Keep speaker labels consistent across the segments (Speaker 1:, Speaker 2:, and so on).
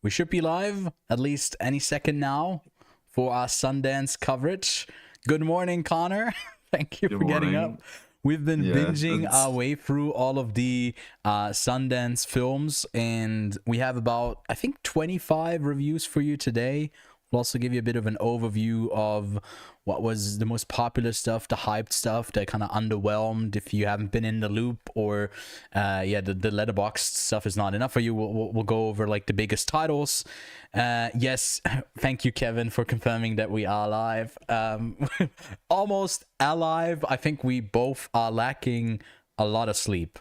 Speaker 1: We should be live at least any second now for our Sundance coverage. Good morning, Connor. Thank you
Speaker 2: Good
Speaker 1: for getting
Speaker 2: morning.
Speaker 1: up. We've been
Speaker 2: Yeah,
Speaker 1: binging our way through all of the Sundance films, and we have about, I think, 25 reviews for you today. We'll also give you a bit of an overview of what was the most popular stuff, the hyped stuff that kind of underwhelmed if you haven't been in the loop, or the letterboxd stuff is not enough for you. We'll go over like the biggest titles. Yes, thank you, Kevin, for confirming that we are live. Almost alive. I think we both are lacking a lot of sleep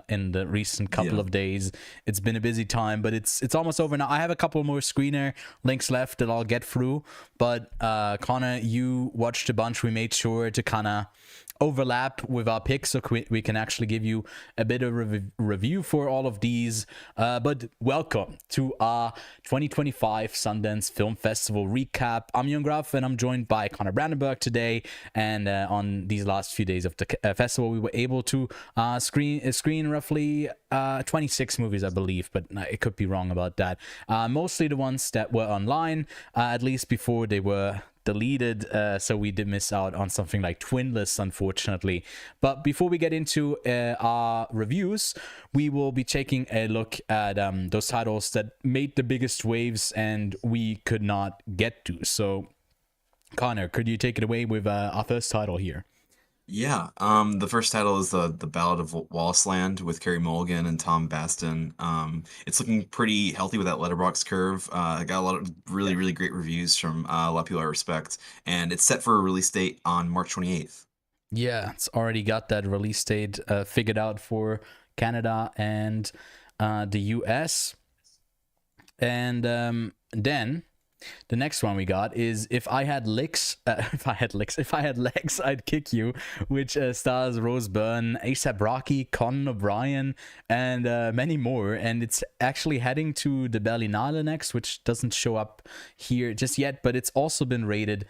Speaker 1: in the recent couple of days. It's been a busy time, but it's almost over now. I have a couple more screener links left that I'll get through, but Connor, you watched a bunch. We made sure to kind of overlap with our picks so we can actually give you a bit of a review for all of these. But welcome to our 2025 Sundance Film Festival recap. I'm Ewan and I'm joined by Connor Brandenburg today, and on these last few days of the festival we were able to screen roughly 26 movies, I believe, but it could be wrong about that. Mostly the ones that were online, at least before they were deleted, so we did miss out on something like Twinless, unfortunately. But before we get into our reviews, we will be taking a look at those titles that made the biggest waves and we could not get to. So Connor, could you take it away with our first title here?
Speaker 2: Yeah. The first title is the Ballad of Wallis with Carey Mulligan and Tom Baston. It's looking pretty healthy with that letterbox curve. I got a lot of really great reviews from a lot of people I respect, and it's set for a release date on March 28th.
Speaker 1: Yeah, it's already got that release date figured out for Canada and the US. And then the next one we got is If I Had Legs, I'd Kick You, which stars Rose Byrne, A$AP Rocky, Conan O'Brien, and many more. And it's actually heading to the Berlinale next, which doesn't show up here just yet, but it's also been rated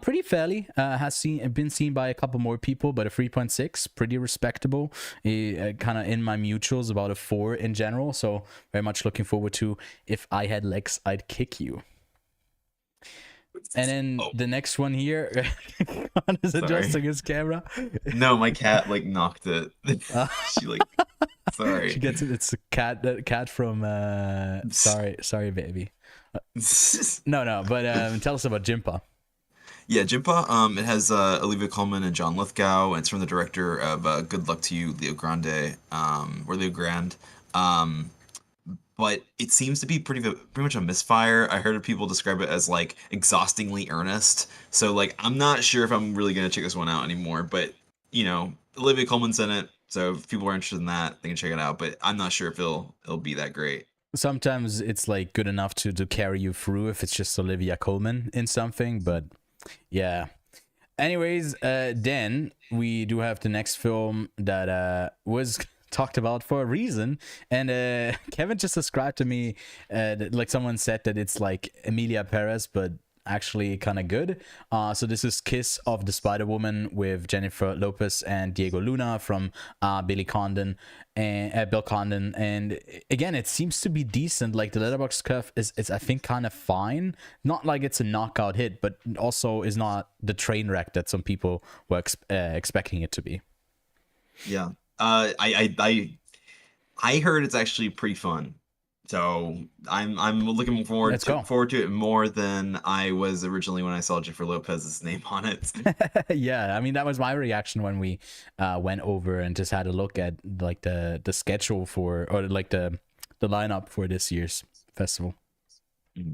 Speaker 1: pretty fairly. Been seen by a couple more people, but a 3.6, pretty respectable. Kind of in my mutuals, about a 4 in general. So very much looking forward to If I Had Legs, I'd Kick You. And then the next one here, Khan is adjusting his camera.
Speaker 2: No, my cat like knocked it. She like, sorry.
Speaker 1: She gets it. It's a cat from sorry baby. No, but tell us about Jimpa.
Speaker 2: Yeah, Jimpa. It has Olivia Colman and John Lithgow. And it's from the director of Good Luck to You, Leo Grande, or Leo Grand. But it seems to be pretty much a misfire. I heard people describe it as like exhaustingly earnest. So like I'm not sure if I'm really gonna check this one out anymore. But you know, Olivia Colman's in it, so if people are interested in that, they can check it out. But I'm not sure if it'll be that great.
Speaker 1: Sometimes it's like good enough to carry you through if it's just Olivia Colman in something. But yeah. Anyways, then we do have the next film that was talked about for a reason, and Kevin just described to me like someone said that it's like Emilia Perez but actually kind of good. So this is Kiss of the Spider-Woman with Jennifer Lopez and Diego Luna from Bill Condon, and again it seems to be decent. Like the letterbox curve is I think kind of fine, not like it's a knockout hit, but also is not the train wreck that some people were expecting it to be.
Speaker 2: Yeah. I heard it's actually pretty fun, so I'm looking forward to it more than I was originally when I saw Jennifer Lopez's name on it.
Speaker 1: Yeah, I mean that was my reaction when we went over and just had a look at like the schedule for, or like the lineup for this year's festival.
Speaker 2: Mm-hmm.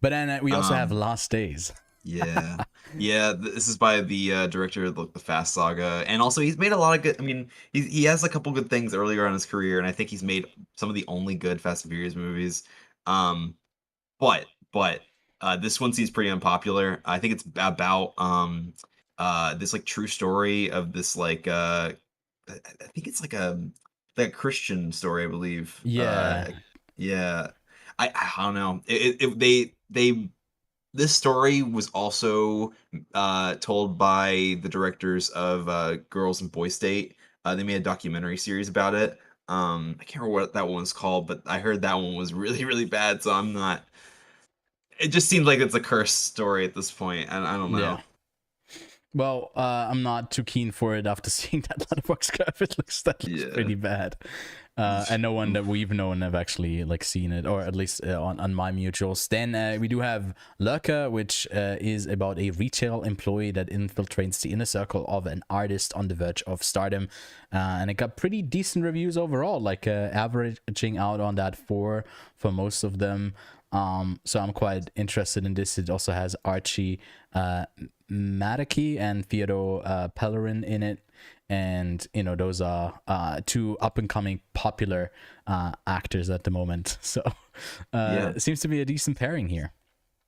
Speaker 1: But then we also have Last Days.
Speaker 2: Yeah, this is by the director of the Fast Saga, and also he's made a lot of good. I mean, he has a couple good things earlier in his career, and I think he's made some of the only good Fast and Furious movies. Um, but this one seems pretty unpopular. I think it's about this like true story of this like I think it's like a Christian story, I believe. Yeah. I don't know. They this story was also told by the directors of Girls and Boy State. They made a documentary series about it. I can't remember what that one was called, but I heard that one was really, really bad, so I'm not. It just seems like it's a cursed story at this point, and I don't
Speaker 1: Yeah.
Speaker 2: know.
Speaker 1: Well, I'm not too keen for it after seeing that letterbox curve. That looks
Speaker 2: Yeah.
Speaker 1: pretty bad. And no one that we've known have actually like seen it, or at least on my mutuals. Then we do have Lurker, which is about a retail employee that infiltrates the inner circle of an artist on the verge of stardom, and it got pretty decent reviews overall, like averaging out on that 4 for most of them. So I'm quite interested in this. It also has Archie Madeke and Theodore Pellerin in it, and you know those are 2 up and coming popular actors at the moment. So
Speaker 2: Yeah.
Speaker 1: it seems to be a decent pairing here.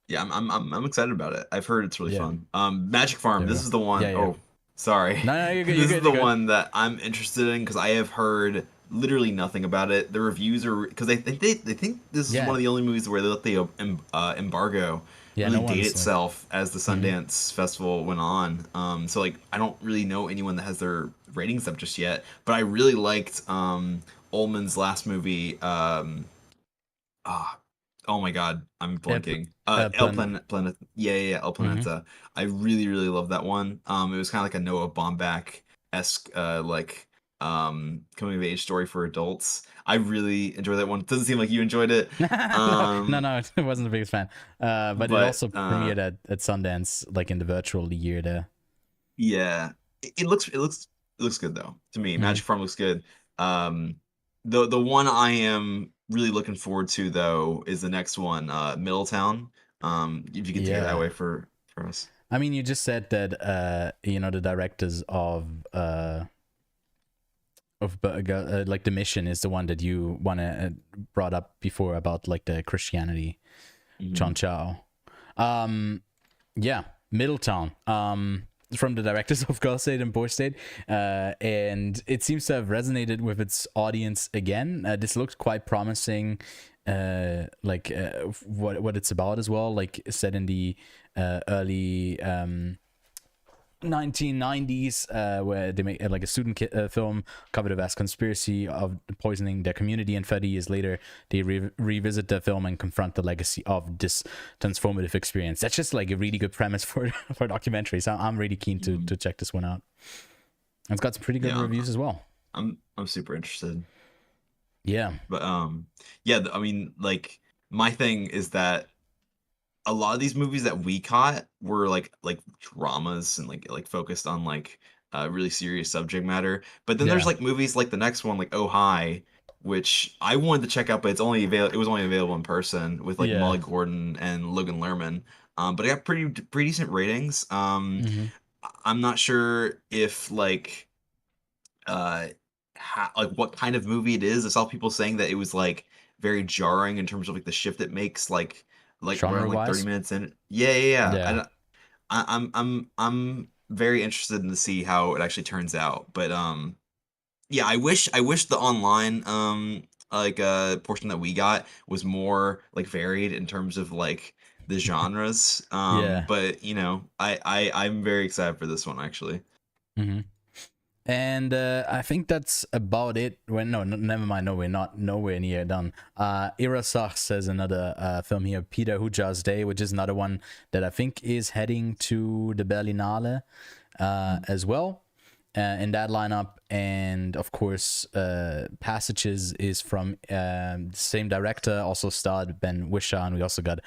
Speaker 2: Yeah, I'm excited about it. I've heard it's really
Speaker 1: Yeah.
Speaker 2: fun. Magic Farm.
Speaker 1: There we
Speaker 2: This
Speaker 1: go.
Speaker 2: is the one
Speaker 1: Yeah, yeah.
Speaker 2: oh sorry.
Speaker 1: No, no, you're good. You're
Speaker 2: This is
Speaker 1: good.
Speaker 2: the
Speaker 1: You're good.
Speaker 2: one that I'm interested in because I have heard literally nothing about it. The reviews are because they think this is
Speaker 1: Yeah.
Speaker 2: one of the only movies where they let the embargo
Speaker 1: Yeah,
Speaker 2: really
Speaker 1: no
Speaker 2: date
Speaker 1: one's
Speaker 2: itself as the
Speaker 1: Mhm.
Speaker 2: Sundance Festival went on. So like I don't really know anyone that has their ratings up just yet. But I really liked Ullman's last movie. Ah, oh my God, I'm
Speaker 1: Yeah,
Speaker 2: blanking.
Speaker 1: plan.
Speaker 2: Yeah, El
Speaker 1: Mhm.
Speaker 2: Planeta. I really, really love that one. It was kind of like a Noah Baumbach esque, like, coming of age story for adults. I really enjoyed that one. Doesn't seem like you enjoyed it.
Speaker 1: No, no,
Speaker 2: Um,
Speaker 1: no, I wasn't the biggest fan. But it
Speaker 2: but
Speaker 1: also premiered at Sundance, like in the virtual year there.
Speaker 2: yeah, it looks good though to me.
Speaker 1: Mhm.
Speaker 2: Magic Farm looks good. Um, the one I am really looking forward to though is the next one, Middletown. If you could take it that
Speaker 1: Yeah.
Speaker 2: way for us.
Speaker 1: I mean, you just said that you know the directors of like the mission is the one that you want to brought up before about like the Christianity
Speaker 2: Mhm.
Speaker 1: Chon Chao. Yeah, Middletown. From the directors of Girl State and Boy State, and it seems to have resonated with its audience again. This looked quite promising, like what it's about as well. Like set in the early 1990s, where they make like a student film covered a vast conspiracy of poisoning their community, and 30 years later they revisit the film and confront the legacy of this transformative experience. That's just like a really good premise for for a documentary, so I'm really keen to
Speaker 2: Mhm.
Speaker 1: check this one out. It's got some pretty good
Speaker 2: Yeah,
Speaker 1: reviews as well.
Speaker 2: I'm super interested.
Speaker 1: Yeah.
Speaker 2: But yeah, I mean, like my thing is that a lot of these movies that we caught were like dramas and like focused on like really serious subject matter. But then there's
Speaker 1: Yeah.
Speaker 2: like movies like the next one, like Oh Hi, which I wanted to check out, but it was only available in person with like
Speaker 1: Yeah.
Speaker 2: Molly Gordon and Logan Lerman. But it got pretty decent ratings.
Speaker 1: Mm-hmm.
Speaker 2: I'm not sure if uh like what kind of movie it is. I saw people saying that it was like very jarring in terms of like the shift it makes, like
Speaker 1: Genre
Speaker 2: around like 30
Speaker 1: wise.
Speaker 2: minutes in. Yeah.
Speaker 1: Yeah.
Speaker 2: I'm very interested in to see how it actually turns out. But yeah, I wish the online portion that we got was more like varied in terms of like the genres.
Speaker 1: Yeah.
Speaker 2: But you know, I'm very excited for this one actually.
Speaker 1: Mm-hmm. And I think that's about it. Well, no, never mind. No, we're not nowhere near done. Irasach says another film here, Peter Hujar's Day, which is another one that I think is heading to the Berlinale as well in that lineup. And of course, Passages is from the same director, also starred Ben Wishaw, and we also got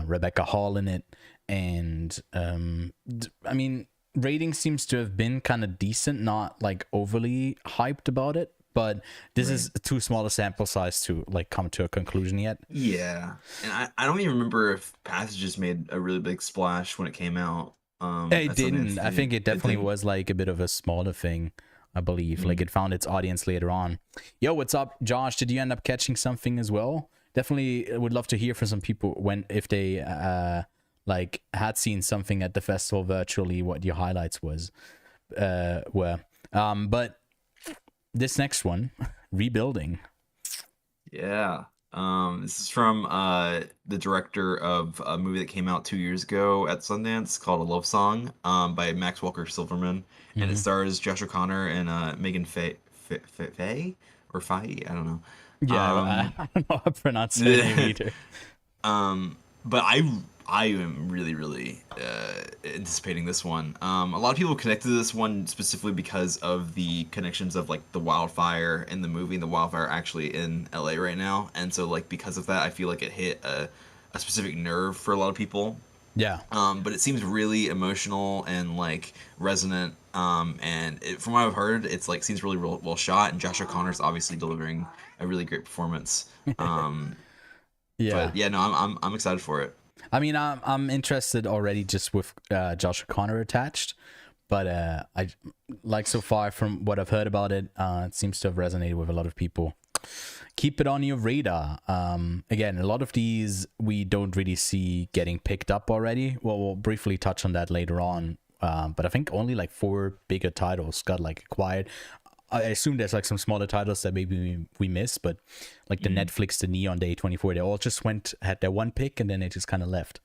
Speaker 1: Rebecca Hall in it. And I mean, rating seems to have been kind of decent, not like overly hyped about it, but this
Speaker 2: Right.
Speaker 1: is too small a sample size to like come to a conclusion yet.
Speaker 2: Yeah, and I don't even remember if Passages made a really big splash when it came out.
Speaker 1: It
Speaker 2: At Sundance.
Speaker 1: didn't. I think it
Speaker 2: It
Speaker 1: definitely
Speaker 2: didn't.
Speaker 1: was like a bit of a smaller thing, I believe. Like
Speaker 2: Mm.
Speaker 1: it found its audience later on. Yo, what's up, Josh? Did you end up catching something as well? Definitely would love to hear from some people when if they like had seen something at the festival virtually, what your highlights were. But this next one, Rebuilding.
Speaker 2: Yeah. This is from the director of a movie that came out 2 years ago at Sundance called A Love Song, by Max Walker Silverman, and it
Speaker 1: Mm-hmm.
Speaker 2: stars Josh O'Connor and Megan Faye. or Fai, I don't know.
Speaker 1: Yeah,
Speaker 2: Um,
Speaker 1: I don't know how to pronounce her name either.
Speaker 2: but I am really anticipating this one. A lot of people connected to this one specifically because of the connections of like the wildfire in the movie and the wildfire actually in LA right now, and so like because of that, I feel like it hit a specific nerve for a lot of people.
Speaker 1: Yeah.
Speaker 2: But it seems really emotional and like resonant. And from what I've heard, it's like seems really well shot, and Josh O'Connor's obviously delivering a really great performance. Um,
Speaker 1: Yeah.
Speaker 2: but yeah, no, I'm excited for it.
Speaker 1: I mean, I'm interested already just with Josh O'Connor attached, but I like so far from what I've heard about it, it seems to have resonated with a lot of people. Keep it on your radar. Again, a lot of these we don't really see getting picked up already. Well, we'll briefly touch on that later on. But I think only like 4 bigger titles got like acquired. I assume there's like some smaller titles that maybe we missed, but like the Netflix, the Neon Day 24, they all just had their one pick and then they just kind of left.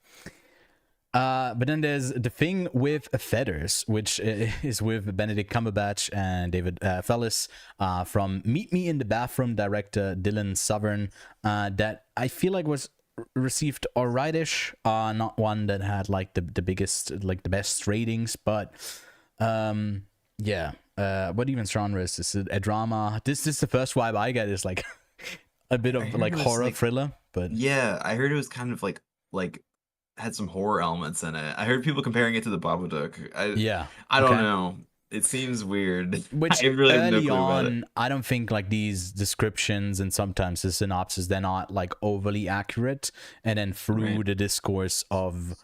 Speaker 1: But then there's The Thing with Feathers, which is with Benedict Cumberbatch and David Fellis from Meet Me in the Bathroom director Dylan Southern, that I feel like was received alrightish, not one that had like the biggest, like the best ratings, but yeah. What even genre is this? A drama? This is the first vibe I get, is like a bit
Speaker 2: I
Speaker 1: of
Speaker 2: heard
Speaker 1: like
Speaker 2: it was
Speaker 1: horror
Speaker 2: like
Speaker 1: thriller, but
Speaker 2: yeah, I heard it was kind of like had some horror elements in it. I heard people comparing it to the Babadook.
Speaker 1: yeah,
Speaker 2: I don't
Speaker 1: okay.
Speaker 2: know. It seems weird.
Speaker 1: Which
Speaker 2: I really have no
Speaker 1: early
Speaker 2: clue about it.
Speaker 1: on, I don't think like these descriptions and sometimes the synopsis, they're not like overly accurate, and then
Speaker 2: Right.
Speaker 1: through the discourse of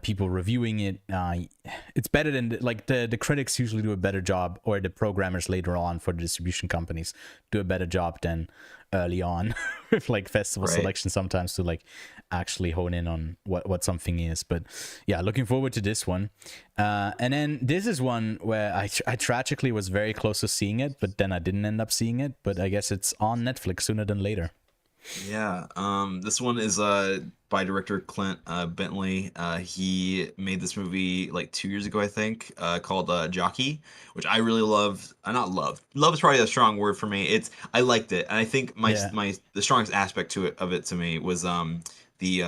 Speaker 1: people reviewing it, it's better than like the critics usually do a better job, or the programmers later on for the distribution companies do a better job than early on with like festival
Speaker 2: Right.
Speaker 1: selection sometimes, to like actually hone in on what something is. But yeah, looking forward to this one. And then this is one where I tragically was very close to seeing it, but then I didn't end up seeing it. But I guess it's on Netflix sooner than later.
Speaker 2: Yeah. This one is by director Clint Bentley. He made this movie like 2 years ago, I think, called Jockey, which I really loved. Not loved. Love is probably a strong word for me. I liked it, and I think
Speaker 1: Yeah.
Speaker 2: the strongest aspect to me was the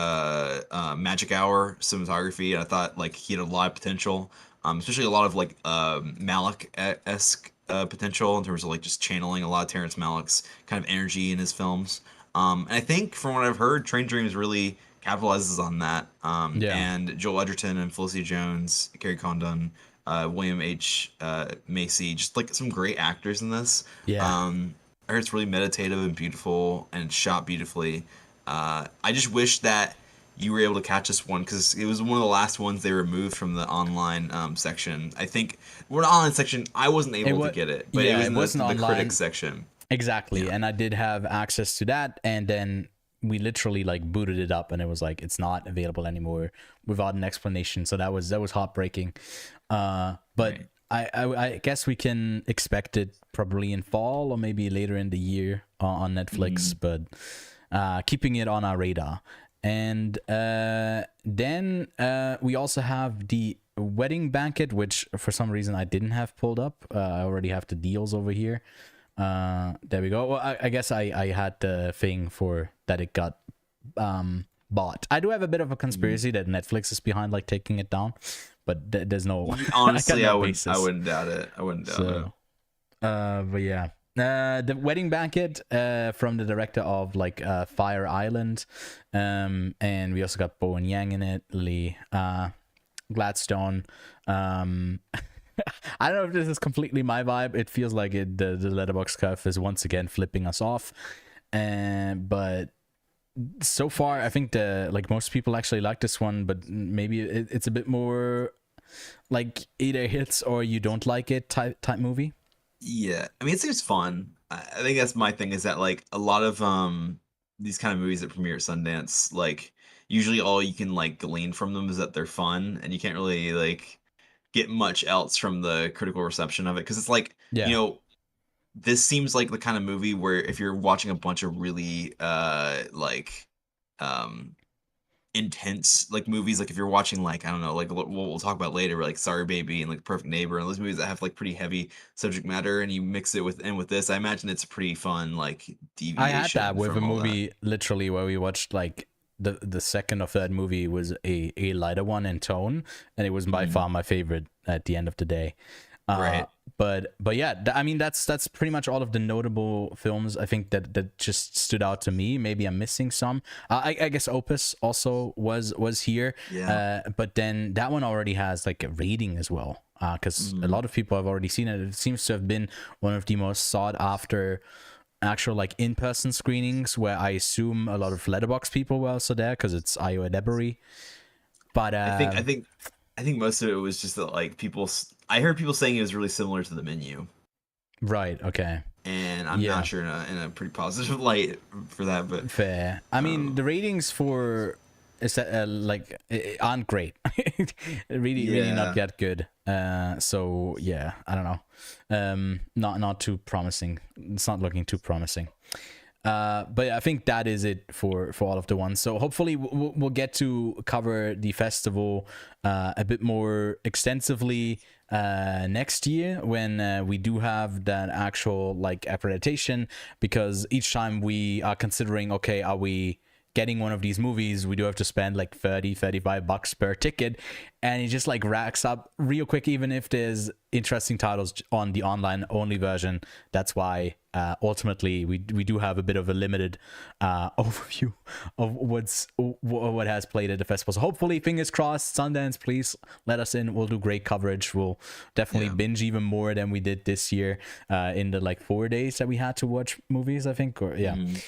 Speaker 2: Magic Hour cinematography. And I thought like he had a lot of potential, especially a lot of like Malick-esque potential in terms of like just channeling a lot of Terrence Malick's kind of energy in his films. And I think from what I've heard, Train Dreams really capitalizes on that.
Speaker 1: Yeah.
Speaker 2: And Joel Edgerton and Felicity Jones, Kerry Condon, William H. Macy, just like some great actors in this.
Speaker 1: Yeah.
Speaker 2: I heard it's really meditative and beautiful and shot beautifully. I just wish that you were able to catch this one because it was one of the last ones they removed from the online section. I think we're the online section. I wasn't
Speaker 1: It
Speaker 2: able to
Speaker 1: was.
Speaker 2: get it, but it
Speaker 1: Yeah,
Speaker 2: was
Speaker 1: it
Speaker 2: in
Speaker 1: wasn't
Speaker 2: the critics
Speaker 1: online.
Speaker 2: section.
Speaker 1: Exactly.
Speaker 2: Yeah.
Speaker 1: And I did have access to that, and then we literally like booted it up and it was like it's not available anymore without an explanation. So that was heartbreaking. But
Speaker 2: Right.
Speaker 1: I guess we can expect it probably in fall or maybe later in the year on Netflix, but keeping it on our radar. And then we also have the Wedding Banquet, which for some reason I didn't have pulled up. I already have the deals over here. There we go. Well, I guess I had the thing for that it got bought. I do have a bit of a conspiracy that Netflix is behind like taking it down, but there's no I got
Speaker 2: Honestly,
Speaker 1: no
Speaker 2: I
Speaker 1: basis.
Speaker 2: wouldn't doubt it. I wouldn't doubt it.
Speaker 1: So but yeah. The Wedding Banquet from the director of like Fire Island, and we also got Bowen Yang in it, Lee Gladstone. I don't know if this is completely my vibe. It feels like the letterbox curve is once again flipping us off, but so far I think the like most people actually like this one, but maybe it's a bit more like either hits or you don't like it type movie.
Speaker 2: Yeah, I mean, it seems fun. I think that's my thing is that like a lot of these kind of movies that premiere at Sundance, like usually all you can like glean from them is that they're fun, and you can't really like get much else from the critical reception of it because it's like you
Speaker 1: Yeah.
Speaker 2: know this seems like the kind of movie where if you're watching a bunch of really like um intense like movies, like if you're watching like I don't know, like what we'll talk about later, like Sorry Baby and like Perfect Neighbor and those movies that have like pretty heavy subject matter, and you mix it with this, I imagine it's a pretty fun like
Speaker 1: I had that
Speaker 2: deviation
Speaker 1: with a
Speaker 2: from all that.
Speaker 1: movie literally where we watched like the second or third movie was a lighter one in tone, and it was by
Speaker 2: Mhm.
Speaker 1: far my favorite at the end of the day. Uh,
Speaker 2: Right.
Speaker 1: but yeah, I mean that's pretty much all of the notable films I think that just stood out to me. Maybe I'm missing some. I guess Opus also was here,
Speaker 2: Yeah.
Speaker 1: but then that one already has like a rating as well. Because a
Speaker 2: Mhm.
Speaker 1: lot of people have already seen it. It seems to have been one of the most sought after actual like in-person screenings, where I assume a lot of letterbox people were also there because it's IO Debris. But
Speaker 2: I think I think I think most of it was just that like I heard people saying it was really similar to The Menu,
Speaker 1: right, okay,
Speaker 2: and I'm not
Speaker 1: yeah,
Speaker 2: sure in a pretty positive light for that, but
Speaker 1: fair. I mean,
Speaker 2: um,
Speaker 1: the ratings for is that like aren't great. Really not
Speaker 2: yeah.
Speaker 1: that good. So yeah, I don't know. Not too promising. It's not looking too promising. But yeah, I think that is it for all of the ones. So hopefully we'll get to cover the festival a bit more extensively next year when we do have that actual like accreditation, because each time we are considering, okay, are we getting one of these movies, we do have to spend like 35 bucks per ticket, and it just like racks up real quick, even if there's interesting titles on the online only version. That's why ultimately we do have a bit of a limited overview of what has played at the festival. So hopefully, fingers crossed, Sundance, please let us in. We'll do great coverage. We'll definitely
Speaker 2: Yeah.
Speaker 1: binge even more than we did this year in the like 4 days that we had to watch movies, I think. Or yeah.
Speaker 2: Mhm.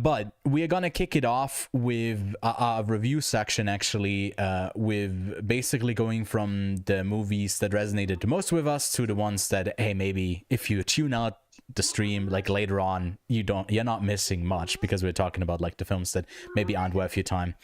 Speaker 1: But we are gonna kick it off with a review section, actually, with basically going from the movies that resonated the most with us to the ones that, hey, maybe if you tune out the stream like later on, you're not missing much, because we're talking about like the films that maybe aren't worth your time.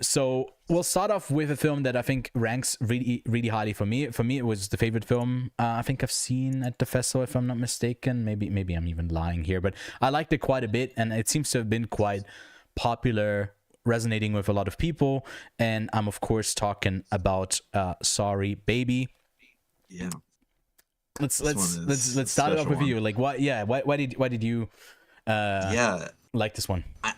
Speaker 1: So we'll start off with a film that I think ranks really, really highly for me. For me, it was the favorite film I think I've seen at the festival, if I'm not mistaken. Maybe I'm even lying here, but I liked it quite a bit, and it seems to have been quite popular, resonating with a lot of people. And I'm of course talking about Sorry Baby.
Speaker 2: Yeah.
Speaker 1: Let's
Speaker 2: This one
Speaker 1: let's let's
Speaker 2: is a
Speaker 1: let's start it off
Speaker 2: special
Speaker 1: with
Speaker 2: one.
Speaker 1: you. Like, what? Yeah, why did you uh
Speaker 2: Yeah.
Speaker 1: like this one?
Speaker 2: I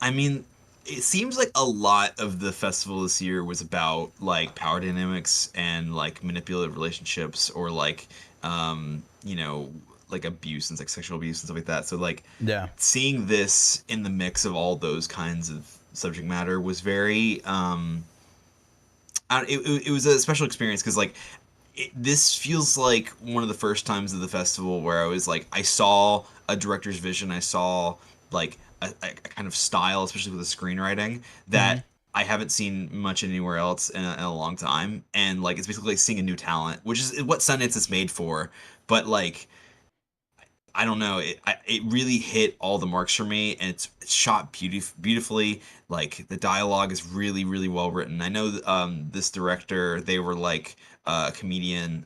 Speaker 2: I mean, it seems like a lot of the festival this year was about like power dynamics and like manipulative relationships, or like you know, like abuse and like sexual abuse and stuff like that. So like
Speaker 1: Yeah,
Speaker 2: seeing this in the mix of all those kinds of subject matter was very it was a special experience, because like this feels like one of the first times of the festival where I was like, I saw a director's vision, I saw like a kind of style, especially with the screenwriting,
Speaker 1: mm-hmm.
Speaker 2: that I haven't seen much anywhere else in a long time. And like it's basically like seeing a new talent, which is what Sundance is made for. But like I don't know. It really hit all the marks for me, and it's shot beautifully. Like the dialogue is really really well written. I know this director, they were like a comedian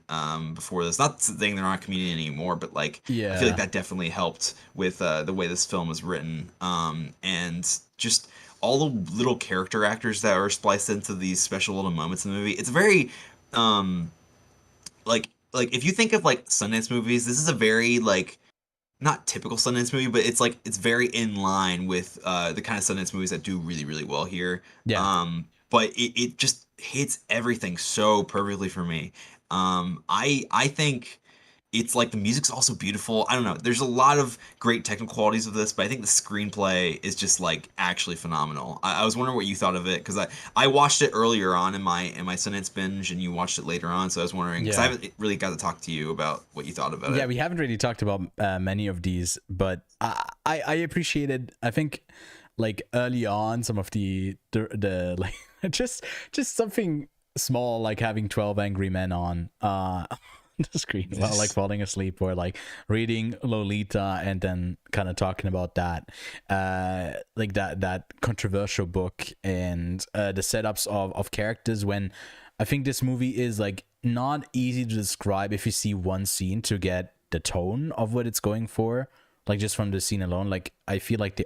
Speaker 2: before this. Not saying they're not a comedian anymore, but like I feel like
Speaker 1: Yeah.
Speaker 2: that definitely helped with the way this film was written. And just all the little character actors that are spliced into these special little moments in the movie. It's very um like if you think of like Sundance movies, this is a very like not typical Sundance movie, but it's like it's very in line with the kind of Sundance movies that do really really well here.
Speaker 1: Yeah.
Speaker 2: But it just hits everything so perfectly for me. I think it's like the music's also beautiful. I don't know. There's a lot of great technical qualities of this, but I think the screenplay is just like actually phenomenal. I was wondering what you thought of it, because I watched it earlier on in my Sundance binge, and you watched it later on. So I was wondering, because I
Speaker 1: Yeah.
Speaker 2: haven't really got to talk to you about what you thought about
Speaker 1: Yeah,
Speaker 2: it.
Speaker 1: we haven't really talked about many of these, but I appreciated, I think, like early on, some of the like just something small, like having 12 angry men on the screen while like falling asleep, or like reading Lolita and then kind of talking about that like that controversial book, and the setups of characters, when I think this movie is like not easy to describe if you see one scene to get the tone of what it's going for. like just from the scene alone. Like I feel like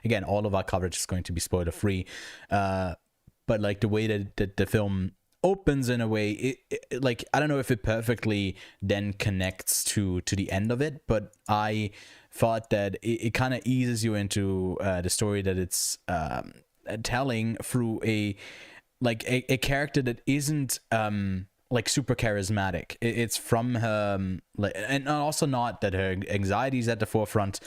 Speaker 1: again, all of our coverage is going to be spoiler free, but like the way that the film opens in a way, like I don't know if it perfectly then connects to the end of it, but I thought that it kind of eases you into the story that it's telling through a character that isn't like super charismatic. It's from her like, and also not that her anxiety is at the forefront.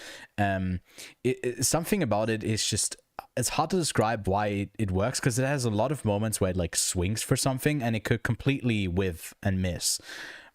Speaker 1: Something about it is just, it's hard to describe why it works, because it has a lot of moments where it like swings for something and it could completely whiff and miss.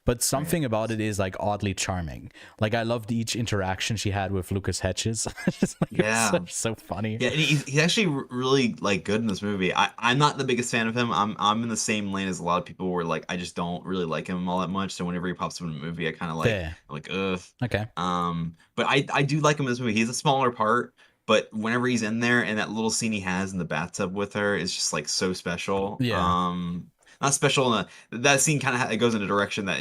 Speaker 1: But something about it is like oddly charming. Like I loved each interaction she had with Lucas Hedges. Just like,
Speaker 2: Yeah.
Speaker 1: it was so funny.
Speaker 2: Yeah, and he's actually really like good in this movie. I'm not the biggest fan of him. I'm in the same lane as a lot of people where like I just don't really like him all that much. So whenever he pops up in a movie, I kind of like
Speaker 1: There.
Speaker 2: I'm like ugh.
Speaker 1: Okay.
Speaker 2: But I do like him in this movie. He's a smaller part, but whenever he's in there and that little scene he has in the bathtub with her is just like so special.
Speaker 1: Yeah.
Speaker 2: Not special in that scene kind of it goes in a direction that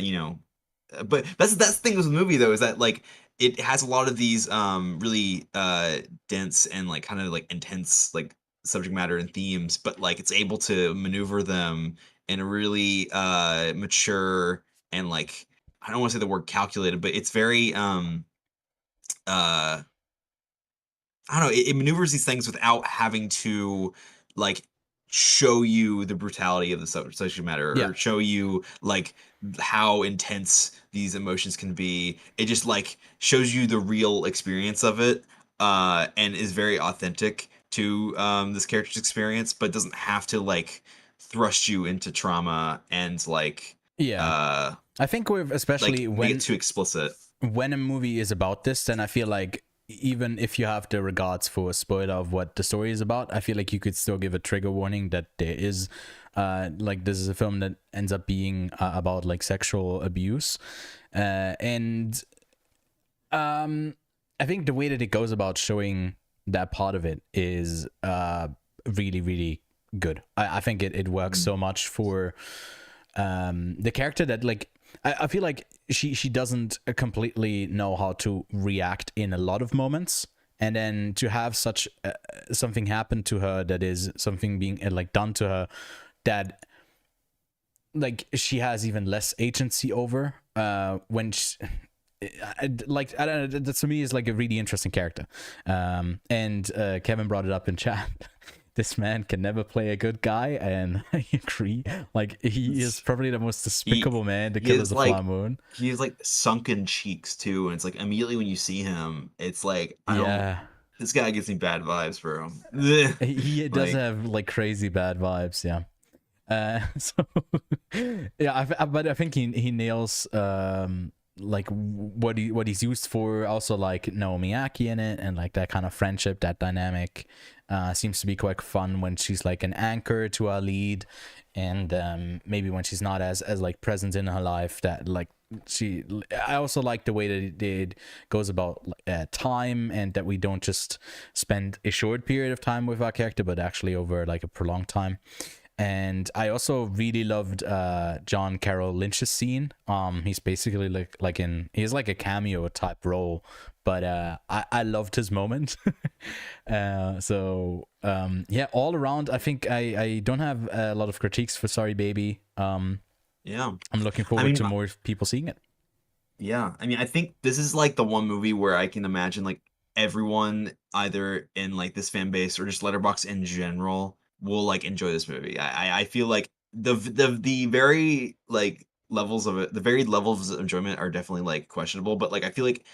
Speaker 2: but that's the thing with the movie though is that like it has a lot of these really dense and like kind of like intense like subject matter and themes, but like it's able to maneuver them in a really mature and like I don't want to say the word calculated, but it's very uh I don't know, it maneuvers these things without having to like show you the brutality of the subject matter
Speaker 1: Yeah.
Speaker 2: or show you like how intense these emotions can be. It just like shows you the real experience of it, and is very authentic to this character's experience, but doesn't have to like thrust you into trauma and
Speaker 1: Yeah. I think with, especially
Speaker 2: make it too explicit.
Speaker 1: when a movie is about this, then I feel like even if you have the regards for a spoiler of what the story is about, I feel like you could still give a trigger warning that there is like this is a film that ends up being about like sexual abuse, and I think the way that it goes about showing that part of it is really really good. I think it works so much for the character that like I feel like she doesn't completely know how to react in a lot of moments, and then to have such something happen to her that is something being like done to her that like she has even less agency over when she, like I don't know, that to me is like a really interesting character. And Kevin brought it up in chat. This man can never play a good guy, and I agree. Like he is probably the most despicable man to kill as a flower moon.
Speaker 2: He has like sunken cheeks too, and it's like immediately when you see him, it's like I don't.
Speaker 1: Yeah,
Speaker 2: This guy gives me bad vibes, bro.
Speaker 1: he does
Speaker 2: Like,
Speaker 1: have like crazy bad vibes. Yeah. So yeah, but I think he nails like what he's used for. Also like Naomi Aki in it, and like that kind of friendship, that dynamic seems to be quite fun when she's like an anchor to our lead, and maybe when she's not as like present in her life, that like I also like the way that it goes about time, and that we don't just spend a short period of time with our character, but actually over like a prolonged time. And I also really loved John Carroll Lynch's scene. He's basically he's like a cameo type role, but I loved his moment. So yeah, all around, I think I don't have a lot of critiques for Sorry Baby.
Speaker 2: yeah,
Speaker 1: I'm looking forward to more people seeing it.
Speaker 2: Yeah, I mean, I think this is like the one movie where I can imagine like everyone either in like this fan base or just Letterboxd in general will like enjoy this movie. I feel like the very like levels of it, the varied levels of enjoyment are definitely like questionable, but like I feel like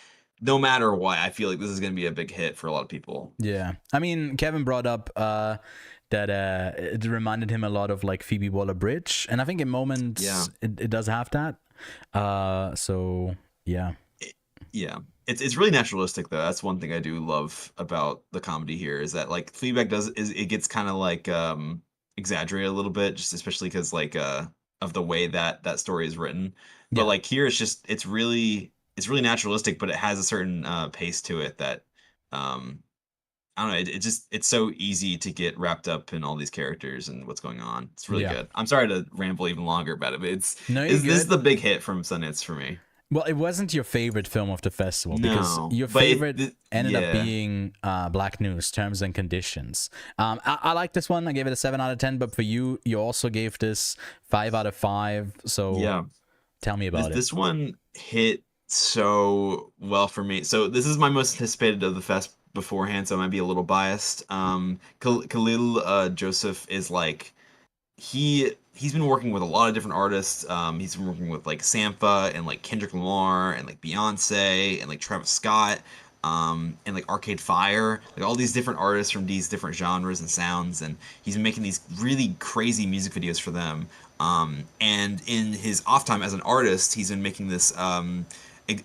Speaker 2: no matter what, I feel like this is gonna be a big hit for a lot of people.
Speaker 1: Yeah, I mean, Kevin brought up that it reminded him a lot of like Phoebe Waller-Bridge, and I think in moments it does have that. So yeah.
Speaker 2: Yeah. It's really naturalistic though. That's one thing I do love about the comedy here is that like Fleabag it gets kind of like exaggerated a little bit, just especially because like of the way that that story is written. But like here it's really naturalistic, but it has a certain pace to it that I don't know, it's so easy to get wrapped up in all these characters and what's going on. It's really good. I'm sorry to ramble even longer about it, but
Speaker 1: No,
Speaker 2: this is the big hit from Sundance for me.
Speaker 1: Well, it wasn't your favorite film of the festival because
Speaker 2: No,
Speaker 1: your
Speaker 2: but
Speaker 1: favorite ended up
Speaker 2: yeah,
Speaker 1: being Black News, Terms and Conditions. I like this one. I gave it a 7 out of 10, but for you, you also gave this 5 out of 5. So
Speaker 2: yeah.
Speaker 1: tell me
Speaker 2: This
Speaker 1: about it.
Speaker 2: this one hit so well for me. So this is my most anticipated of the fest beforehand, so I might be a little biased. Khalil Joseph is like he's been working with a lot of different artists. He's been working with like Sampha and like Kendrick Lamar and like Beyonce and like Travis Scott, and like Arcade Fire, like all these different artists from these different genres and sounds, and he's been making these really crazy music videos for them. And in his off time as an artist, he's been making this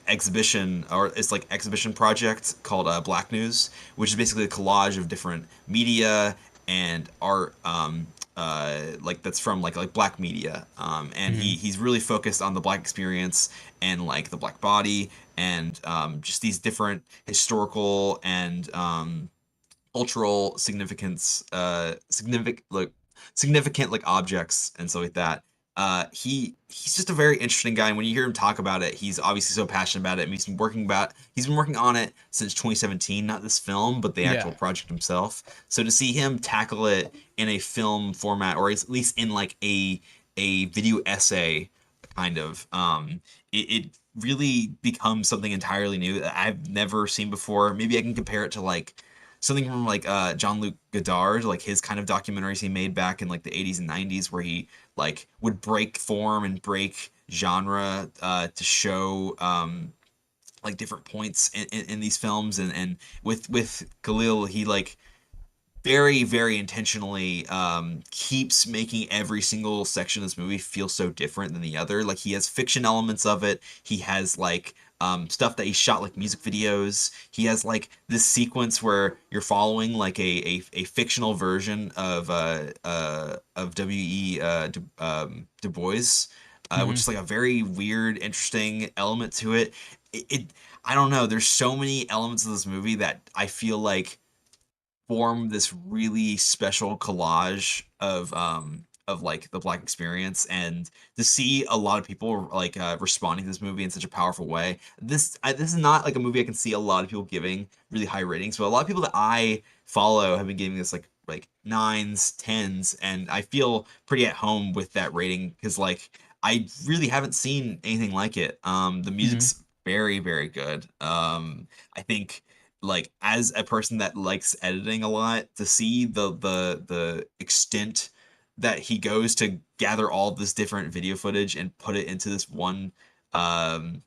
Speaker 2: exhibition, or it's like exhibition project called Black News, which is basically a collage of different media and art, like that's from like black media, and
Speaker 1: Hmm.
Speaker 2: he's really focused on the black experience and like the black body, and just these different historical and cultural significance, significant like objects and stuff like that. He's just a very interesting guy, and when you hear him talk about it, he's obviously so passionate about it. And he's been working on it since 2017, not this film, but the actual
Speaker 1: Yeah.
Speaker 2: project himself. So to see him tackle it in a film format, or at least in like a video essay kind of, it really becomes something entirely new that I've never seen before. Maybe I can compare it to like something from like Jean-Luc Godard, like his kind of documentaries he made back in like the 80s and 90s, where he like would break form and break genre to show like different points in these films. And with Khalil, he like very very intentionally keeps making every single section of this movie feel so different than the other. Like he has fiction elements of it, he has like stuff that he shot like music videos. He has like this sequence where you're following like a fictional version of W.E. Du Bois, which
Speaker 1: Hmm.
Speaker 2: is like a very weird interesting element to it. It I don't know, there's so many elements of this movie that I feel like form this really special collage of like the black experience. And to see a lot of people like responding to this movie in such a powerful way, this is not like a movie I can see a lot of people giving really high ratings, but a lot of people that I follow have been giving this like nines, tens, and I feel pretty at home with that rating because like I really haven't seen anything like it. The
Speaker 1: Hmm.
Speaker 2: music's very very good. I think like as a person that likes editing a lot, to see the extent that he goes to gather all this different video footage and put it into um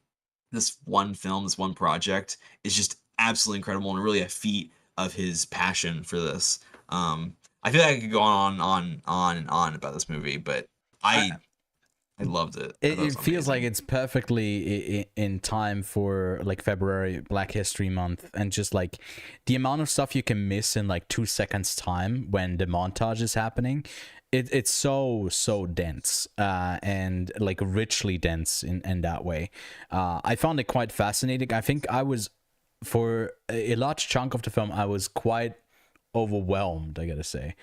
Speaker 2: this one film, this one project, is just absolutely incredible, and really a feat of his passion for this. I feel like I could go on and on about this movie, but I I loved it. I thought it
Speaker 1: It
Speaker 2: was
Speaker 1: feels like
Speaker 2: amazing.
Speaker 1: it's perfectly in time for like February Black History Month, and just like the amount of stuff you can miss in like 2 seconds time when the montage is happening. It's so dense, and like richly dense in that way. I found it quite fascinating. I think I was, for a large chunk of the film, I was quite overwhelmed, I gotta say,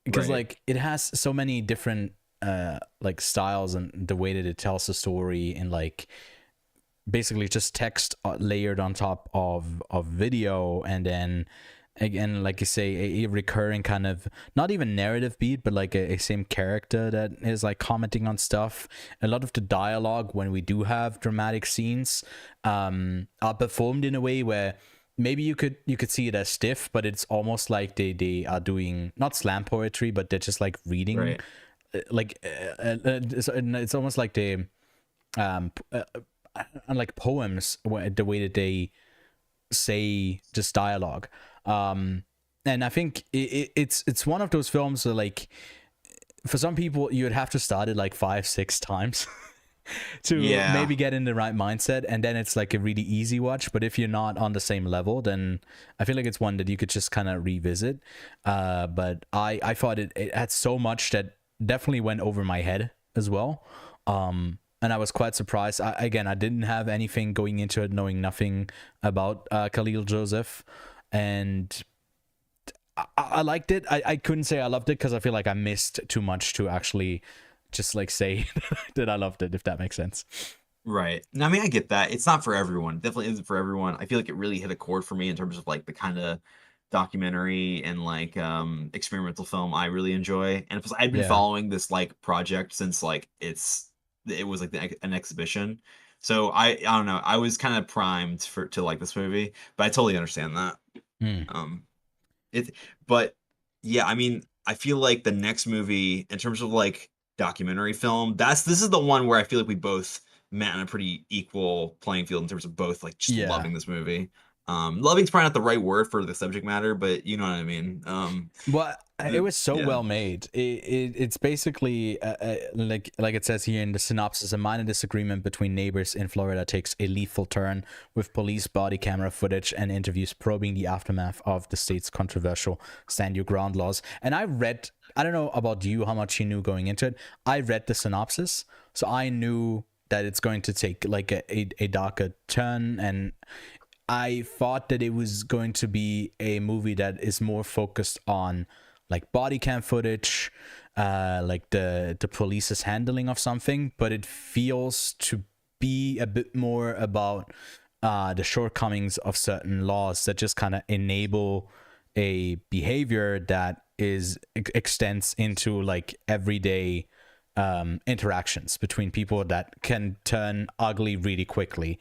Speaker 1: because
Speaker 2: Right.
Speaker 1: like it has so many different like styles and the way that it tells the story, and like basically just text layered on top of video, and then again, like you say, a recurring kind of, not even narrative beat, but like a same character that is like commenting on stuff. A lot of the dialogue, when we do have dramatic scenes, are performed in a way where maybe you could see it as stiff, but it's almost like they are doing not slam poetry, but they're just like reading,
Speaker 2: Right.
Speaker 1: it's almost like they like poems, the way that they say just dialogue. And I think it's one of those films that, like, for some people you would have to start it like 5-6 times to
Speaker 2: Yeah.
Speaker 1: maybe get in the right mindset, and then it's like a really easy watch. But if you're not on the same level, then I feel like it's one that you could just kind of revisit. But I thought it had so much that definitely went over my head as well. And I was quite surprised. Again, I didn't have anything going into it, knowing nothing about Khalil Joseph, and I liked it. I couldn't say I loved it because I feel like I missed too much to actually just like say that I loved it, if that makes sense.
Speaker 2: Right. No, I mean, I get that. It's not for everyone. Definitely isn't for everyone. I feel like it really hit a chord for me in terms of like the kind of documentary and like experimental film I really enjoy. And plus, I'd been
Speaker 1: Yeah.
Speaker 2: following this like project since like it was like an exhibition. So I don't know. I was kind of primed for to like this movie, but I totally understand that.
Speaker 1: Mm.
Speaker 2: Um it but yeah, I mean, I feel like the next movie in terms of like documentary film, this is the one where I feel like we both met on a pretty equal playing field in terms of both like just
Speaker 1: Yeah.
Speaker 2: loving this movie. Loving's probably not the right word for the subject matter, but you know what I mean.
Speaker 1: Well, it was so
Speaker 2: Yeah.
Speaker 1: well made. It's basically like it says here in the synopsis: a minor disagreement between neighbors in Florida takes a lethal turn, with police body camera footage and interviews probing the aftermath of the state's controversial stand your ground laws. And I don't know about you, how much you knew going into it. I read the synopsis, so I knew that it's going to take like a darker turn, and I thought that it was going to be a movie that is more focused on like body cam footage, like the police's handling of something, but it feels to be a bit more about the shortcomings of certain laws that just kind of enable a behavior that extends into like everyday interactions between people that can turn ugly really quickly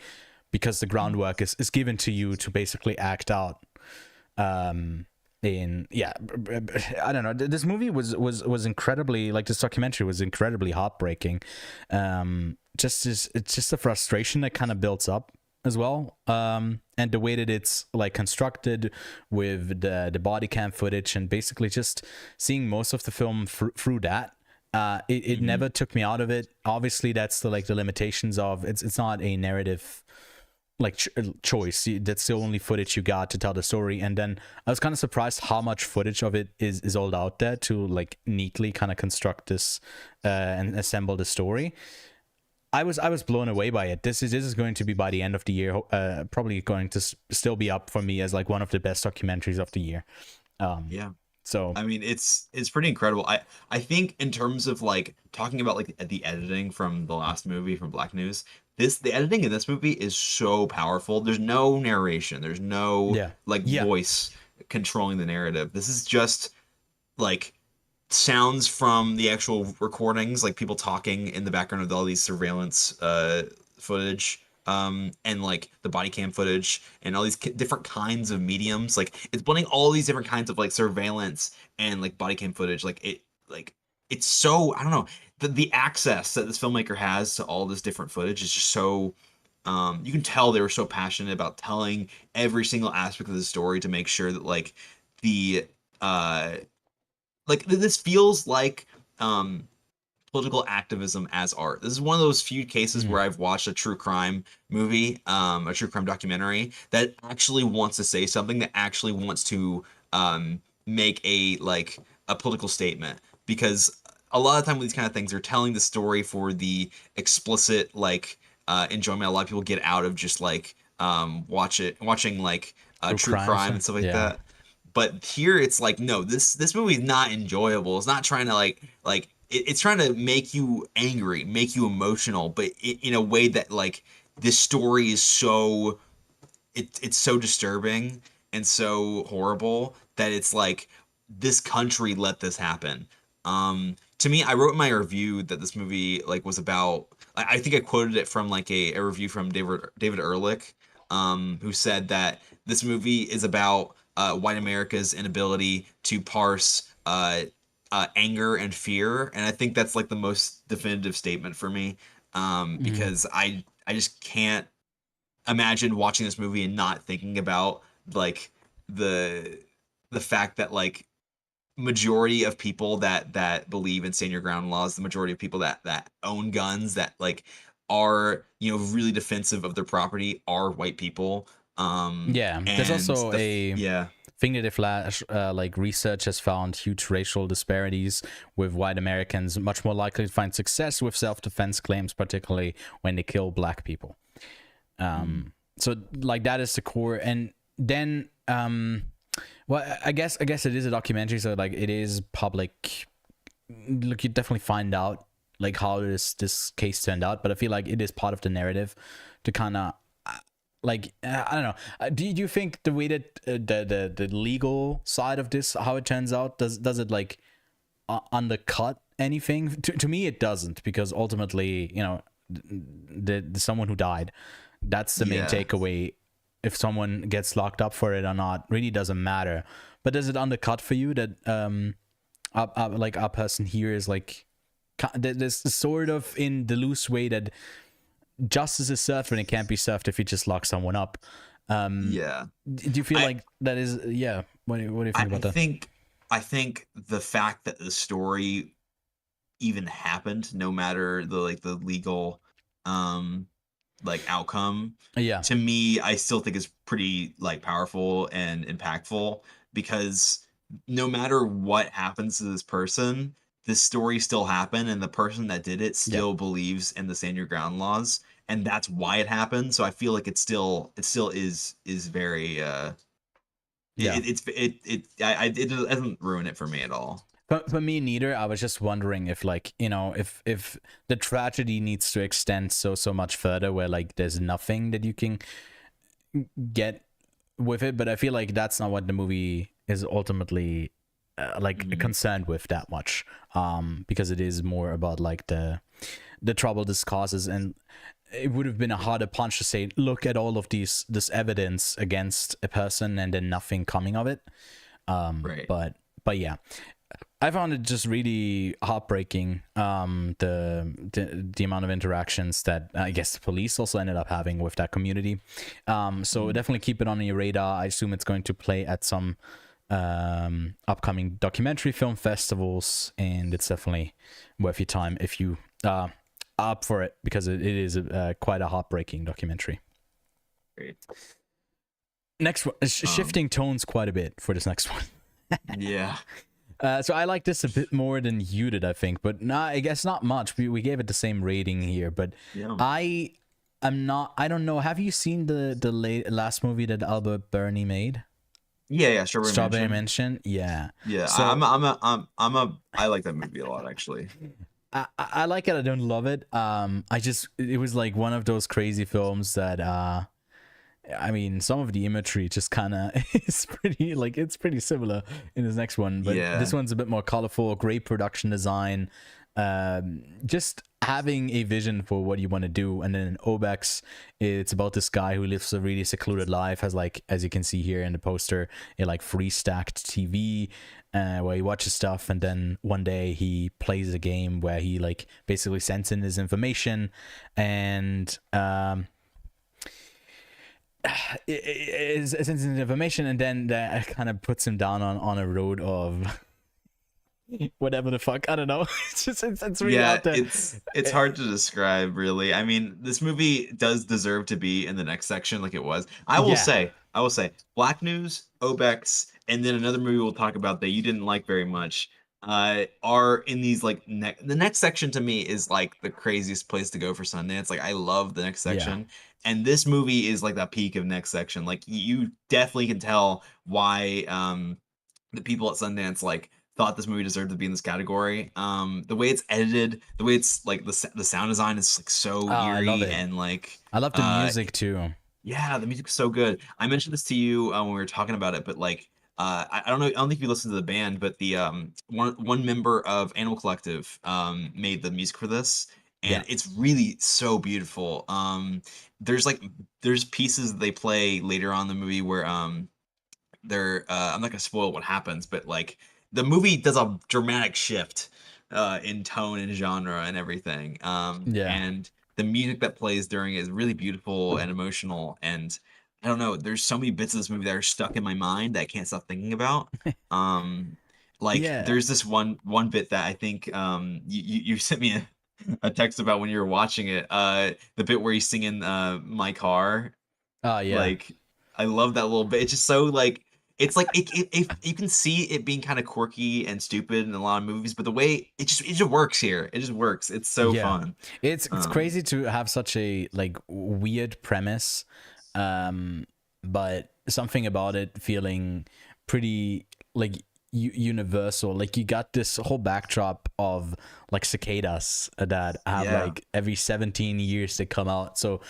Speaker 1: because the groundwork is given to you to basically act out. In yeah, I don't know. This movie was incredibly, like, this documentary was incredibly heartbreaking. It's just the frustration that kind of builds up as well, and the way that it's like constructed with the body cam footage, and basically just seeing most of the film through that. It
Speaker 2: Mhm.
Speaker 1: never took me out of it. Obviously, that's the limitations of it's not a narrative like choice. That's the only footage you got to tell the story. And then I was kind of surprised how much footage of it is all out there to like neatly kind of construct this and assemble the story. I was blown away by it. This is going to be, by the end of the year, probably going to still be up for me as like one of the best documentaries of the year. um
Speaker 2: Yeah.
Speaker 1: so
Speaker 2: I mean, it's pretty incredible. I think in terms of like talking about like the editing from the last movie from Black News, the editing in this movie is so powerful. There's no narration. There's no
Speaker 1: yeah,
Speaker 2: like
Speaker 1: yeah,
Speaker 2: voice controlling the narrative. This is just like sounds from the actual recordings, like people talking in the background of all these surveillance footage, and like the body cam footage and all these different kinds of mediums. Like it's blending all these different kinds of like surveillance and like body cam footage. Like it's so, I don't know, the access that this filmmaker has to all this different footage is just so. You can tell they were so passionate about telling every single aspect of the story to make sure that the uh this feels like um political activism as art. This is one of those few cases
Speaker 1: mm,
Speaker 2: where I've watched a true crime movie, a true crime documentary that actually wants to say something, that actually wants to make a political statement. Because a lot of time with these kind of things, they're telling the story for the explicit enjoyment a lot of people get out of just watching
Speaker 1: true
Speaker 2: true
Speaker 1: crimes,
Speaker 2: crime and stuff like
Speaker 1: yeah.
Speaker 2: that. But here it's like, no, this movie is not enjoyable. It's not trying to it's trying to make you angry, make you emotional, but in a way that this story is so it's so disturbing and so horrible that it's like this country let this happen. To me, I wrote in my review that this movie was about. I think I quoted it from a review from David Ehrlich, who said that this movie is about white America's inability to parse anger and fear, and I think that's like the most definitive statement for me,
Speaker 1: Mm.
Speaker 2: because I just can't imagine watching this movie and not thinking about like the the fact that majority of people that believe in stand your ground laws, the majority of people that own guns, that are really defensive of their property, are white people.
Speaker 1: Yeah, there's
Speaker 2: And
Speaker 1: also a
Speaker 2: yeah.
Speaker 1: thing that like research has found huge racial disparities, with white Americans much more likely to find success with self-defense claims, particularly when they kill black people.
Speaker 2: Mm.
Speaker 1: So like that is the core. And then well, I guess it is a documentary, so like it is public. Look, you definitely find out like how this case turned out, but I feel like it is part of the narrative to kind of like I don't know. Do you think the way that the legal side of this, how it turns out, does it like undercut anything? To me, it doesn't, because ultimately, you know, the someone who died, that's the main takeaway. If someone gets locked up for it or not really doesn't matter. But does it undercut for you that like our person here is like there's sort of in the loose way that justice is served when it can't be served if you just lock someone up? Do you feel like that is what do you think about that?
Speaker 2: I think the fact that the story even happened, no matter the legal like outcome, to me, I still think is pretty like powerful and impactful, because no matter what happens to this person, this story still happened, and the person that did it still believes in the stand your ground laws, and that's why it happened. So I feel like it still is very it doesn't ruin it for me at all.
Speaker 1: But for me neither. I was just wondering if, like, you know, if the tragedy needs to extend so much further, where like there's nothing that you can get with it. But I feel like that's not what the movie is ultimately concerned with that much, because it is more about like the trouble this causes. And it would have been a harder punch to say, look at all of this evidence against a person and then nothing coming of it.
Speaker 2: Right.
Speaker 1: But yeah, I found it just really heartbreaking, the amount of interactions that I guess the police also ended up having with that community. So definitely keep it on your radar. I assume it's going to play at some upcoming documentary film festivals, and it's definitely worth your time if you are up for it, because it is quite a heartbreaking documentary.
Speaker 2: Great.
Speaker 1: Next one, shifting tones quite a bit for this next one.
Speaker 2: Yeah.
Speaker 1: So I like this a bit more than you did, I think, but I guess not much. We gave it the same rating here, but I don't know. Have you seen the last movie that Albert Burney made?
Speaker 2: Yeah,
Speaker 1: Strawberry Mansion. Yeah.
Speaker 2: So I like that movie a lot, actually.
Speaker 1: I like it. I don't love it. It was like one of those crazy films that I mean, some of the imagery just kind of is pretty, like, it's pretty similar in this next one, but this one's a bit more colorful, great production design, just having a vision for what you want to do. And then in Obex, it's about this guy who lives a really secluded life, has, like, as you can see here in the poster, a like free stacked TV where he watches stuff, and then one day he plays a game where he like basically sends in his information, and is sends in information, and then that kind of puts him down on a road of whatever the fuck, I don't know. It's really out there.
Speaker 2: It's hard to describe, really. I mean, this movie does deserve to be in the next section, like it was. I will say Black News, Obex, and then another movie we'll talk about that you didn't like very much are in these like the next section. To me is like the craziest place to go for Sundance. Like, I love the next section. And this movie is like the peak of next section. Like, you definitely can tell why the people at Sundance like thought this movie deserved to be in this category. The way it's edited, the way it's like the sound design is like so eerie, and like
Speaker 1: I love the music too.
Speaker 2: Yeah, the music's so good. I mentioned this to you when we were talking about it, but like I don't know, I don't think you listened to the band, but the one member of Animal Collective made the music for this, and it's really so beautiful. There's pieces that they play later on in the movie where they're I'm not gonna spoil what happens, but like the movie does a dramatic shift in tone and genre and everything. And the music that plays during it is really beautiful and emotional, and I don't know, there's so many bits of this movie that are stuck in my mind that I can't stop thinking about. There's this one bit that I think you sent me a text about when you were watching it, the bit where he's singing My Car. Like, I love that little bit. It's just so like, it's like if you can see it being kind of quirky and stupid in a lot of movies, but the way it just works here. It just works. It's so fun.
Speaker 1: It's crazy to have such a like weird premise, but something about it feeling pretty like universal. Like you got this whole backdrop of like cicadas that have
Speaker 2: Yeah.
Speaker 1: like every 17 years they come out. So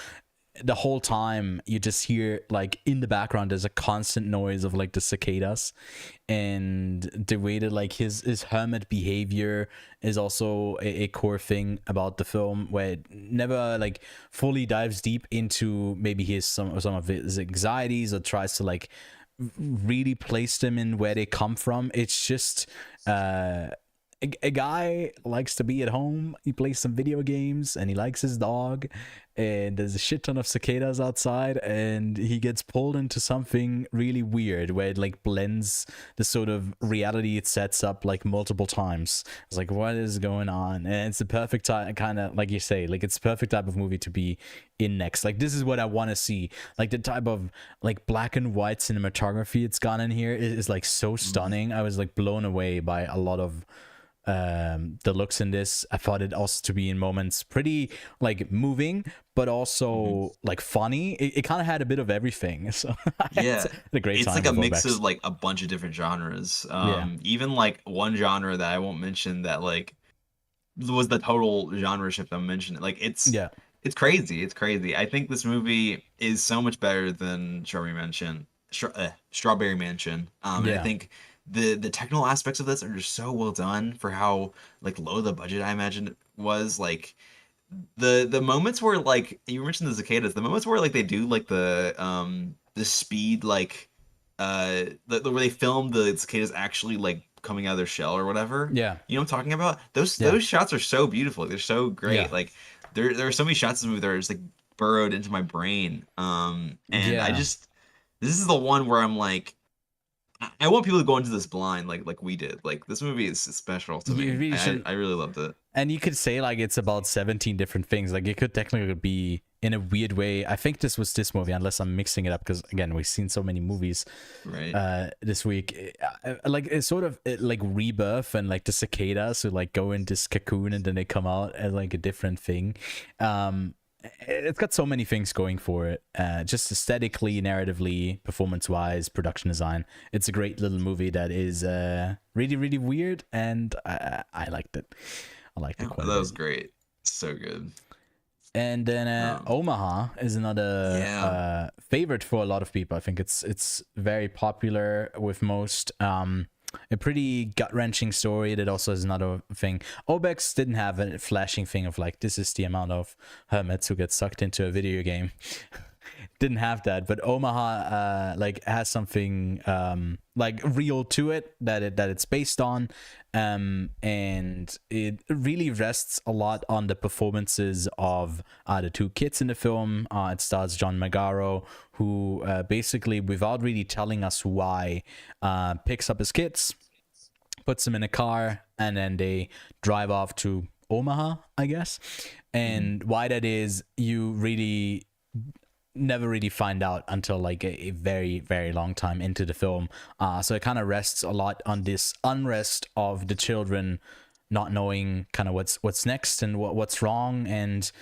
Speaker 1: the whole time you just hear like in the background there's a constant noise of like the cicadas, and the way that like his hermit behavior is also a core thing about the film, where it never like fully dives deep into maybe his some of his anxieties or tries to like really place them in where they come from. It's just a guy likes to be at home, he plays some video games, and he likes his dog, and there's a shit ton of cicadas outside, and he gets pulled into something really weird where it like blends the sort of reality it sets up like multiple times. It's like, what is going on? And it's the perfect time, kind of like you say, like it's the perfect type of movie to be in next. Like this is what I want to see. Like the type of like black and white cinematography it's got in here is like so stunning. I was like blown away by a lot of the looks in this. I thought it also to be in moments pretty like moving, but also like funny. It kind of had a bit of everything. So
Speaker 2: Yeah,
Speaker 1: it's a great
Speaker 2: it's
Speaker 1: time
Speaker 2: like a
Speaker 1: with
Speaker 2: mix
Speaker 1: Obex.
Speaker 2: of like a bunch of different genres.
Speaker 1: Yeah,
Speaker 2: Even like one genre that I won't mention that like was the total genre shift I'm mentioning. Like
Speaker 1: yeah,
Speaker 2: it's crazy. It's crazy. I think this movie is so much better than Strawberry Mansion. And I
Speaker 1: yeah,
Speaker 2: think the technical aspects of this are just so well done for how like low the budget I imagine it was. Like the moments where like you mentioned the cicadas, the moments where like they do like the speed like where they film the cicadas actually like coming out of their shell or whatever.
Speaker 1: yeah,
Speaker 2: You know what I'm talking about? Those
Speaker 1: yeah,
Speaker 2: those shots are so beautiful. They're so
Speaker 1: yeah,
Speaker 2: great. Like there are so many shots in this movie that are just like burrowed into my brain. And I
Speaker 1: yeah.
Speaker 2: just this is the one where I'm like I want people to go into this blind like we did. Like this movie is special to
Speaker 1: You
Speaker 2: me.
Speaker 1: really shouldn't.
Speaker 2: I really loved it.
Speaker 1: And you could say like it's about 17 different things. Like it could technically be in a weird way. I think this was this movie, unless I'm mixing it up, because again, we've seen so many movies
Speaker 2: Right.
Speaker 1: this week. Like it's sort of like rebirth, and like the cicadas who like go in this cocoon and then they come out as like a different thing. It's got so many things going for it, just aesthetically, narratively, performance wise, production design. It's a great little movie that is really really weird, and I liked it. I liked it
Speaker 2: Yeah,
Speaker 1: quite
Speaker 2: that
Speaker 1: a
Speaker 2: was
Speaker 1: bit.
Speaker 2: great. So good.
Speaker 1: And then
Speaker 2: Um,
Speaker 1: Omaha is another
Speaker 2: yeah.
Speaker 1: favorite for a lot of people. I think it's very popular with most. A pretty gut wrenching story that also is another thing. Obex didn't have a flashing thing of like, this is the amount of hermits who get sucked into a video game. Didn't have that, but Omaha like has something like real to it that it's based on, and it really rests a lot on the performances of the two kids in the film. It stars John Magaro, who basically, without really telling us why, picks up his kids, puts them in a car, and then they drive off to Omaha, I guess.
Speaker 2: Mhm.
Speaker 1: And why that is, you really never really find out until like a very very long time into the film. So it kind of rests a lot on this unrest of the children not knowing kind of what's next and what's wrong and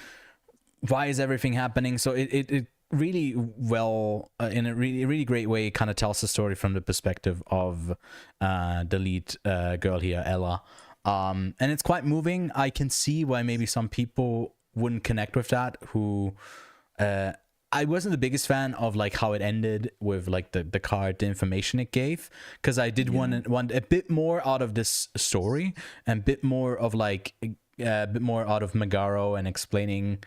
Speaker 1: why is everything happening. So it really well in a really great way kind of tells the story from the perspective of the lead girl here, Ella. And it's quite moving. I can see why maybe some people wouldn't connect with that, who I wasn't the biggest fan of like how it ended with like the card, the information it gave, because I did
Speaker 2: Yeah.
Speaker 1: want a bit more out of this story and a bit more of like a bit more out of Megaro and explaining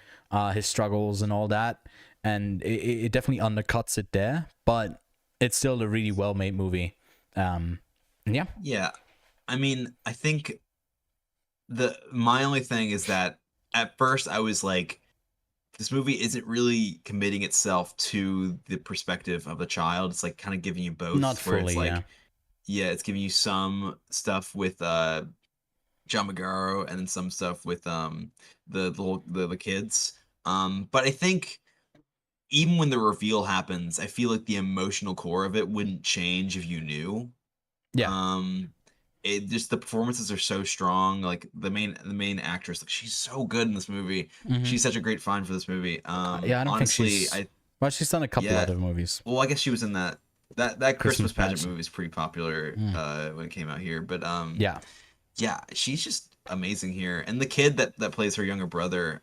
Speaker 1: his struggles and all that, and it definitely undercuts it there, but it's still a really well made movie. Yeah,
Speaker 2: Yeah. I mean, I think the my only thing is that at first I was like, this movie isn't really committing itself to the perspective of the child. It's like kind of giving you
Speaker 1: not
Speaker 2: both, where it's
Speaker 1: fully. Yeah,
Speaker 2: like, yeah, it's giving you some stuff with John Magaro and then some stuff with the kids. But I think even when the reveal happens, I feel like the emotional core of it wouldn't change if you knew.
Speaker 1: yeah.
Speaker 2: Um, it just the performances are so strong. Like the main actress, like she's so good in this movie.
Speaker 1: Hmm.
Speaker 2: She's such a great find for this movie.
Speaker 1: Yeah, I don't think
Speaker 2: Honestly,
Speaker 1: she's. Well, she's done a couple
Speaker 2: yeah.
Speaker 1: other movies.
Speaker 2: Well, I guess she was in that. That
Speaker 1: Christmas
Speaker 2: Christmas pageant
Speaker 1: pageant.
Speaker 2: movie is pretty popular
Speaker 1: Mm.
Speaker 2: when it came out here. But
Speaker 1: Yeah.
Speaker 2: yeah, she's just amazing here, and the kid that plays her younger brother,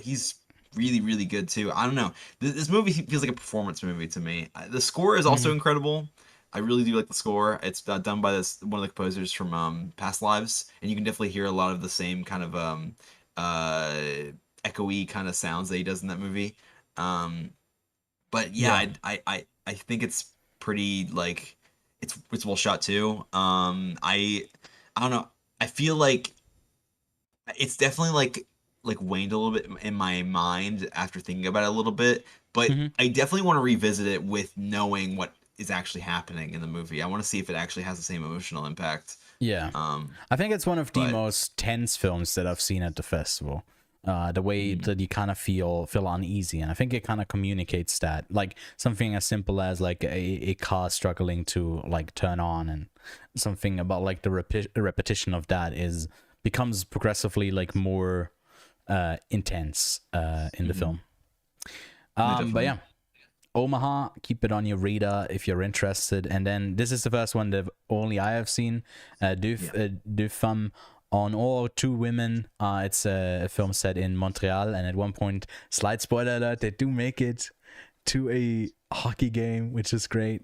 Speaker 2: he's really good too. I don't know, this movie feels like a performance movie to me. The score is also
Speaker 1: Mhm.
Speaker 2: incredible. I really do like the score. It's done by this one of the composers from Past Lives, and you can definitely hear a lot of the same kind of uh echoey kind of sounds that he does in that movie. Um, but yeah,
Speaker 1: Yeah.
Speaker 2: I think it's pretty like it's well shot too. I don't know. I feel like it's definitely like waned a little bit in my mind after thinking about it a little bit, but
Speaker 1: Mhm.
Speaker 2: I definitely want to revisit it with knowing what is actually happening in the movie. I want to see if it actually has the same emotional impact.
Speaker 1: Yeah.
Speaker 2: Um,
Speaker 1: I think it's one of the
Speaker 2: but
Speaker 1: most tense films that I've seen at the festival. The way
Speaker 2: mm,
Speaker 1: that you kind of feel uneasy, and I think it kind of communicates that, like something as simple as like a car struggling to like turn on, and something about like the repetition of that is becomes progressively like more intense in the
Speaker 2: mhm.
Speaker 1: film.
Speaker 2: No,
Speaker 1: But
Speaker 2: definitely.
Speaker 1: yeah, Omaha, keep it on your radar if you're interested. And then this is the first one that only I have seen.
Speaker 2: Yeah.
Speaker 1: Deux Femmes on Or, Two Women. It's a film set in Montreal, and at one point, slight spoiler alert, they do make it to a hockey game, which is great.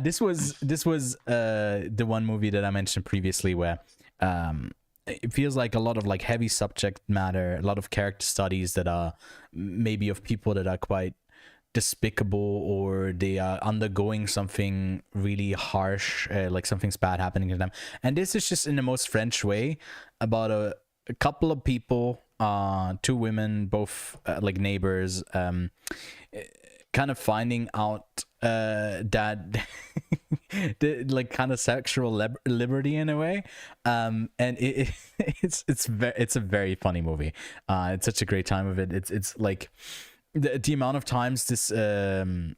Speaker 1: This was the one movie that I mentioned previously where it feels like a lot of like heavy subject matter, a lot of character studies that are maybe of people that are quite despicable, or they are undergoing something really harsh, like something's bad happening to them. And this is just in the most French way about a couple of people, two women, both like neighbors, kind of finding out that the like kind of sexual liberty in a way, and it's a very funny movie. It's such a great time of it. It's like the amount of times this I don't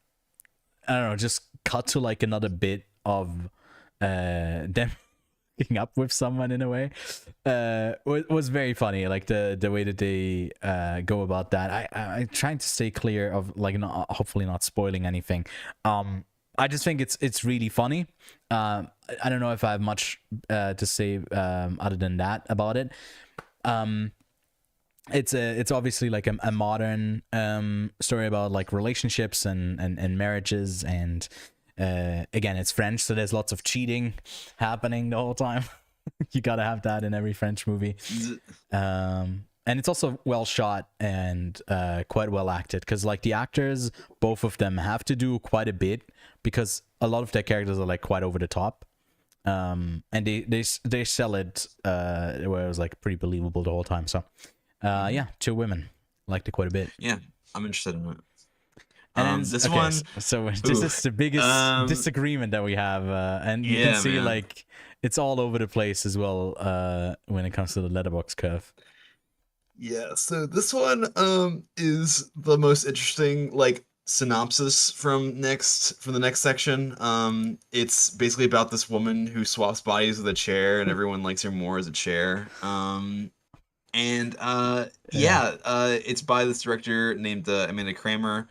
Speaker 1: know, just cut to like another bit of them hooking up with someone in a way was very funny. Like the way that they go about that. I'm trying to stay clear of like not, hopefully not spoiling anything. I just think it's really funny. I don't know if I have much to say other than that about it. um it's obviously like a modern story about like relationships and marriages, and again, it's French, so there's lots of cheating happening the whole time. You gotta have that in every French movie. And it's also well shot and quite well acted, because like the actors, both of them have to do quite a bit, because a lot of their characters are like quite over the top. And they sell it where it was like pretty believable the whole time. So
Speaker 2: Mhm.
Speaker 1: yeah, Two Women, liked it quite a bit.
Speaker 2: Yeah, I'm interested in it.
Speaker 1: And then
Speaker 2: This
Speaker 1: okay,
Speaker 2: one,
Speaker 1: so this
Speaker 2: ooh,
Speaker 1: is the biggest
Speaker 2: um,
Speaker 1: disagreement that we have, and you can
Speaker 2: yeah,
Speaker 1: see
Speaker 2: man.
Speaker 1: like it's all over the place as well when it comes to the letterbox curve.
Speaker 2: Yeah, so this one is the most interesting like synopsis from the next section. It's basically about this woman who swaps bodies with a chair and everyone likes her more as a chair. And
Speaker 1: Yeah.
Speaker 2: yeah, it's by this director named Amanda Kramer.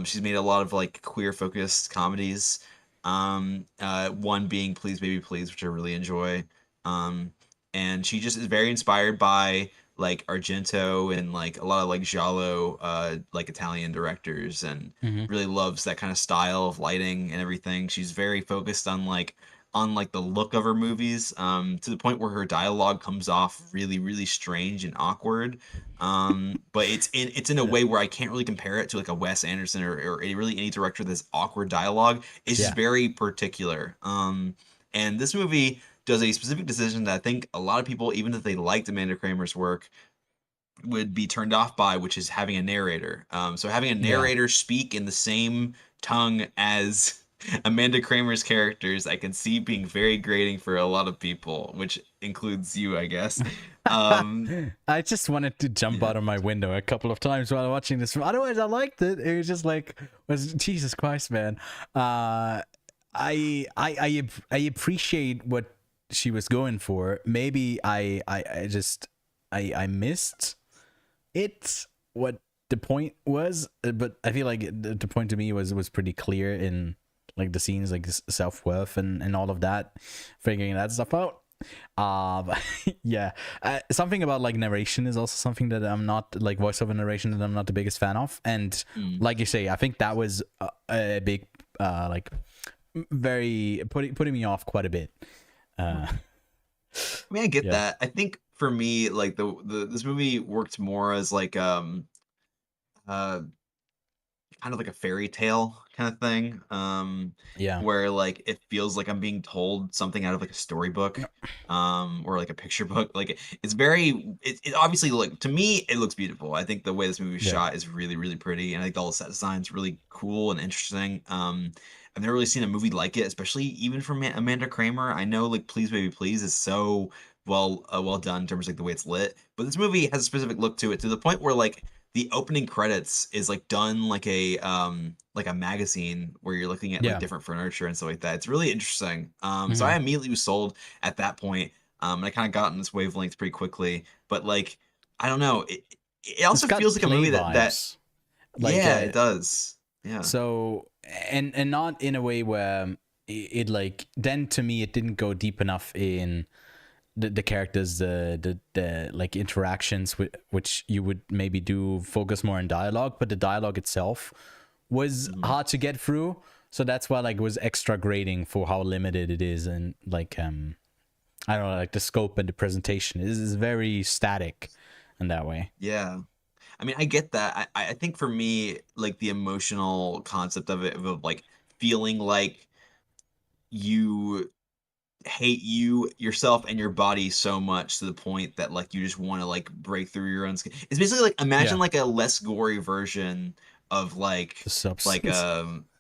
Speaker 2: She's made a lot of like queer focused comedies. One being Please Baby Please, which I really enjoy. Um, and she just is very inspired by like Argento and like a lot of like giallo, like Italian directors, and
Speaker 1: Hmm.
Speaker 2: really loves that kind of style of lighting and everything. She's very focused on like the look of her movies, to the point where her dialogue comes off really strange and awkward. But it's in a way where I can't really compare it to like a Wes Anderson or really any director that's awkward dialogue. It's just
Speaker 1: Yeah.
Speaker 2: very particular. And this movie does a specific decision that I think a lot of people, even if they liked Amanda Kramer's work, would be turned off by, which is having a narrator. So having a
Speaker 1: Yeah.
Speaker 2: narrator speak in the same tongue as Amanda Kramer's characters, I can see being very grating for a lot of people, which includes you, I guess. Um,
Speaker 1: I just wanted to jump
Speaker 2: yeah.
Speaker 1: out of my window a couple of times while watching this film. Otherwise, I liked it. It was just like, was Jesus Christ, man. I appreciate what she was going for. Maybe I just I missed it. What the point was, but I feel like the point to me was pretty clear in like the scenes, like self-worth and all of that, figuring that stuff out. But yeah, something about like narration is also something that I'm not, like voiceover narration, that I'm not the biggest fan of. And like you say, I think that was a big like very putting me off quite a bit.
Speaker 2: I mean, I get
Speaker 1: Yeah.
Speaker 2: that. I think for me, like this movie worked more as like uh kind of like a fairy tale kind of thing,
Speaker 1: Yeah.
Speaker 2: where like it feels like I'm being told something out of like a storybook, or like a picture book. Like it's very, it obviously, like, to me it looks beautiful. I think the way this movie is
Speaker 1: Yeah.
Speaker 2: shot is really really pretty, and I think all the set designs really cool and interesting. I've never really seen a movie like it, especially even from Amanda Kramer. I know like Please Baby Please is so well done in terms of like the way it's lit, but this movie has a specific look to it, to the point where like the opening credits is like done like a magazine where you're looking at like
Speaker 1: Yeah.
Speaker 2: different furniture and stuff like that. It's really interesting. So I
Speaker 1: Mhm.
Speaker 2: immediately was sold at that point. And I kind of got in this wavelength pretty quickly. But like, I don't know. It
Speaker 1: It's
Speaker 2: also
Speaker 1: got
Speaker 2: feels like a
Speaker 1: play
Speaker 2: movie that
Speaker 1: vibes, like
Speaker 2: yeah, it does. Yeah.
Speaker 1: so, and not in a way where it like, then to me it didn't go deep enough in the characters, the like interactions with which you would maybe do focus more on dialogue, but the dialogue itself was
Speaker 2: Mhm.
Speaker 1: hard to get through. So that's why like it was extra grading for how limited it is. And like I don't know, like the scope and the presentation is very static in that way.
Speaker 2: Yeah. I mean, I get that. I think for me, like the emotional concept of it, of like feeling like you hate yourself and your body so much to the point that like you just want to like break through your own skin. It's basically like, imagine
Speaker 1: Yeah,
Speaker 2: like a less gory version of
Speaker 1: the
Speaker 2: like
Speaker 1: substance.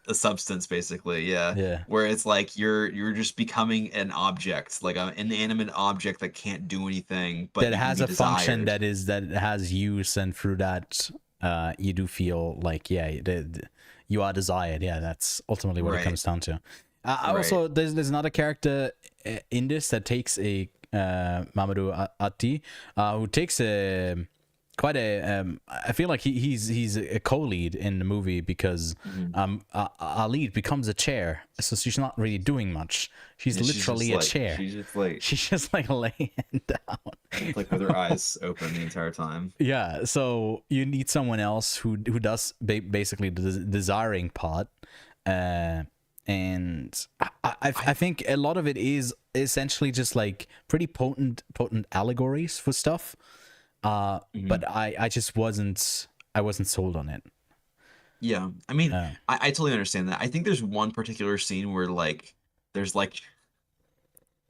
Speaker 2: a substance, basically, yeah,
Speaker 1: Yeah,
Speaker 2: where it's like you're just becoming an object, like an inanimate object that can't do anything, but
Speaker 1: that
Speaker 2: you can
Speaker 1: has
Speaker 2: be
Speaker 1: a function
Speaker 2: desired.
Speaker 1: that has use, and through that you do feel like, yeah, you are desired. Yeah, that's ultimately what it
Speaker 2: Right,
Speaker 1: comes down to.
Speaker 2: right.
Speaker 1: Also, there's another character in this that takes a Mamadou Ati, who takes a quite a I feel like he's a co-lead in the movie, because
Speaker 2: Mhm.
Speaker 1: our lead becomes a chair, so she's not really doing much. She's
Speaker 2: And
Speaker 1: literally a chair.
Speaker 2: she's just like
Speaker 1: She's just like laying down.
Speaker 2: like with her eyes open the entire time.
Speaker 1: Yeah, so you need someone else who does basically the desiring part, uh, and I think a lot of it is essentially just like pretty potent allegories for stuff.
Speaker 2: Mhm.
Speaker 1: But I just wasn't sold on it.
Speaker 2: Yeah, I mean,
Speaker 1: Uh,
Speaker 2: I totally understand that. I think there's one particular scene where like there's like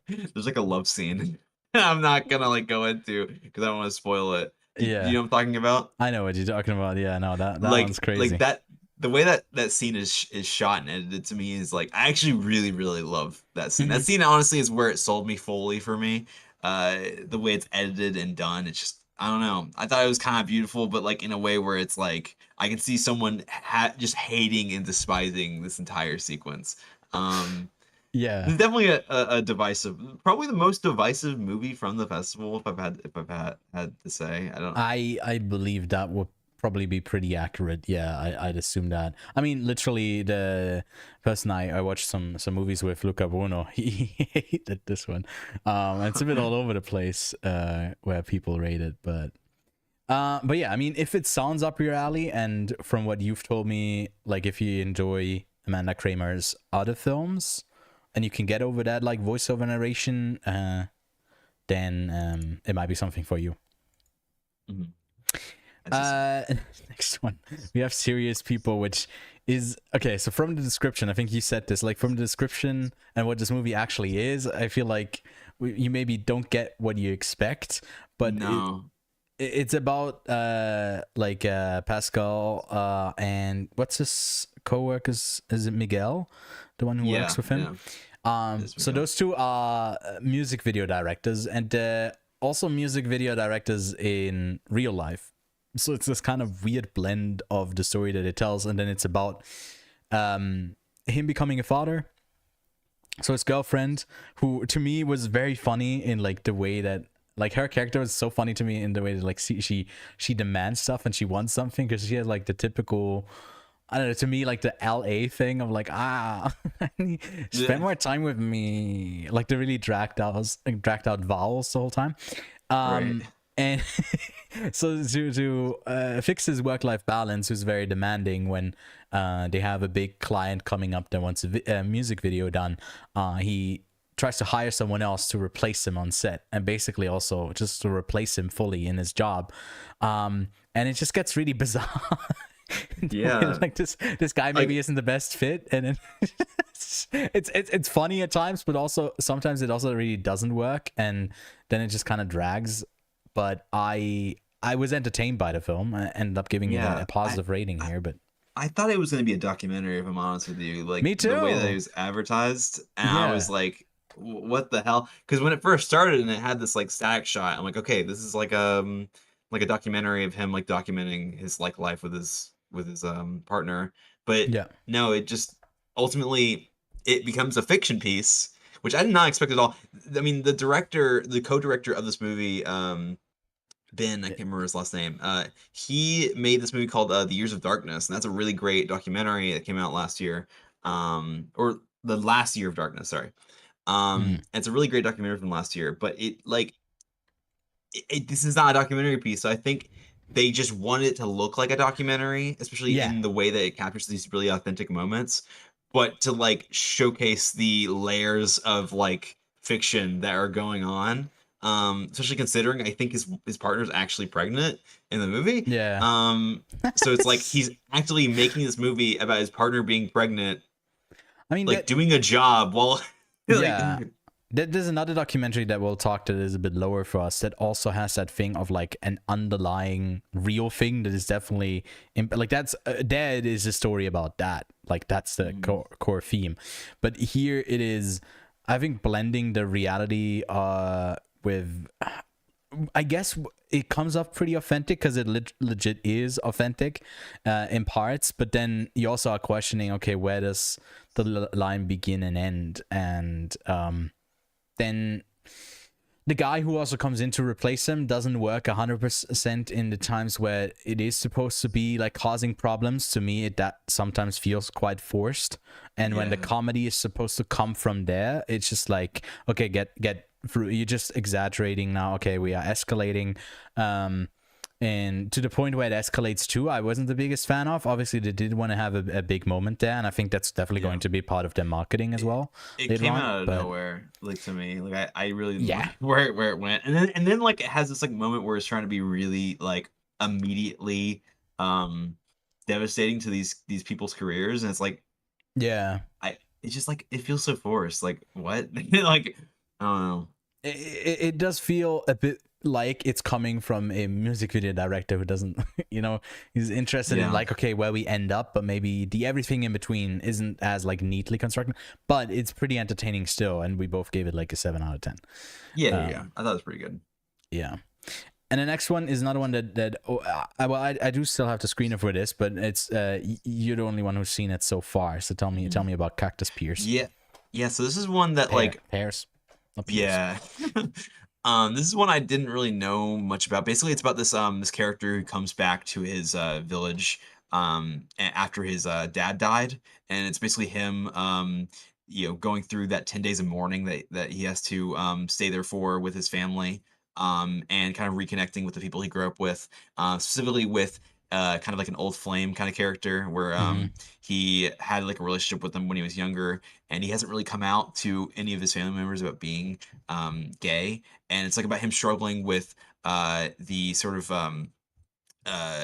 Speaker 2: there's like a love scene. I'm not gonna like go into because I don't want to spoil it. Do you
Speaker 1: yeah,
Speaker 2: know what I'm talking about?
Speaker 1: I know what you're talking about. Yeah, no, that one's
Speaker 2: Like
Speaker 1: crazy.
Speaker 2: that, the way that scene is shot and edited, to me, is like, I actually really really love that scene. That
Speaker 1: Hmm.
Speaker 2: scene honestly is where it sold me fully for me. The way it's edited and done, it's just, I don't know. I thought it was kind of beautiful, but like in a way where it's like I can see someone just hating and despising this entire sequence. Um,
Speaker 1: Yeah,
Speaker 2: it's definitely a divisive, probably the most divisive movie from the festival. If I've had to say, I don't.
Speaker 1: I believe that would probably be pretty accurate. Yeah, I'd assume that. I mean, literally, the person I watched some movies with, Luca Bruno, he hated this one. It's a bit all over the place where people rate it, but yeah, I mean, if it sounds up your alley, and from what you've told me, like if you enjoy Amanda Kramer's other films, and you can get over that like voiceover narration, then it might be something for you.
Speaker 2: Mhm. That's just,
Speaker 1: Uh, next one, we have Serious People, which is okay. So from the description, I think you said this, like from the description and what this movie actually is, I feel like you maybe don't get what you expect, but
Speaker 2: no.
Speaker 1: it's about like Pascal and what's his co-workers, is it Miguel, the one who works
Speaker 2: Yeah,
Speaker 1: with him?
Speaker 2: yeah. This we
Speaker 1: So
Speaker 2: go.
Speaker 1: those two are music video directors, and also music video directors in real life. So it's this kind of weird blend of the story that it tells, and then it's about him becoming a father. So his girlfriend, who to me was very funny in like the way that like her character was so funny to me in the way that like she demands stuff and she wants something because she has like the typical, I don't know, to me like the LA thing of like spend more time with me, like the really dragged out vowels the whole time.
Speaker 2: Right.
Speaker 1: And so to fix his work-life balance, who's very demanding when they have a big client coming up that wants a music video done, he tries to hire someone else to replace him on set, and basically also just to replace him fully in his job. And it just gets really bizarre.
Speaker 2: Yeah.
Speaker 1: Like this guy maybe
Speaker 2: Like,
Speaker 1: isn't the best fit, and then it's funny at times, but also sometimes it also really doesn't work, and then it just kind of drags. But I was entertained by the film. I ended up giving it
Speaker 2: yeah.
Speaker 1: a positive rating
Speaker 2: I
Speaker 1: here, but
Speaker 2: I thought it was going to be a documentary, if I'm honest with you. Like
Speaker 1: me
Speaker 2: the way that it
Speaker 1: too.
Speaker 2: was advertised, and I
Speaker 1: Yeah,
Speaker 2: was like, What the hell?" Because when it first started and it had this like static shot, I'm like, "Okay, this is like a documentary of him like documenting his like life with his partner." But
Speaker 1: yeah,
Speaker 2: no, it just ultimately it becomes a fiction piece, which I did not expect at all. I mean, the co-director of this movie, Ben, I can't remember his last name. He made this movie called The Years of Darkness, and that's a really great documentary that came out last year, or the last year of Darkness. Sorry.
Speaker 1: mm,
Speaker 2: It's a really great documentary from last year, but this is not a documentary piece. So I think they just wanted it to look like a documentary, especially
Speaker 1: yeah,
Speaker 2: in the way that it captures these really authentic moments, but to like showcase the layers of like fiction that are going on. Especially considering I think his partner's actually pregnant in the movie.
Speaker 1: yeah.
Speaker 2: So it's like he's actually making this movie about his partner being pregnant,
Speaker 1: I mean
Speaker 2: like
Speaker 1: that.
Speaker 2: doing a job while like
Speaker 1: Yeah. There's another documentary that we'll talk that is a bit lower for us that also has that thing of like an underlying real thing that is definitely like that's Dead is a story about that, like that's the core theme, but here it is, I think, blending the reality with, I guess it comes off pretty authentic because it legit is authentic in parts, but then you also are questioning, okay, where does the line begin and end? And then the guy who also comes in to replace him doesn't work 100% in the times where it is supposed to be like causing problems. To me, that sometimes feels quite forced. And when the
Speaker 2: yeah.
Speaker 1: comedy is supposed to come from there, it's just like, okay, get through. You're just exaggerating now. Okay, we are escalating. And to the point where it escalates too, I wasn't the biggest fan of. Obviously, they did want to have a big moment there, and I think that's definitely
Speaker 2: Yeah.
Speaker 1: going to be part of their marketing as well
Speaker 2: It
Speaker 1: later
Speaker 2: came
Speaker 1: on.
Speaker 2: out of
Speaker 1: But
Speaker 2: nowhere, like to me. Like I really didn't
Speaker 1: yeah,
Speaker 2: like where it went. And then like it has this like moment where it's trying to be really like immediately um devastating to these people's careers. And it's like
Speaker 1: yeah.
Speaker 2: it's just like it feels so forced. Like what? Like I don't know.
Speaker 1: It does feel a bit like it's coming from a music video director who doesn't, he's interested in
Speaker 2: Yeah.
Speaker 1: like, okay, where we end up, but maybe the everything in between isn't as like neatly constructed, but it's pretty entertaining still. And we both gave it like a 7 out of 10.
Speaker 2: Yeah. I thought it was pretty good.
Speaker 1: Yeah. And the next one is another one I do still have to screen it for this, but it's you're the only one who's seen it so far. So tell me about Cactus Pears.
Speaker 2: Yeah. Yeah, so this is one that like
Speaker 1: Pears. Not pears.
Speaker 2: yeah. This is one I didn't really know much about. Basically, it's about this character who comes back to his village after his dad died, and it's basically him going through that 10 days of mourning that he has to stay there for with his family, and kind of reconnecting with the people he grew up with, specifically with kind of like an old flame kind of character where
Speaker 1: Mm-hmm.
Speaker 2: he had like a relationship with them when he was younger, and he hasn't really come out to any of his family members about being gay, and it's like about him struggling with the sort of uh,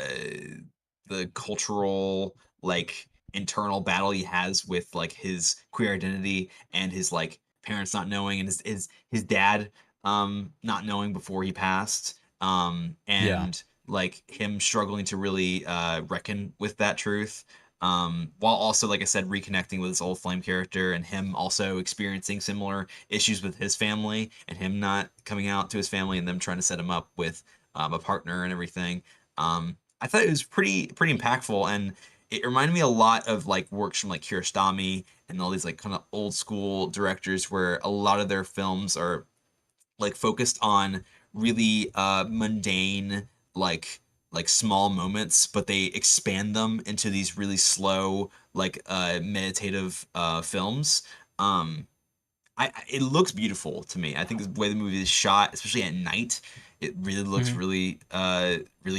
Speaker 2: the cultural like internal battle he has with like his queer identity and his like parents not knowing and his dad not knowing before he passed,
Speaker 1: Yeah.
Speaker 2: and like him struggling to really reckon with that truth, while also, like I said, reconnecting with his old flame character and him also experiencing similar issues with his family and him not coming out to his family and them trying to set him up with a partner and everything. I thought it was pretty impactful, and it reminded me a lot of like works from like Kiarostami and all these like kind of old school directors where a lot of their films are like focused on really mundane, like small moments, but they expand them into these really slow, like meditative films. Um, it looks beautiful to me. I think the way the movie is shot, especially at night, it really looks
Speaker 1: Hmm.
Speaker 2: really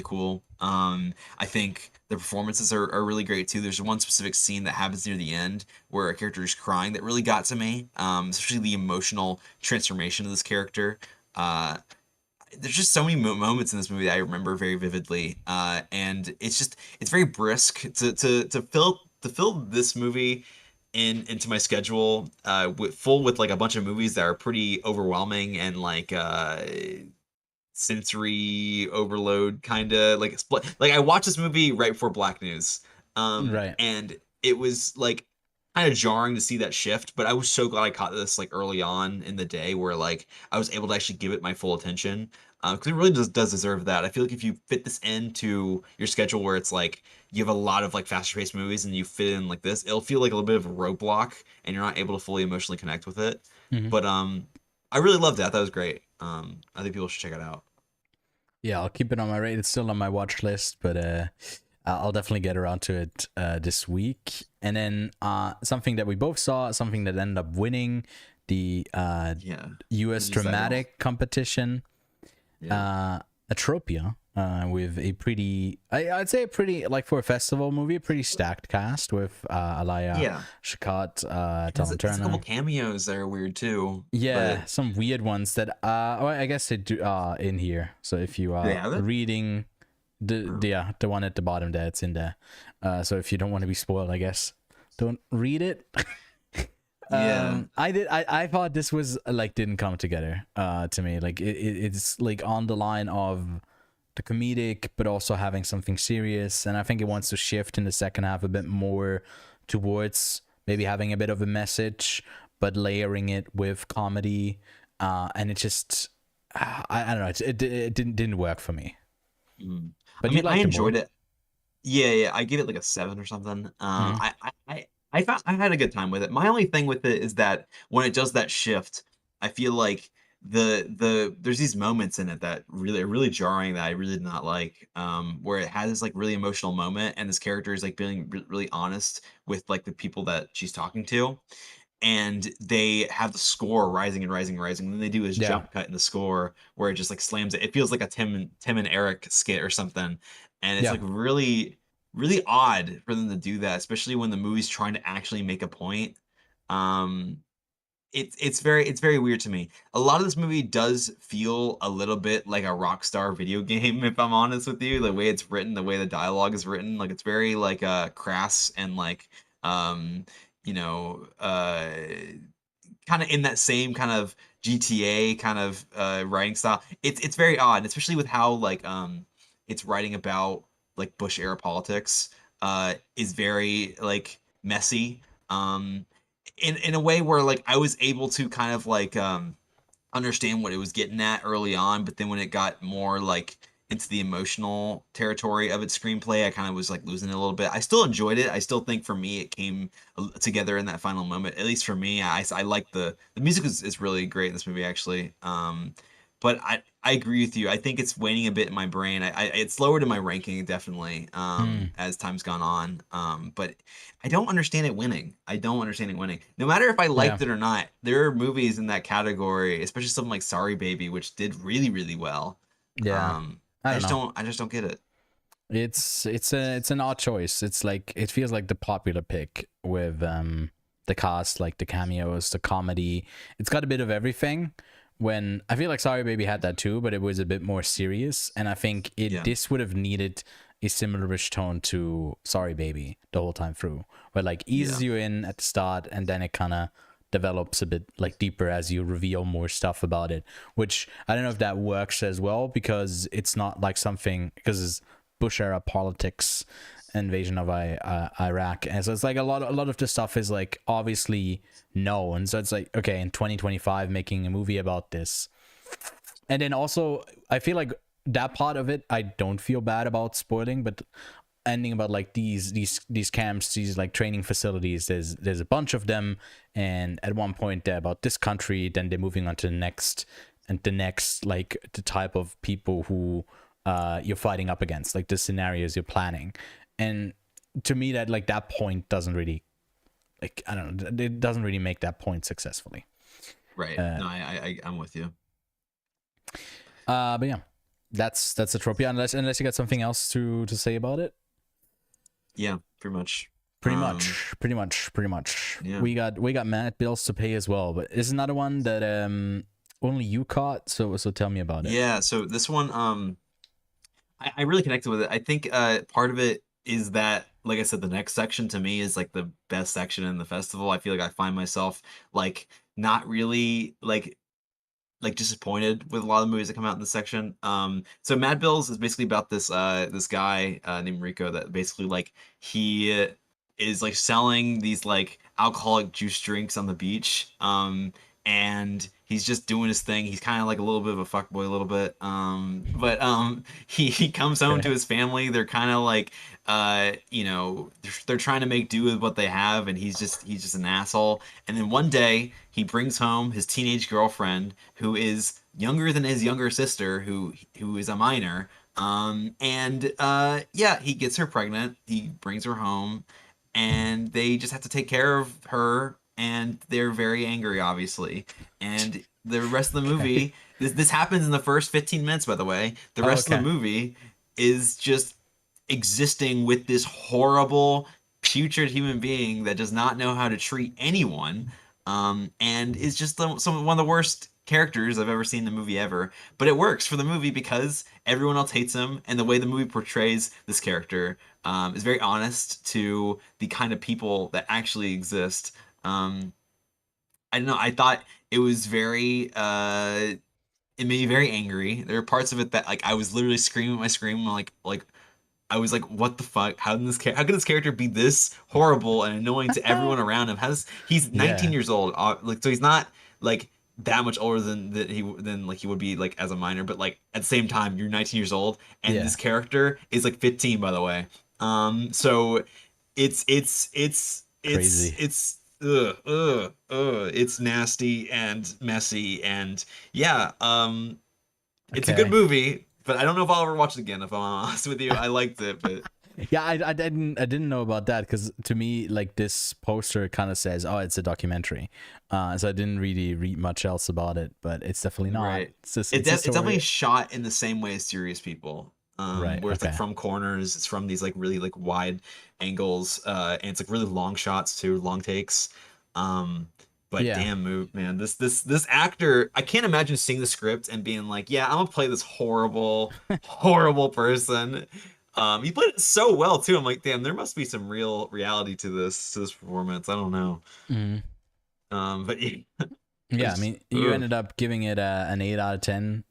Speaker 2: cool. I think the performances are really great too. There's one specific scene that happens near the end where a character is crying that really got to me. Especially the emotional transformation of this character. Uh, there's just so many moments in this movie that I remember very vividly, and it's very brisk to fill this movie into my schedule with like a bunch of movies that are pretty overwhelming and like sensory overload kind of like I watched this movie right before Black News,
Speaker 1: Right.
Speaker 2: and it was like kind of jarring to see that shift, but I was so glad I caught this like early on in the day where like I was able to actually give it my full attention, because it really does deserve that. I feel like if you fit this into your schedule where it's like you have a lot of like faster paced movies and you fit in like this, it'll feel like a little bit of a roadblock and you're not able to fully emotionally connect with it.
Speaker 1: Hmm.
Speaker 2: But I really loved it. I thought it was great. I think people should check it out.
Speaker 1: Yeah, I'll keep it on my rate. It's still on my watch list, but I'll definitely get around to it this week. And then something that we both saw, something that ended up winning the
Speaker 2: Yeah.
Speaker 1: US
Speaker 2: Just that all.
Speaker 1: dramatic competition,
Speaker 2: Yeah.
Speaker 1: Atropia, with a pretty, I'd say a pretty, like for a festival movie, a pretty stacked cast with Alaya
Speaker 2: Yeah.
Speaker 1: Shawkat, Tom
Speaker 2: There's a couple
Speaker 1: Turner.
Speaker 2: cameos that are weird too,
Speaker 1: Yeah,
Speaker 2: but
Speaker 1: some weird ones that well, I guess they do in here. So if you
Speaker 2: do they
Speaker 1: are
Speaker 2: have it?
Speaker 1: reading
Speaker 2: Oh.
Speaker 1: yeah, the one at the bottom there, it's in there. So if you don't want to be spoiled, I guess don't read it.
Speaker 2: Yeah.
Speaker 1: I thought this was like didn't come together to me. Like it's like on the line of the comedic but also having something serious, and I think it wants to shift in the second half a bit more towards maybe having a bit of a message but layering it with comedy, and it just I don't know, it didn't work for me,
Speaker 2: Mm. I
Speaker 1: but you
Speaker 2: mean, I
Speaker 1: liked the
Speaker 2: enjoyed
Speaker 1: movie.
Speaker 2: it. Yeah, yeah. I give it like a 7 or something.
Speaker 1: Mm-hmm.
Speaker 2: I found I had a good time with it. My only thing with it is that when it does that shift, I feel like there's these moments in it that really are really jarring that I really did not like. Where it has this like really emotional moment and this character is like being really honest with like the people that she's talking to, and they have the score rising and rising and rising. And then they do his
Speaker 1: Yeah,
Speaker 2: jump cut in the score where it just like slams it. It feels like a Tim and Eric skit or something. And it's
Speaker 1: yeah.
Speaker 2: like really odd for them to do that, especially when the movie's trying to actually make a point. Um it's very weird to me. A lot of this movie does feel a little bit like a Rockstar video game, if I'm honest with you. The way it's written, the way the dialogue is written, like it's very like crass and like um you know kind of in that same kind of GTA kind of writing style. It's very odd, especially with how like it's writing about like Bush era politics. Is very like messy. In a way where like I was able to kind of like understand what it was getting at early on, but then when it got more like into the emotional territory of its screenplay, I kind of was like losing it a little bit. I still enjoyed it. I still think for me it came together in that final moment. At least for me, I like the music is really great in this movie actually. But I agree with you. I think it's waning a bit in my brain. It's lowered in my ranking definitely
Speaker 1: Mm,
Speaker 2: as time's gone on. But I don't understand it winning. I don't understand it winning. No matter if I
Speaker 1: yeah,
Speaker 2: liked it or not, there are movies in that category, especially something like Sorry Baby, which did really well.
Speaker 1: yeah. I don't know.
Speaker 2: I just don't get it.
Speaker 1: It's an odd choice. It's like it feels like the popular pick with the cast, like the cameos, the comedy. It's got a bit of everything. When I feel like Sorry Baby had that too, but it was a bit more serious. And I think it
Speaker 2: Yeah,
Speaker 1: this would have needed a similar-ish tone to Sorry Baby the whole time through, where like
Speaker 2: yeah,
Speaker 1: eases you in at the start and then it kind of develops a bit like deeper as you reveal more stuff about it. Which I don't know if that works as well because it's not like something because Bush era politics, invasion of Iraq, and so it's like a lot of the stuff is like obviously known. So it's like okay, in 2025, making a movie about this, and then also I feel like that part of it I don't feel bad about spoiling, but ending about like these camps, these like training facilities. There's a bunch of them, and at one point they're about this country, then they're moving on to the next and the next, like, the type of people who you're fighting up against, like the scenarios you're planning. And to me, that, like, that point doesn't really, like, I don't know, it doesn't really make that point successfully.
Speaker 2: Right. No, I'm with you.
Speaker 1: But yeah, that's Atropia. Unless you got something else to say about it.
Speaker 2: Yeah, pretty much.
Speaker 1: Pretty much.
Speaker 2: Yeah.
Speaker 1: We got mad bills to pay as well, but is another one that only you caught. So tell me about it.
Speaker 2: Yeah. So this one, I really connected with it. I think part of it is that, like I said, the next section to me is like the best section in the festival. I feel like I find myself like not really like disappointed with a lot of the movies that come out in this section. So Mad Bills is basically about this this guy named Rico that basically like he is like selling these like alcoholic juice drinks on the beach. And he's just doing his thing. He's kind of like a little bit of a fuckboy, a little bit. But he comes home to his family. They're kind of like you know, they're trying to make do with what they have, and he's just an asshole. And then one day he brings home his teenage girlfriend, who is younger than his younger sister, who is a minor. And yeah, he gets her pregnant. He brings her home, and they just have to take care of her. And they're very angry, obviously. And the rest of the movie, this happens in the first 15 minutes, by the way. The rest of the movie is just existing with this horrible, putrid human being that does not know how to treat anyone, and is just one of the worst characters I've ever seen in the movie ever. But it works for the movie because everyone else hates him, and the way the movie portrays this character is very honest to the kind of people that actually exist. I don't know. I thought it was very. It made me very angry. There are parts of it that like I was literally screaming my scream like I was like, what the fuck? How can this character be this horrible and annoying to everyone around him? He's 19 years old, like so he's not like that much older than he would be like as a minor, but like at the same time you're 19 years old and this character is like 15, by the way. So it's
Speaker 1: crazy.
Speaker 2: It's nasty and messy, and yeah, it's a good movie, but I don't know if I'll ever watch it again, if I'm honest with you. I liked it, but
Speaker 1: yeah, I didn't know about that, because to me, like, this poster kind of says, oh, it's a documentary, so I didn't really read much else about it, but it's definitely not.
Speaker 2: Right.
Speaker 1: It's
Speaker 2: definitely shot in the same way as Serious People.
Speaker 1: Right,
Speaker 2: where it's like from corners, it's from these like really like wide angles, and it's like really long shots too, long takes. But damn, man, this actor, I can't imagine seeing the script and being like, yeah, I'm gonna play this horrible, horrible person. He played it so well too. I'm like, damn, there must be some real reality to this performance. I don't know. But
Speaker 1: yeah, I mean, you ended up giving it an 8 out of 10.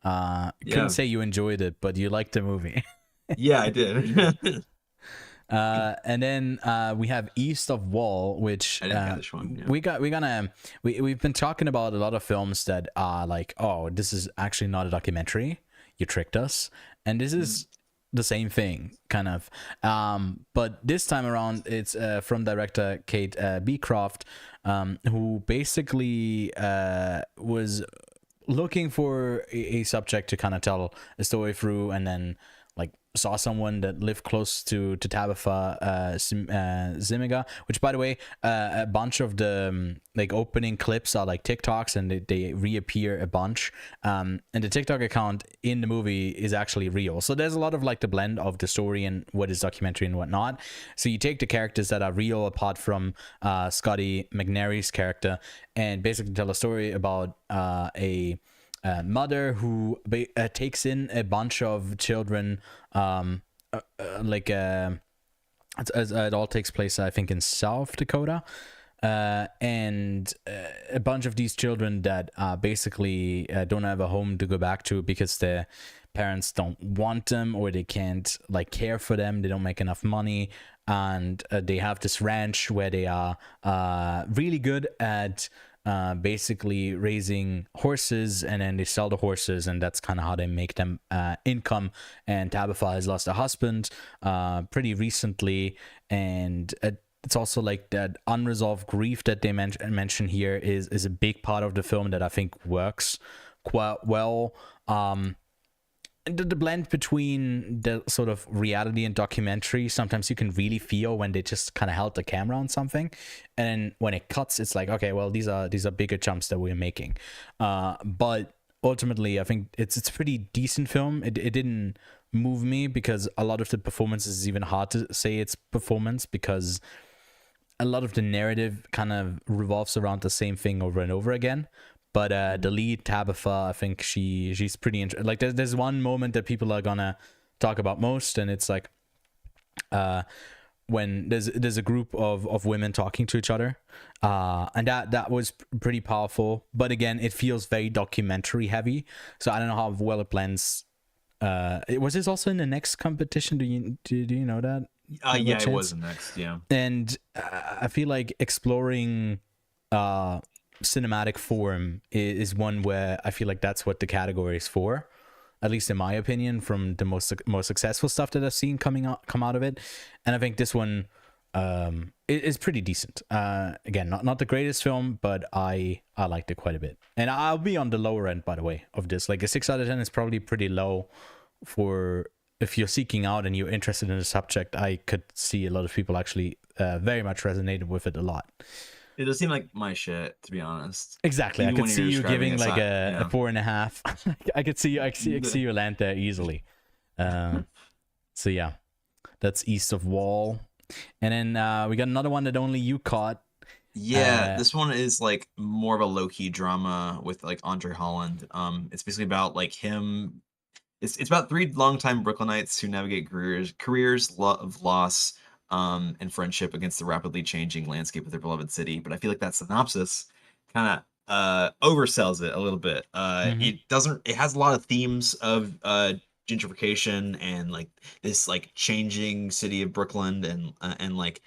Speaker 1: Couldn't say you enjoyed it, but you liked the movie.
Speaker 2: Yeah, I did.
Speaker 1: And then we have East of Wall, which
Speaker 2: I didn't catch one.
Speaker 1: Yeah. We've been talking about a lot of films that are like, oh, this is actually not a documentary. You tricked us, and this is the same thing, kind of. But this time around, it's from director Kate Beecroft, who basically was looking for a subject to kind of tell a story through, and then like saw someone that lived close to Tabitha Zimiga, which, by the way, a bunch of the like opening clips are like TikToks, and they reappear a bunch, and the TikTok account in the movie is actually real. So there's a lot of like the blend of the story and what is documentary and whatnot. So you take the characters that are real, apart from Scotty McNairy's character, and basically tell a story about a mother who takes in a bunch of children, it all takes place, I think, in South Dakota, and a bunch of these children that basically don't have a home to go back to because their parents don't want them, or they can't like care for them, they don't make enough money, and they have this ranch where they are really good at basically raising horses, and then they sell the horses, and that's kind of how they make them income. And Tabitha has lost a husband pretty recently, and it's also like that unresolved grief that they mention here is a big part of the film that I think works quite well. The blend between the sort of reality and documentary, sometimes you can really feel when they just kind of held the camera on something, and when it cuts, it's like, okay, well, these are bigger jumps that we're making. But ultimately, I think it's a pretty decent film. It didn't move me because a lot of the performances is even hard to say it's performance, because a lot of the narrative kind of revolves around the same thing over and over again. But the lead, Tabitha, I think she's pretty interesting. Like there's one moment that people are gonna talk about most, and it's like when there's a group of women talking to each other, and that was pretty powerful. But again, it feels very documentary heavy, so I don't know how well it blends. Was this also in the next competition? Do you know that?
Speaker 2: Yeah, it was the next. Yeah,
Speaker 1: and I feel like exploring cinematic form is one where I feel like that's what the category is for, at least in my opinion, from the most successful stuff that I've seen come out of it. And I think this one is pretty decent. Again, not the greatest film, but I liked it quite a bit. And I'll be on the lower end, by the way, of this. Like a 6 out of 10 is probably pretty low for if you're seeking out and you're interested in the subject. I could see a lot of people actually very much resonated with it a lot.
Speaker 2: It does seem like my shit, to be honest.
Speaker 1: Exactly,
Speaker 2: Even
Speaker 1: I could see you giving like a 4.5. I could see you land there easily. So yeah, that's East of Wall, and then we got another one that only you caught.
Speaker 2: Yeah, this one is like more of a low-key drama with like Andre Holland. It's basically about like him. It's about 3 longtime Brooklynites who navigate careers, love, loss, and friendship against the rapidly changing landscape of their beloved city. But I feel like that synopsis kind of oversells it a little bit. It doesn't. It has a lot of themes of gentrification and like this like changing city of Brooklyn and like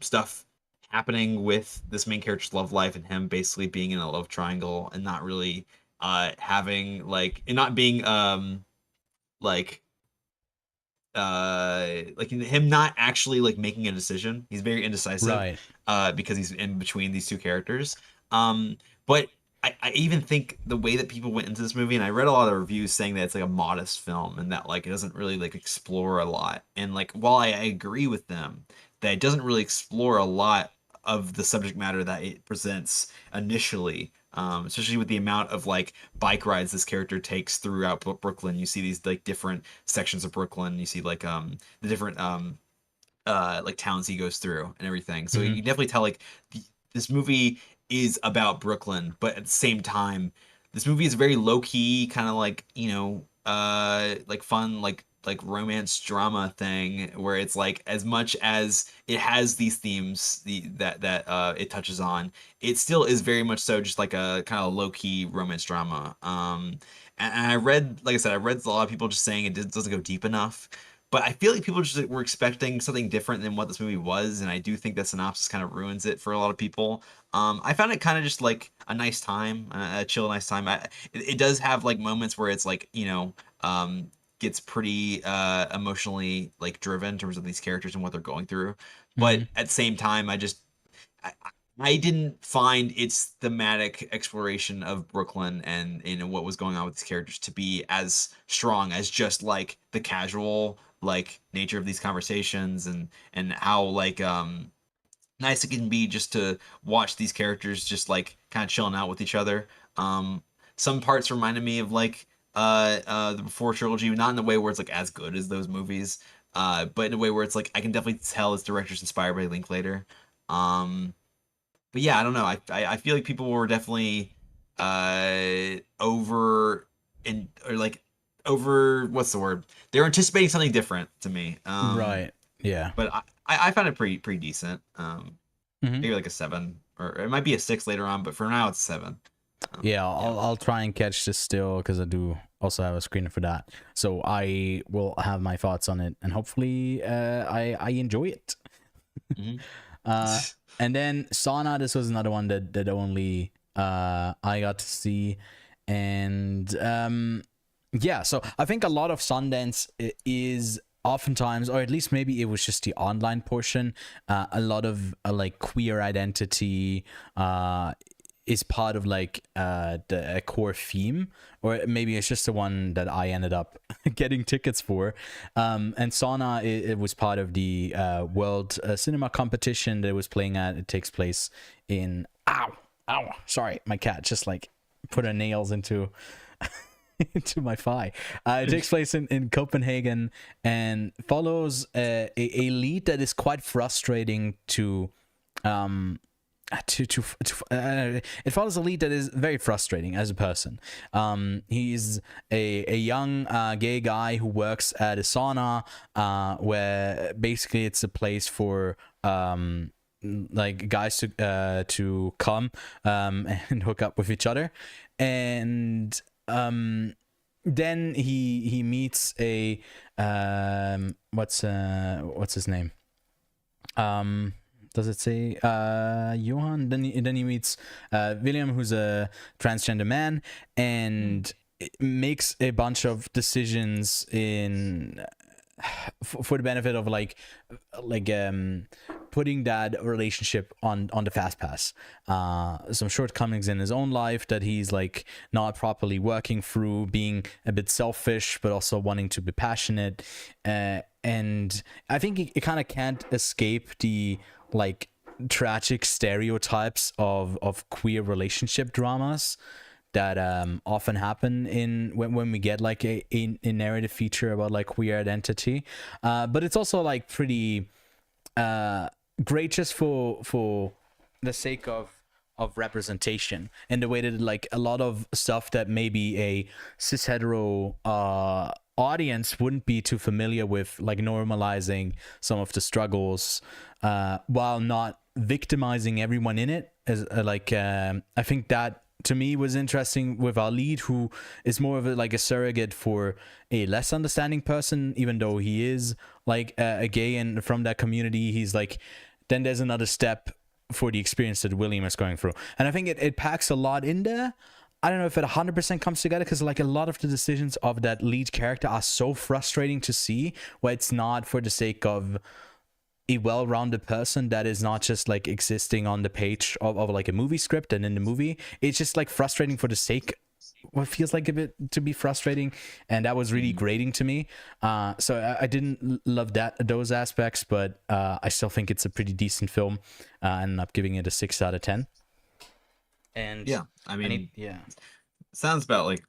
Speaker 2: stuff happening with this main character's love life and him basically being in a love triangle and not really having like and not being like him not actually like making a decision. He's very indecisive,
Speaker 1: Right.
Speaker 2: because he's in between these 2 characters. But I even think the way that people went into this movie, and I read a lot of reviews saying that it's like a modest film and that like it doesn't really like explore a lot. And like while I agree with them that it doesn't really explore a lot of the subject matter that it presents initially, especially with the amount of like bike rides this character takes throughout Brooklyn. You see these like different sections of Brooklyn. You see like the different like towns he goes through and everything. So you definitely tell like this movie is about Brooklyn, but at the same time, this movie is very low key, kind of like like fun like romance drama thing where it's like as much as it has these themes that it touches on, it still is very much so just like a kind of low key romance drama. And I read, like I said, I read a lot of people just saying it doesn't go deep enough. But I feel like people just were expecting something different than what this movie was, and I do think that synopsis kind of ruins it for a lot of people. I found it kind of just like a nice time, a chill, nice time. It does have like moments where it's like gets pretty emotionally like driven in terms of these characters and what they're going through. But at the same time, I, I didn't find its thematic exploration of Brooklyn and what was going on with these characters to be as strong as just like the casual like nature of these conversations and how like nice it can be just to watch these characters just like kind of chilling out with each other. Some parts reminded me of like the Before trilogy, not in the way where it's like as good as those movies, but in a way where it's like I can definitely tell this director's inspired by Linklater. But yeah, I don't know. I feel like people were definitely over and or like over what's the word? They were anticipating something different to me.
Speaker 1: Right. Yeah.
Speaker 2: But I found it pretty decent.
Speaker 1: Mhm.
Speaker 2: Maybe like a 7, or it might be a 6 later on, but for now it's 7.
Speaker 1: Yeah, I'll try and catch this still because I do also have a screener for that. So I will have my thoughts on it, and hopefully I enjoy it. And then Sauna, this was another one that only I got to see, and yeah. So I think a lot of Sundance is oftentimes, or at least maybe it was just the online portion, a lot of like queer identity, is part of like the core theme, or maybe it's just the one that I ended up getting tickets for. And Sauna, it was part of the world cinema competition that it was playing at. It takes place in sorry, my cat just like put her nails into into my thigh. It takes place in Copenhagen and follows a lead that is quite frustrating to it follows a lead that is very frustrating as a person. He's a young gay guy who works at a sauna, where basically it's a place for like guys to come and hook up with each other. And then he meets a what's his name? Does it say Johan? Then he meets William, who's a transgender man, and makes a bunch of decisions for the benefit of like putting that relationship on the fast pass. Some shortcomings in his own life that he's like not properly working through, being a bit selfish but also wanting to be passionate, and I think it kind of can't escape the like tragic stereotypes of queer relationship dramas that often happen when we get like a narrative feature about like queer identity, but it's also like pretty great just for the sake of representation, and the way that like a lot of stuff that maybe a cis hetero audience wouldn't be too familiar with, like normalizing some of the struggles while not victimizing everyone in it, as I think that to me was interesting with our lead, who is more of a surrogate for a less understanding person, even though he is like a gay and from that community. He's like, then there's another step for the experience that William is going through, and I think it packs a lot in there. I don't know if it 100% comes together, because like a lot of the decisions of that lead character are so frustrating to see, where it's not for the sake of a well-rounded person that is not just like existing on the page of like a movie script and in the movie. It's just like frustrating for the sake what feels like a bit to be frustrating, and that was really grating to me. So I didn't love those aspects, but I still think it's a pretty decent film. I ended up giving it a 6 out of 10. And
Speaker 2: yeah, I mean, sounds about like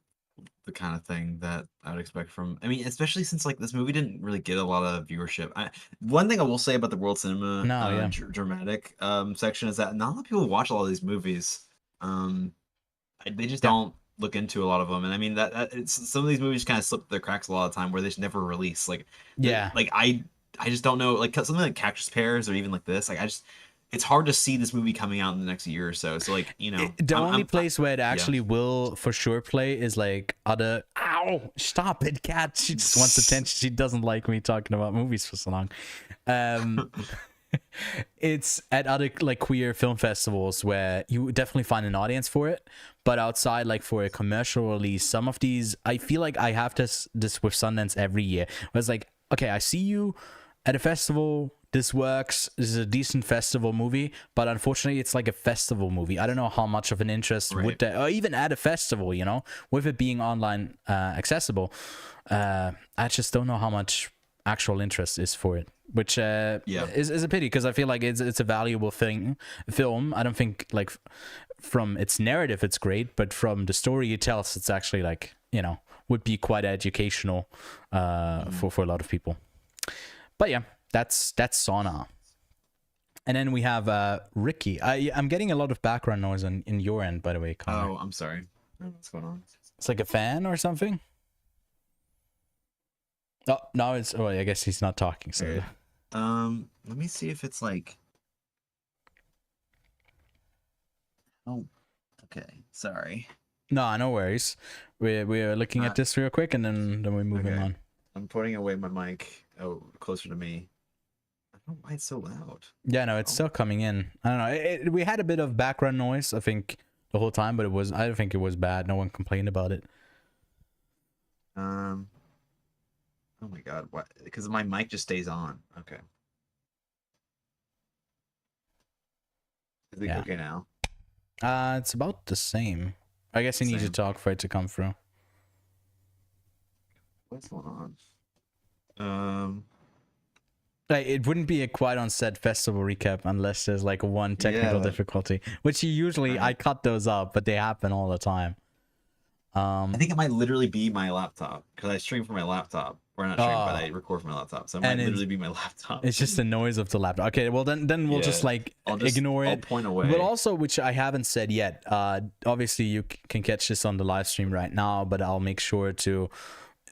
Speaker 2: the kind of thing that I would expect from. I mean, especially since like this movie didn't really get a lot of viewership. One thing I will say about the World Cinema dramatic section is that not a lot of people watch a lot of these movies. They just don't look into a lot of them, and I mean that it's, some of these movies kind of slip their cracks a lot of the time where they just never release. Like I just don't know, like something like Cactus Pears or even like this. Like it's hard to see this movie coming out in the next year or so. So like, you know,
Speaker 1: the only place where it actually will for sure play is like other. Ow! Stop it, cat! She just wants attention. She doesn't like me talking about movies for so long. It's at other like queer film festivals where you definitely find an audience for it, but outside, like for a commercial release, some of these, I feel like I have this with Sundance every year, where it's like, okay, I see you at a festival, this works, this is a decent festival movie, but unfortunately it's like a festival movie. I don't know how much of an interest would that, or even at a festival, you know, with it being online accessible, I just don't know how much actual interest is for it, which is a pity, because I feel like it's a valuable film. I don't think like from its narrative it's great, but from the story it tells, it's actually like, you know, would be quite educational for a lot of people. But yeah, that's Sauna. And then we have Ricky. I'm getting a lot of background noise in your end, by the way, Connor.
Speaker 2: Oh, I'm sorry. What's going on?
Speaker 1: It's like a fan or something. Oh, no, it's... Oh, I guess he's not talking, so...
Speaker 2: Okay. Let me see if it's like... Oh, okay. Sorry.
Speaker 1: No, no worries. We're looking at this real quick, and then we're moving on.
Speaker 2: I'm putting away my mic closer to me. I don't know why it's so loud.
Speaker 1: Yeah, no, it's still coming in. I don't know. We had a bit of background noise, I think, the whole time, but I don't think it was bad. No one complained about it.
Speaker 2: Oh my god, what? Because my mic just stays on. Okay. Is it okay now?
Speaker 1: It's about the same. I guess you need to
Speaker 2: Same.
Speaker 1: talk for it to come through.
Speaker 2: What's going on? Um,
Speaker 1: Like, it wouldn't be a quite on set festival recap unless there's like one technical
Speaker 2: yeah.
Speaker 1: difficulty, which usually I
Speaker 2: Right.
Speaker 1: cut those up, but they happen all the time.
Speaker 2: I think it might literally be my laptop because I stream from my laptop. Or not stream, but I
Speaker 1: Oh,
Speaker 2: record from my laptop. So it might
Speaker 1: and
Speaker 2: literally be my laptop.
Speaker 1: it's just the noise of the laptop. Okay, well then we'll just
Speaker 2: Yeah.
Speaker 1: like ignore
Speaker 2: I'll
Speaker 1: it.
Speaker 2: point
Speaker 1: But
Speaker 2: away.
Speaker 1: also, which I haven't said yet, obviously you can catch this on the live stream right now, but I'll make sure to,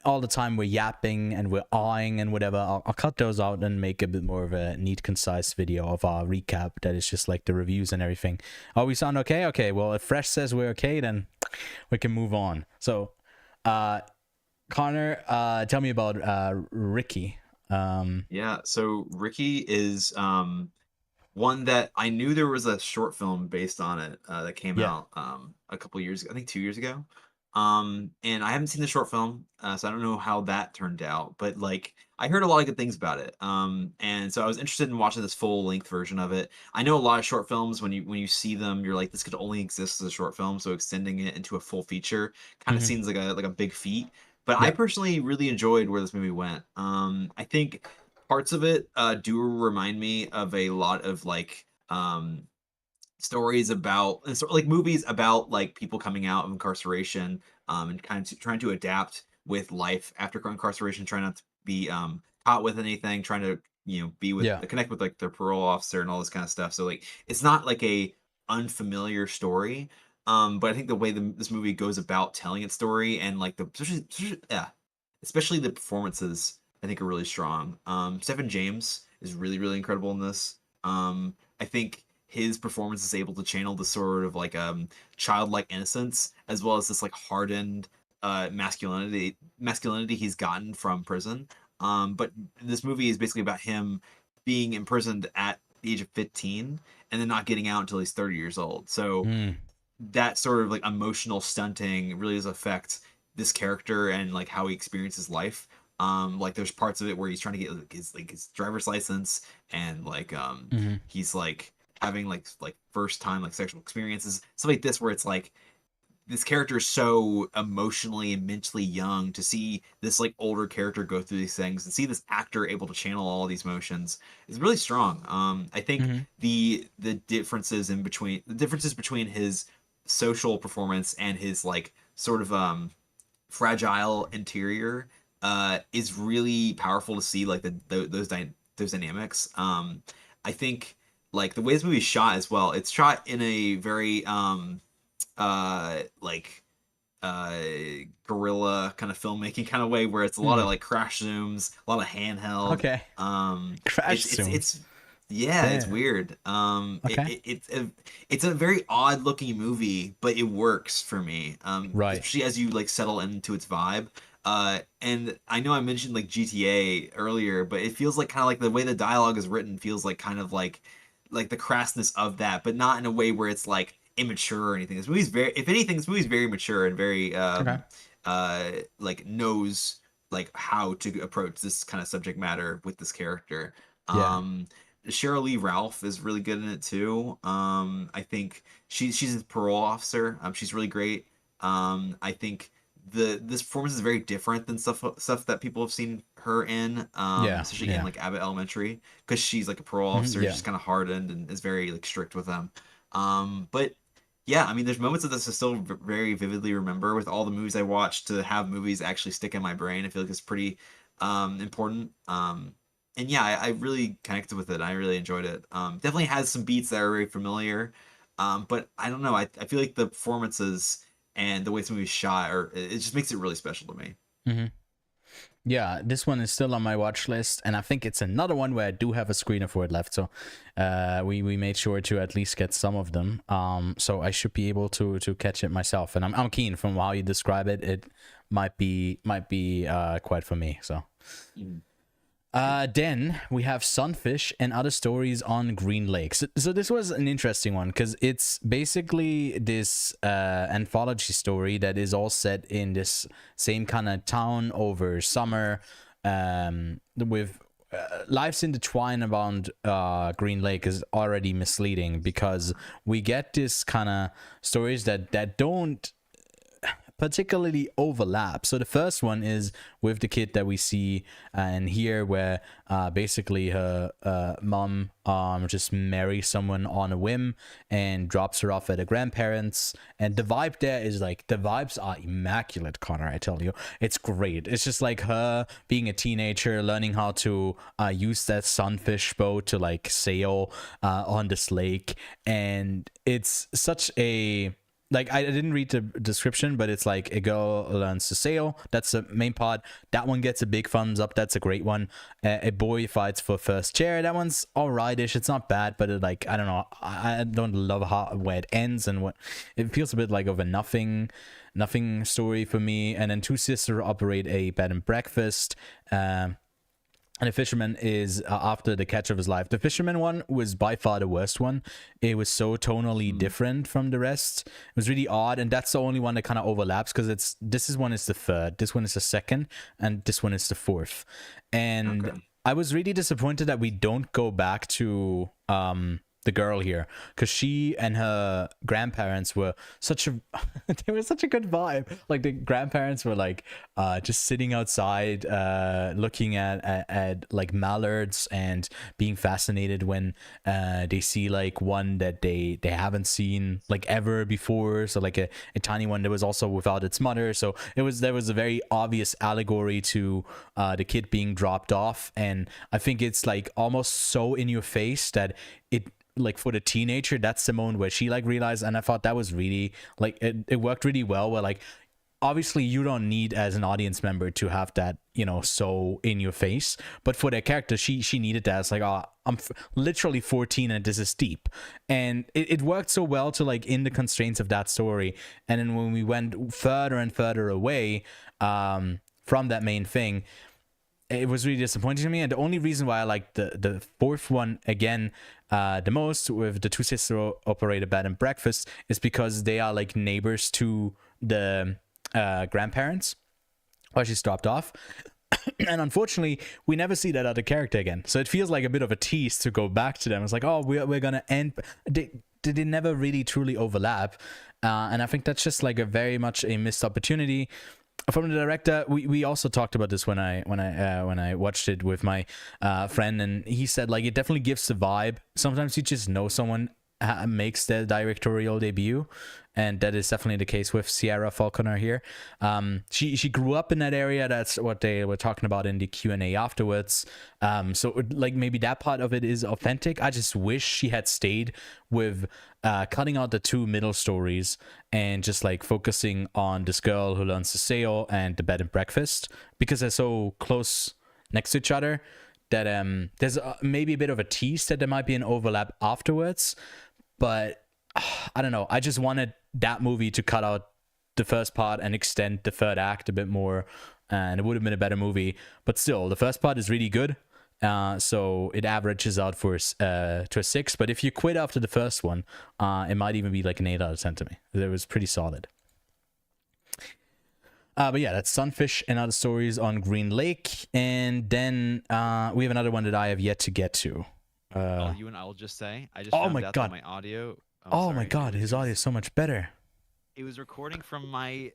Speaker 1: all the time we're yapping and we're awing and whatever, I'll cut those out and make a bit more of a neat, concise video of our recap that is just like the reviews and everything. Oh, we sound okay? Okay, well, if Fresh says we're okay, then we can move on. So, Connor, tell me about Ricky.
Speaker 2: Yeah, so Ricky is one that I knew there was a short film based on it that came
Speaker 1: Yeah.
Speaker 2: out a couple years ago, I think 2 years ago. And I haven't seen the short film, so I don't know how that turned out, but like I heard a lot of good things about it. And so I was interested in watching this full length version of it. I know a lot of short films when you see them, you're like, this could only exist as a short film, so extending it into a full feature kind of
Speaker 1: Mm-hmm.
Speaker 2: seems like a big feat. But I
Speaker 1: Yep.
Speaker 2: personally really enjoyed where this movie went. I think parts of it do remind me of a lot of like stories about and so like movies about like people coming out of incarceration and kind of trying to adapt with life after incarceration, trying not to be caught with anything, trying to be with
Speaker 1: Yeah.
Speaker 2: connect with like their parole officer and all this kind of stuff. So like it's not like a unfamiliar story, but I think the way this movie goes about telling its story and like especially the performances I think are really strong. Stephen James is really incredible in this. I think his performance is able to channel the sort of like childlike innocence as well as this like hardened masculinity he's gotten from prison. But this movie is basically about him being imprisoned at the age of 15 and then not getting out until he's 30 years old. So
Speaker 1: Mm.
Speaker 2: that sort of like emotional stunting really does affect this character and like how he experiences life. Like there's parts of it where he's trying to get his driver's license and like
Speaker 1: Mm-hmm.
Speaker 2: he's like having like first time like sexual experiences, stuff like this, where it's like this character is so emotionally and mentally young to see this like older character go through these things and see this actor able to channel all these emotions is really strong. I think
Speaker 1: Mm-hmm.
Speaker 2: the differences between his social performance and his like sort of fragile interior is really powerful to see like those dynamics. I think like the way this movie is shot as well, it's shot in a very like uh guerrilla kind of filmmaking kind of way where it's a lot of
Speaker 1: Mm.
Speaker 2: like crash zooms, a lot of handheld.
Speaker 1: Okay. Crash zooms.
Speaker 2: It's yeah, it's
Speaker 1: Damn.
Speaker 2: weird.
Speaker 1: Okay.
Speaker 2: It's a very odd looking movie, but it works for me.
Speaker 1: Right.
Speaker 2: Especially as you like settle into its vibe. And I know I mentioned like GTA earlier, but it feels like kind of like the way the dialogue is written feels like kind of like the crassness of that, but not in a way where it's like immature or anything. This movie's very, if anything, this movie's very mature and very
Speaker 1: Okay.
Speaker 2: like knows like how to approach this kind of subject matter with this character.
Speaker 1: Yeah.
Speaker 2: Cheryl Lee Ralph is really good in it too. I think she's a parole officer. She's really great. I think this performance is very different than stuff that people have seen her in,
Speaker 1: Yeah.
Speaker 2: especially in
Speaker 1: Yeah.
Speaker 2: like Abbott Elementary, because she's like a parole
Speaker 1: Mhm.
Speaker 2: officer.
Speaker 1: Yeah.
Speaker 2: She's kind of hardened and is very like strict with them. But yeah, I mean, there's moments of this I still very vividly remember with all the movies I watched. To have movies actually stick in my brain, I feel like it's pretty important. And yeah, I really connected with it. I really enjoyed it. Definitely has some beats that are very familiar. But I don't know. I feel like the performances and the way this movie's shot, or it just makes it really special to me.
Speaker 1: Mm-hmm. Yeah, this one is still on my watch list, and I think it's another one where I do have a screener for it left. So, we made sure to at least get some of them. So I should be able to catch it myself, and I'm keen from how you describe it. It might be quite for me. So.
Speaker 2: Mm.
Speaker 1: Then we have Sunfish and Other Stories on Green Lake. So this was an interesting one because it's basically this anthology story that is all set in this same kind of town over summer, with Life's intertwined around Green Lake is already misleading, because we get this kind of stories that don't particularly overlap. So the first one is with the kid that we see and hear, where basically her mom just marries someone on a whim and drops her off at her grandparents, and the vibe there is like, the vibes are immaculate, Connor, I tell you. It's great. It's just like her being a teenager, learning how to use that Sunfish boat to like sail on this lake, and it's such a, like, I didn't read the description, but it's like a girl learns to sail. That's the main part. That one gets a big thumbs up. That's a great one. A boy fights for first chair. That one's alrightish. It's not bad, but it, like, I don't know. I don't love where it ends, and what it feels a bit like of a nothing story for me. And then two sisters operate a bed and breakfast. And the fisherman is after the catch of his life. The fisherman one was by far the worst one. It was so tonally different from the rest. It was really odd, and that's the only one that kind of overlaps, because this one is the third, this one is the second, and this one is the fourth. And I was really disappointed that we don't go back to the girl here, because she and her grandparents were such a they were such a good vibe. Like, the grandparents were like just sitting outside looking at like mallards and being fascinated when they see like one that they haven't seen like ever before, so like a tiny one that was also without its mother. So there was a very obvious allegory to the kid being dropped off, and I think it's like almost so in your face that it, like, for the teenager, that's the moment where she like realized. And I thought that was really like, it worked really well, where like, obviously you don't need as an audience member to have that, you know, so in your face, but for that character, she needed that. It's like, oh, I'm literally 14 and this is deep, and it worked so well to like, in the constraints of that story. And then when we went further and further away from that main thing, it was really disappointing to me. And the only reason why I like the fourth one again the most, with the two sisters operate a bed and breakfast, is because they are like neighbors to the grandparents while she's dropped off. And unfortunately, we never see that other character again. So it feels like a bit of a tease to go back to them. It's like, oh, we're gonna end. They never really truly overlap, and I think that's just like a very much a missed opportunity. From the director, we also talked about this when I watched it with my friend, and he said like, it definitely gives the vibe. Sometimes you just know someone makes their directorial debut, and that is definitely the case with Sierra Falconer here. She grew up in that area. That's what they were talking about in the Q&A afterwards. So like, maybe that part of it is authentic. I just wish she had stayed with cutting out the two middle stories and just like focusing on this girl who learns to sail and the bed and breakfast, because they're so close next to each other that there's maybe a bit of a tease that there might be an overlap afterwards. But I don't know. I just wanted that movie to cut out the first part and extend the third act a bit more, and it would have been a better movie. But still, the first part is really good. So it averages out for to a 6. But if you quit after the first one, it might even be like an 8 out of 10 to me. It was pretty solid. But yeah, that's Sunfish and Other Stories on Green Lake. And then we have another one that I have yet to get to.
Speaker 3: Ewan, I will just say, I just found out that my audio.
Speaker 1: Oh my god, his audio is so much better.
Speaker 3: It was recording from my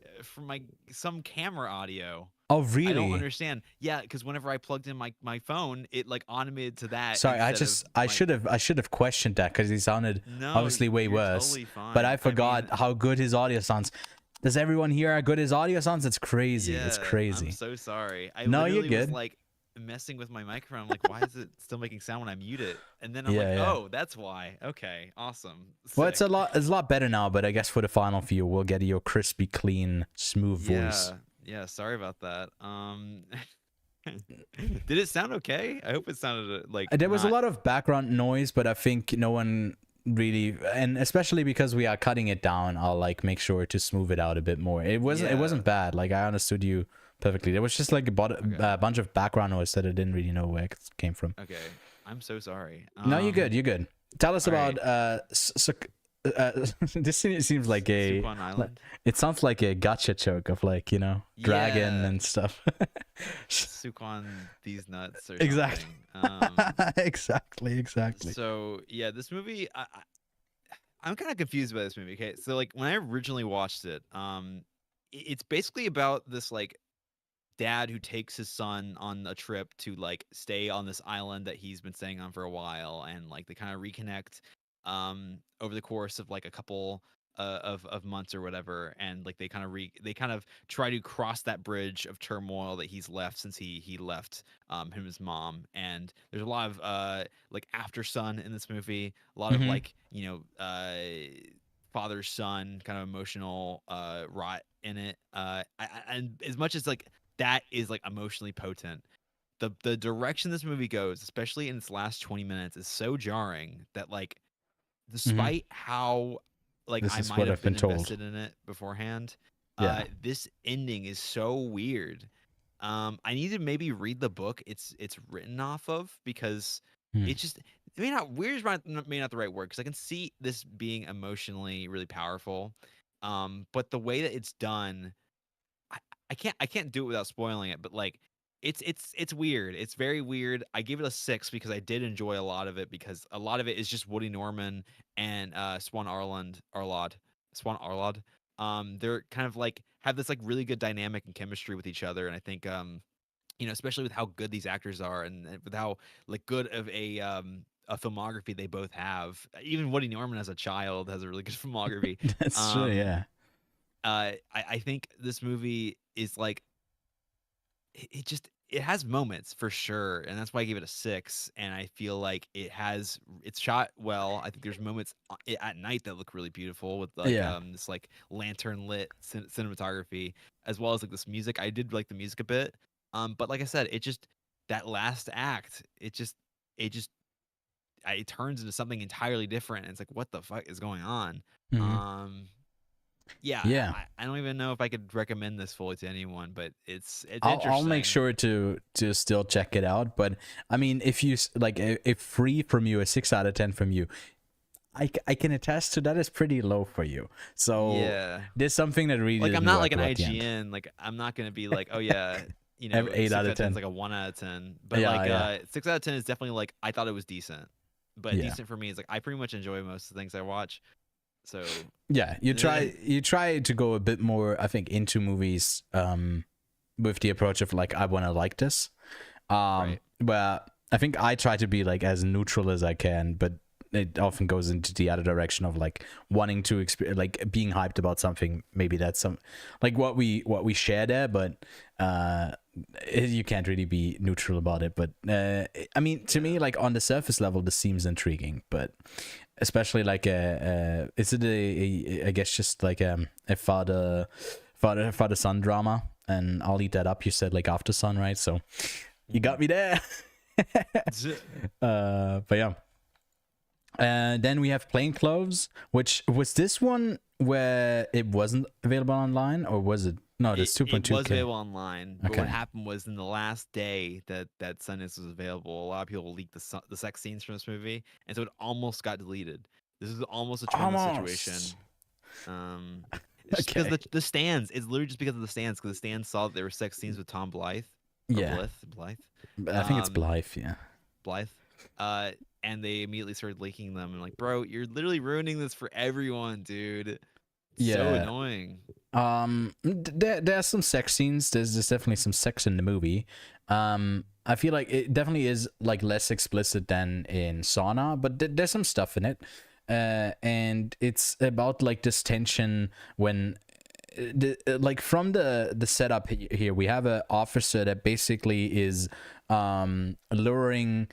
Speaker 3: some camera audio.
Speaker 1: Oh really?
Speaker 3: I don't understand. Yeah, because whenever I plugged in my phone, it like automated to that.
Speaker 1: Sorry, I should have questioned that, because he sounded obviously way worse.
Speaker 3: Totally fine.
Speaker 1: But I forgot how good his audio sounds. Does everyone hear how good his audio sounds? It's crazy.
Speaker 3: Yeah,
Speaker 1: it's crazy.
Speaker 3: I'm so sorry.
Speaker 1: No, you're good.
Speaker 3: Was like messing with my microphone. I'm like, why is it still making sound when I mute it? And then I'm oh, that's why. Okay, awesome. Sick.
Speaker 1: Well, it's a lot better now, but I guess for the final view, we'll get your crispy, clean, smooth voice.
Speaker 3: Yeah, sorry about that. Did it sound okay? I hope it sounded like
Speaker 1: there was a lot of background noise, but I think no one really, and especially because we are cutting it down, I'll like make sure to smooth it out a bit more. It wasn't bad. Like, I understood you perfectly. There was just like a bunch of background noise that I didn't really know where it came from.
Speaker 3: Okay, I'm so sorry.
Speaker 1: No, you're good. You're good. Tell us about This seems like a.
Speaker 3: Sukkwan Island.
Speaker 1: It sounds like a gotcha joke of like, you know, dragon
Speaker 3: Yeah.
Speaker 1: and stuff.
Speaker 3: Sukkwan these nuts or
Speaker 1: Exactly.
Speaker 3: something.
Speaker 1: Exactly.
Speaker 3: So yeah, this movie, I'm kind of confused by this movie. Okay, so like when I originally watched it, it's basically about this like dad who takes his son on a trip to like stay on this island that he's been staying on for a while, and like they kind of reconnect over the course of like a couple of months or whatever, and like they kind of try to cross that bridge of turmoil that he's left since he left him and his mom. And there's a lot of like after son in this movie, a lot of like, you know, father son kind of emotional rot in it. And as much as like that is like emotionally potent, the direction this movie goes, especially in its last 20 minutes, is so jarring that like despite how like
Speaker 1: This
Speaker 3: I
Speaker 1: is
Speaker 3: might
Speaker 1: what
Speaker 3: have
Speaker 1: I've been told.
Speaker 3: invested in it beforehand,
Speaker 1: Yeah.
Speaker 3: this ending is so weird. I need to maybe read the book it's written off of, because it's just, I mean, not weird is may not the right word, because I can see this being emotionally really powerful, but the way that it's done, I can't do it without spoiling it, but like it's weird. It's very weird. I gave it a 6 because I did enjoy a lot of it, because a lot of it is just Woody Norman and Swan Arlad. They're kind of like have this like really good dynamic and chemistry with each other, and I think you know, especially with how good these actors are, and with how like good of a filmography they both have. Even Woody Norman as a child has a really good filmography.
Speaker 1: That's true, yeah.
Speaker 3: I think this movie is like it has moments for sure, and that's why I gave it a 6. And I feel like it's shot well. I think there's moments at night that look really beautiful with like this like lantern lit cinematography, as well as like this music. I did like the music a bit, but like I said, it just, that last act, it turns into something entirely different, and it's like, what the fuck is going on? Yeah. I don't even know if I could recommend this fully to anyone, but it's interesting.
Speaker 1: I'll make sure to still check it out. But I mean, if you like, if 3 from you, a 6 out of 10 from you, I can attest to that is pretty low for you. So
Speaker 3: yeah,
Speaker 1: there's something that really
Speaker 3: like I'm
Speaker 1: didn't
Speaker 3: not
Speaker 1: work
Speaker 3: like an
Speaker 1: about the end.
Speaker 3: IGN. Like I'm not gonna be like, oh yeah, you know,
Speaker 1: 8 out of 10
Speaker 3: is like a 1 out of 10. But
Speaker 1: Yeah,
Speaker 3: like
Speaker 1: yeah.
Speaker 3: 6 out of 10 is definitely like, I thought it was decent. But
Speaker 1: Yeah.
Speaker 3: decent for me is like, I pretty much enjoy most of the things I watch. So
Speaker 1: yeah, you try to go a bit more, I think, into movies with the approach of like, I want to like this.
Speaker 3: Right.
Speaker 1: But I think I try to be like as neutral as I can, but it often goes into the other direction of like wanting to like being hyped about something. Maybe that's some like what we share there, but you can't really be neutral about it. But I mean, to me, like on the surface level, this seems intriguing, but especially like is it I guess just like a father son drama, and I'll eat that up. You said like after sun, right? So you got me there. But yeah. Then we have Plainclothes, which was this one where it wasn't available online, or was it? No, there's 2.2K.
Speaker 3: It was available online, but
Speaker 1: Okay.
Speaker 3: what happened was, in the last day that Sundance was available, a lot of people leaked the sex scenes from this movie, and so it almost got deleted. This is almost a Troma situation. It's just because the stands. It's literally just because of the stands. Because the stands saw that there were sex scenes with Tom Blythe.
Speaker 1: Yeah.
Speaker 3: Blythe.
Speaker 1: I think it's Blythe. Yeah.
Speaker 3: Blythe. And they immediately started leaking them, and like, bro, you're literally ruining this for everyone, dude. It's so annoying.
Speaker 1: There are some sex scenes. There's definitely some sex in the movie. I feel like it definitely is like less explicit than in Sauna, but there's some stuff in it. And it's about like this tension when like from the setup here, we have an officer that basically is luring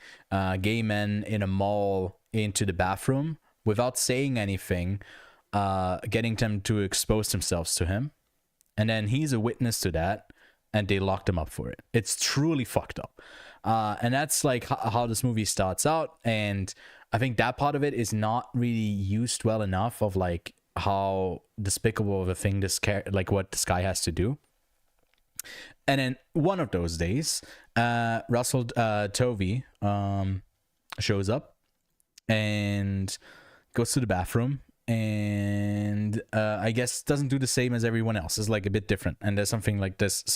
Speaker 1: gay men in a mall into the bathroom without saying anything, getting them to expose themselves to him, and then he's a witness to that, and they locked him up for it. It's truly fucked up. And that's like how this movie starts out, and I think that part of it is not really used well enough, of like how despicable of a thing like what this guy has to do. And then one of those days, Russell Tovey shows up and goes to the bathroom, and I guess doesn't do the same as everyone else. It's like a bit different, and there's some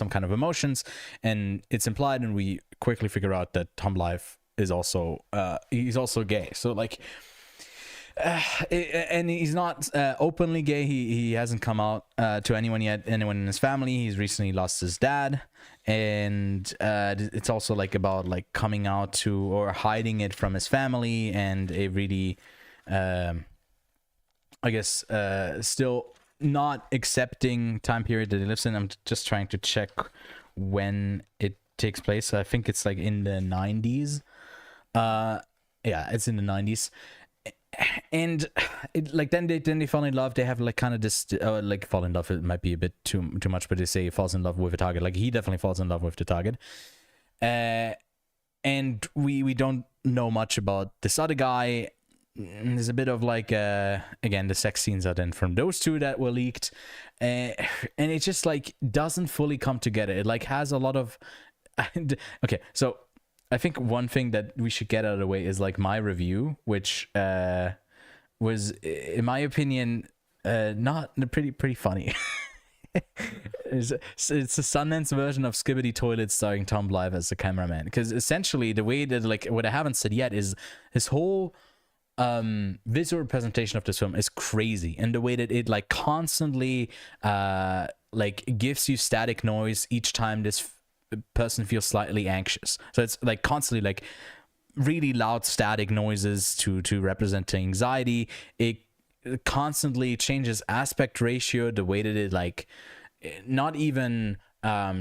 Speaker 1: kind of emotions, and it's implied, and we quickly figure out that Tom Life is also he's also gay. So like, and he's not openly gay. He hasn't come out to anyone yet, anyone in his family. He's recently lost his dad, and it's also like about like coming out to or hiding it from his family, and a really I guess still not accepting time period that he lives in. I'm just trying to check when it takes place. I think it's like in the 90s. Yeah, it's in the 90s. And it, like then they fall in love. They have like kind of this like fall in love. It might be a bit too much, but they say he falls in love with a target. Like he definitely falls in love with the target. And we don't know much about this other guy. There's a bit of like again, the sex scenes are then from those two that were leaked, and it just like doesn't fully come together. It like has a lot of okay, so I think one thing that we should get out of the way is like my review, which was, in my opinion, not pretty funny. It's a Sundance version of Skibbity Toilet starring Tom Life as the cameraman, because essentially the way that like what I haven't said yet is his whole visual presentation of this film is crazy, and the way that it like constantly like gives you static noise each time this person feels slightly anxious. So it's like constantly like really loud static noises to represent anxiety. It constantly changes aspect ratio, the way that it like not even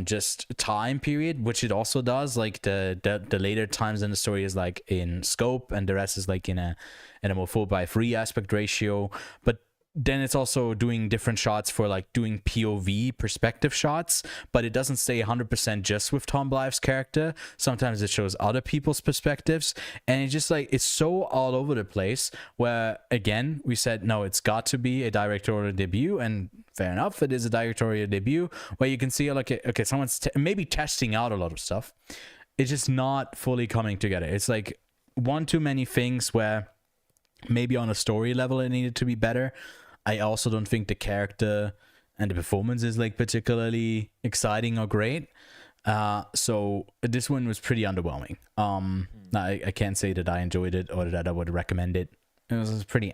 Speaker 1: just time period, which it also does. Like the later times in the story is like in scope, and the rest is like in a more 4:3 aspect ratio. But then it's also doing different shots for like doing POV perspective shots, but it doesn't stay 100% just with Tom Blythe's character. Sometimes it shows other people's perspectives, and it's just like it's so all over the place, where again we said no, it's got to be a directorial debut, and fair enough, it is a directorial debut where you can see like okay, someone's maybe testing out a lot of stuff. It's just not fully coming together. It's like one too many things where maybe on a story level it needed to be better. I also don't think the character and the performance is like particularly exciting or great. So this one was pretty underwhelming. I can't say that I enjoyed it or that I would recommend it. It was pretty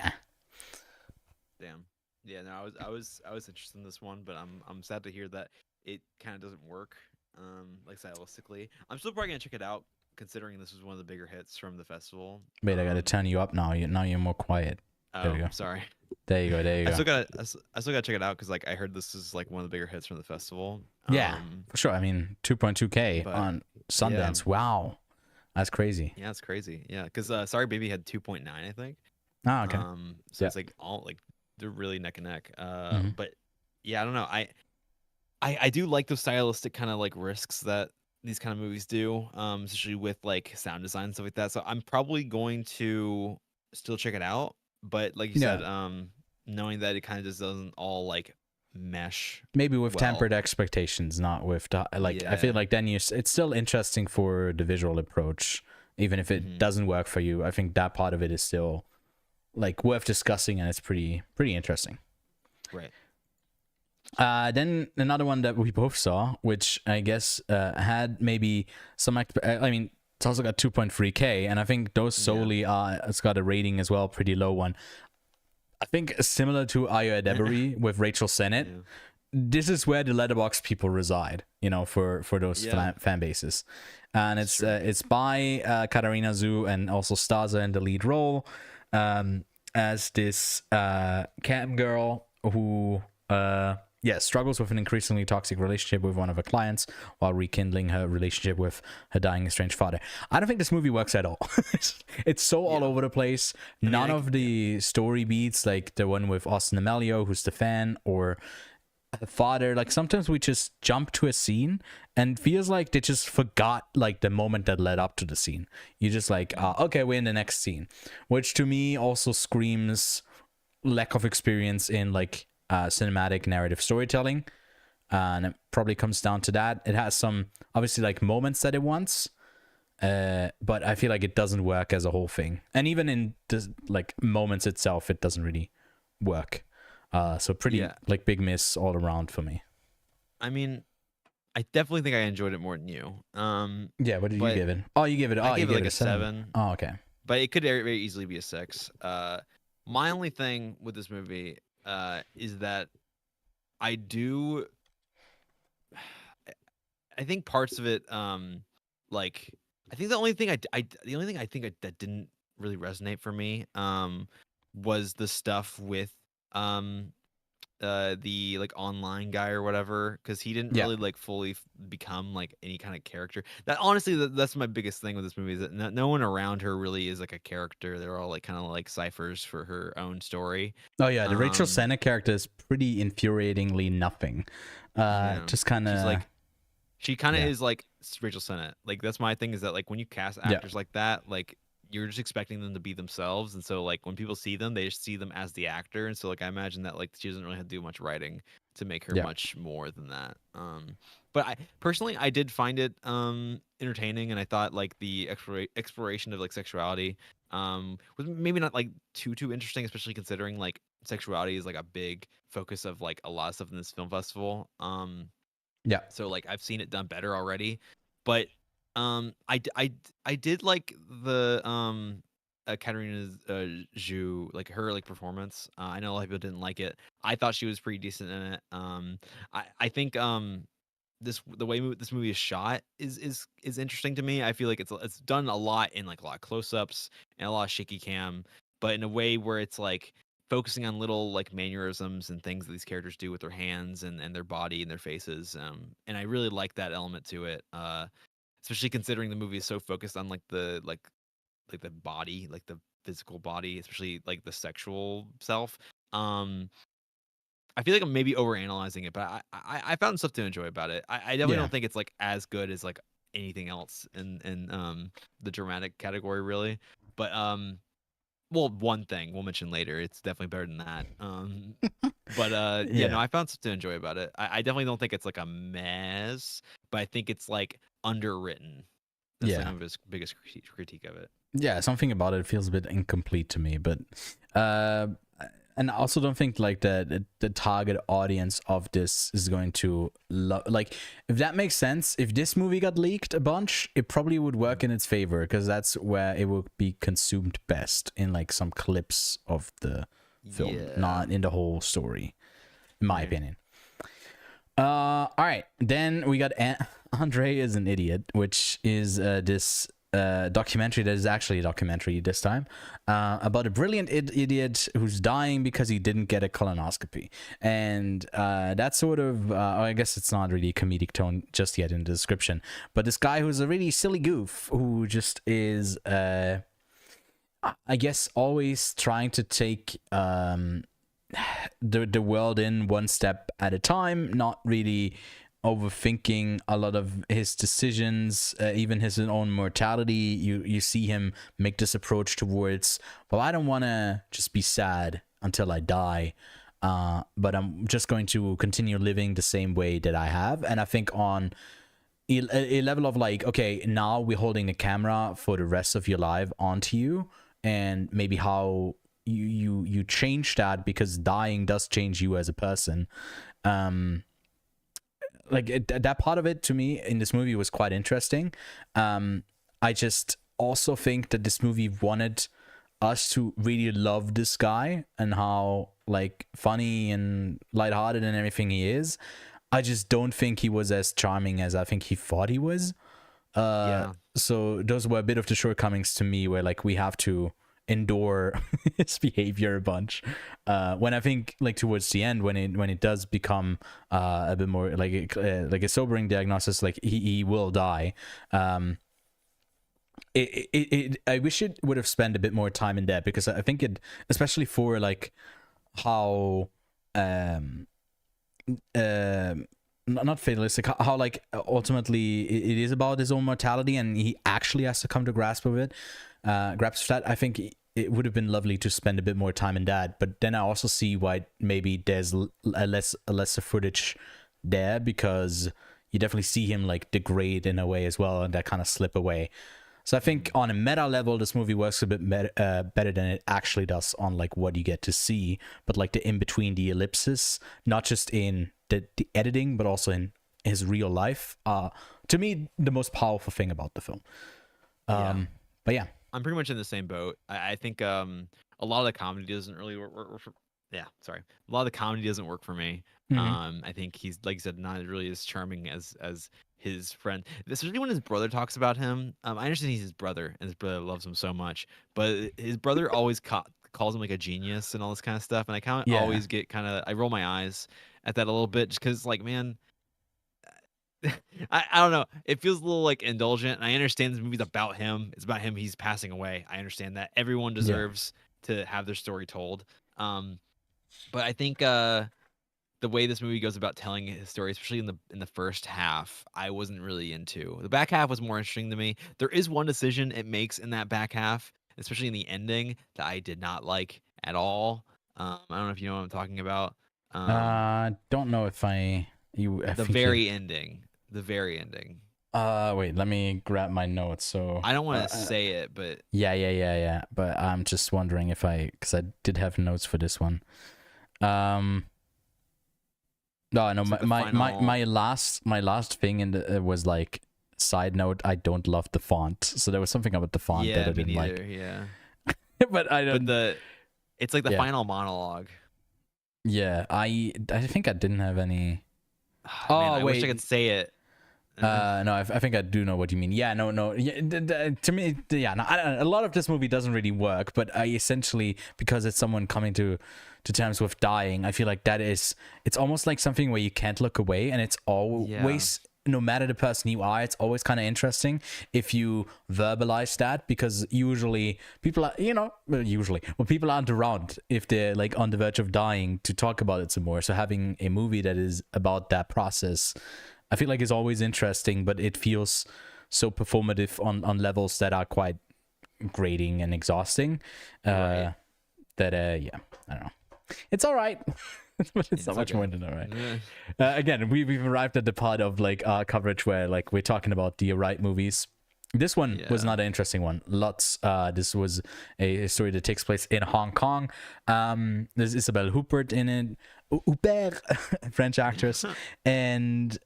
Speaker 3: Damn. Yeah, no, I was interested in this one, but I'm sad to hear that it kind of doesn't work like stylistically. I'm still probably gonna check it out, considering this was one of the bigger hits from the festival.
Speaker 1: Wait, I gotta turn you up now. Now you're more quiet. There we go.
Speaker 3: Sorry.
Speaker 1: There you go.
Speaker 3: I still gotta check it out, because like I heard this is like one of the bigger hits from the festival.
Speaker 1: Yeah, for sure. I mean, 2.2K on Sundance. Yeah. Wow, that's crazy.
Speaker 3: Yeah, it's crazy. Yeah, because Sorry Baby had 2.9, I think.
Speaker 1: Oh, okay.
Speaker 3: So it's like all like they're really neck and neck. But yeah, I don't know. I do like the stylistic kind of like risks that these kind of movies do, especially with like sound design and stuff like that. So I'm probably going to still check it out. But like you said, knowing that it kind of just doesn't all like mesh.
Speaker 1: Maybe with tempered expectations, not with like. I feel like then it's still interesting for the visual approach, even if it doesn't work for you. I think that part of it is still like worth discussing, and it's pretty interesting.
Speaker 3: Right.
Speaker 1: Then another one that we both saw, which I guess had maybe some. I mean, it's also got 2.3K, and I think those solely are. It's got a rating as well, pretty low one. I think similar to Ayo Edebiri with Rachel Sennett. Yeah. This is where the letterbox people reside, you know, for those fan bases, and it's by Katarina Zu, and also stars her in the lead role as this cam girl who struggles with an increasingly toxic relationship with one of her clients while rekindling her relationship with her dying estranged father. I don't think this movie works at all. It's so all over the place. None of the story beats, like the one with Austin Amelio, who's the fan, or the father. Like sometimes we just jump to a scene and feels like they just forgot like the moment that led up to the scene. You just like, okay, we're in the next scene, which to me also screams lack of experience in like cinematic narrative storytelling, and it probably comes down to that. It has some obviously like moments that it wants, but I feel like it doesn't work as a whole thing, and even in the like moments itself it doesn't really work. So pretty like big miss all around for me.
Speaker 3: I mean, I definitely think I enjoyed it more than you.
Speaker 1: Yeah, what did you give it? Oh, you gave it.
Speaker 3: I
Speaker 1: you
Speaker 3: gave it
Speaker 1: gave
Speaker 3: like
Speaker 1: it
Speaker 3: a 7.
Speaker 1: Oh, okay.
Speaker 3: But it could very easily be a 6. My only thing with this movie is that I think parts of it, like I think the only thing I think that didn't really resonate for me, was the stuff with the like online guy or whatever, because he didn't really like fully become like any kind of character. That honestly, that's my biggest thing with this movie, is that no one around her really is like a character. They're all like kind of like ciphers for her own story.
Speaker 1: Oh yeah, the Rachel Sennett character is pretty infuriatingly nothing. Just kind of
Speaker 3: she kind of is like Rachel Sennett. Like that's my thing, is that like when you cast actors like that, like you're just expecting them to be themselves, and so like when people see them, they just see them as the actor, and so like I imagine that like she doesn't really have to do much writing to make her much more than that. But I personally, I did find it entertaining, and I thought like the exploration of like sexuality was maybe not like too interesting, especially considering like sexuality is like a big focus of like a lot of stuff in this film festival. So like I've seen it done better already, but I did like the Katarina Zhu, like her like performance. I know a lot of people didn't like it. I thought she was pretty decent in it. I think the way this movie is shot is interesting to me. I feel like it's done a lot in like a lot of close-ups and a lot of shaky cam, but in a way where it's like focusing on little like mannerisms and things that these characters do with their hands and their body and their faces. And I really like that element to it. Especially considering the movie is so focused on like the body, like the physical body, especially like the sexual self. I feel like I'm maybe overanalyzing it, but I found stuff to enjoy about it. I definitely don't think it's like as good as like anything else in the dramatic category, really. But well, one thing we'll mention later, it's definitely better than that. But no, I found stuff to enjoy about it. I definitely don't think it's like a mess, but I think it's like underwritten. That's like my biggest critique of it.
Speaker 1: Yeah, something about it feels a bit incomplete to me, but and I also don't think like the target audience of this is going to like, if that makes sense. If this movie got leaked a bunch, it probably would work in its favor, because that's where it would be consumed best, in like some clips of the film, not in the whole story, in my opinion. All right, then we got Andre is an Idiot, which is this documentary that is actually a documentary this time, about a brilliant idiot who's dying because he didn't get a colonoscopy. And that's sort of I guess it's not really a comedic tone just yet in the description, but this guy who's a really silly goof, who just is I guess always trying to take the world in one step at a time, not really overthinking a lot of his decisions, even his own mortality. You see him make this approach towards, well, I don't want to just be sad until I die, but I'm just going to continue living the same way that I have. And I think on a level of like, okay, now we're holding the camera for the rest of your life onto you, and maybe how you change that, because dying does change you as a person. Like that part of it to me in this movie was quite interesting. I just also think that this movie wanted us to really love this guy and how like funny and lighthearted and everything he is. I just don't think he was as charming as I think he thought he was. So those were a bit of the shortcomings to me, where like we have to endure his behavior a bunch, when I think like towards the end, when it does become a bit more like a sobering diagnosis, like he will die. I wish it would have spent a bit more time in that, because I think it, especially for like how not fatalistic, how like ultimately it is about his own mortality, and he actually has to come to grasp of it. Grasp that. I think it would have been lovely to spend a bit more time in that, but then I also see why maybe there's a lesser footage there, because you definitely see him like degrade in a way as well, and that kind of slip away. So I think on a meta level, this movie works a bit better than it actually does on like what you get to see, but like the in between the ellipses, not just in the editing, but also in his real life. To me, the most powerful thing about the film. But yeah,
Speaker 3: I'm pretty much in the same boat. I think a lot of the comedy doesn't really work for. Yeah, sorry. A lot of the comedy doesn't work for me. I think he's, like you said, not really as charming as his friend. Especially when his brother talks about him. I understand he's his brother, and his brother loves him so much. But his brother always calls him like a genius and all this kind of stuff. And I kind of always get I roll my eyes at that a little bit, just because, like, man. I don't know. It feels a little like indulgent. And I understand this movie's about him. It's about him. He's passing away. I understand that. Everyone deserves to have their story told. But I think the way this movie goes about telling his story, especially in the first half, I wasn't really into. The back half was more interesting to me. There is one decision it makes in that back half, especially in the ending, that I did not like at all. I don't know if you know what I'm talking about.
Speaker 1: don't know if
Speaker 3: the very ending. The very ending.
Speaker 1: Wait, let me grab my notes. So
Speaker 3: I don't want to say it, but
Speaker 1: yeah. But I'm just wondering if because I did have notes for this one. No, my last thing in the was like, side note, I don't love the font. So there was something about the font that I didn't like.
Speaker 3: Yeah,
Speaker 1: but I don't.
Speaker 3: But it's like the final monologue.
Speaker 1: Yeah, I think I didn't have any.
Speaker 3: Oh, man, I wish I could say it.
Speaker 1: No, I think I do know what you mean. Yeah, no. Yeah, to me, yeah, no, a lot of this movie doesn't really work. But I essentially, because it's someone coming to terms with dying, I feel like it's almost like something where you can't look away, and it's always, no matter the person you are, it's always kind of interesting if you verbalize that, because usually people are, when people aren't around, if they're like on the verge of dying, to talk about it some more. So having a movie that is about that process, I feel like, is always interesting, but it feels so performative on levels that are quite grating and exhausting.
Speaker 3: Right.
Speaker 1: That I don't know. It's all right. But it's not much more than all right. Again, we've arrived at the part of like our coverage where like we're talking about the right movies. This one was not an interesting one. This was a story that takes place in Hong Kong. There's Isabelle Huppert in it, French actress, and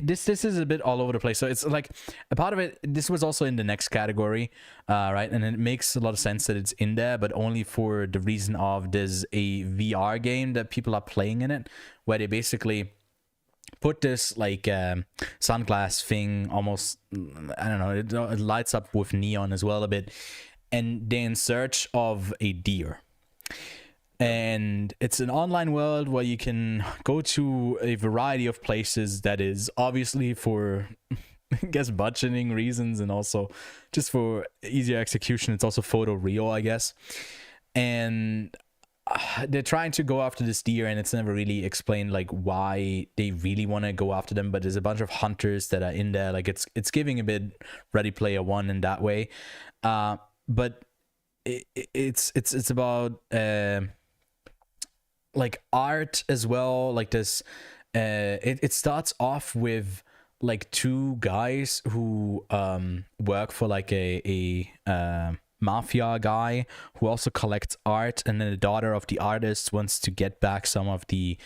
Speaker 1: this is a bit all over the place. So it's like a part of it. This was also in the next category, right? And it makes a lot of sense that it's in there, but only for the reason of there's a VR game that people are playing in it, where they basically put this like sunglass thing, almost, I don't know, it lights up with neon as well a bit, and they're in search of a deer. And it's an online world where you can go to a variety of places that is obviously for, I guess, budgeting reasons, and also just for easier execution. It's also photoreal, I guess. And they're trying to go after this deer, and it's never really explained like why they really want to go after them. But there's a bunch of hunters that are in there. Like it's giving a bit Ready Player One in that way. But it's about like art as well. Like this, it starts off with like two guys who work for like a mafia guy who also collects art, and then the daughter of the artist wants to get back some of the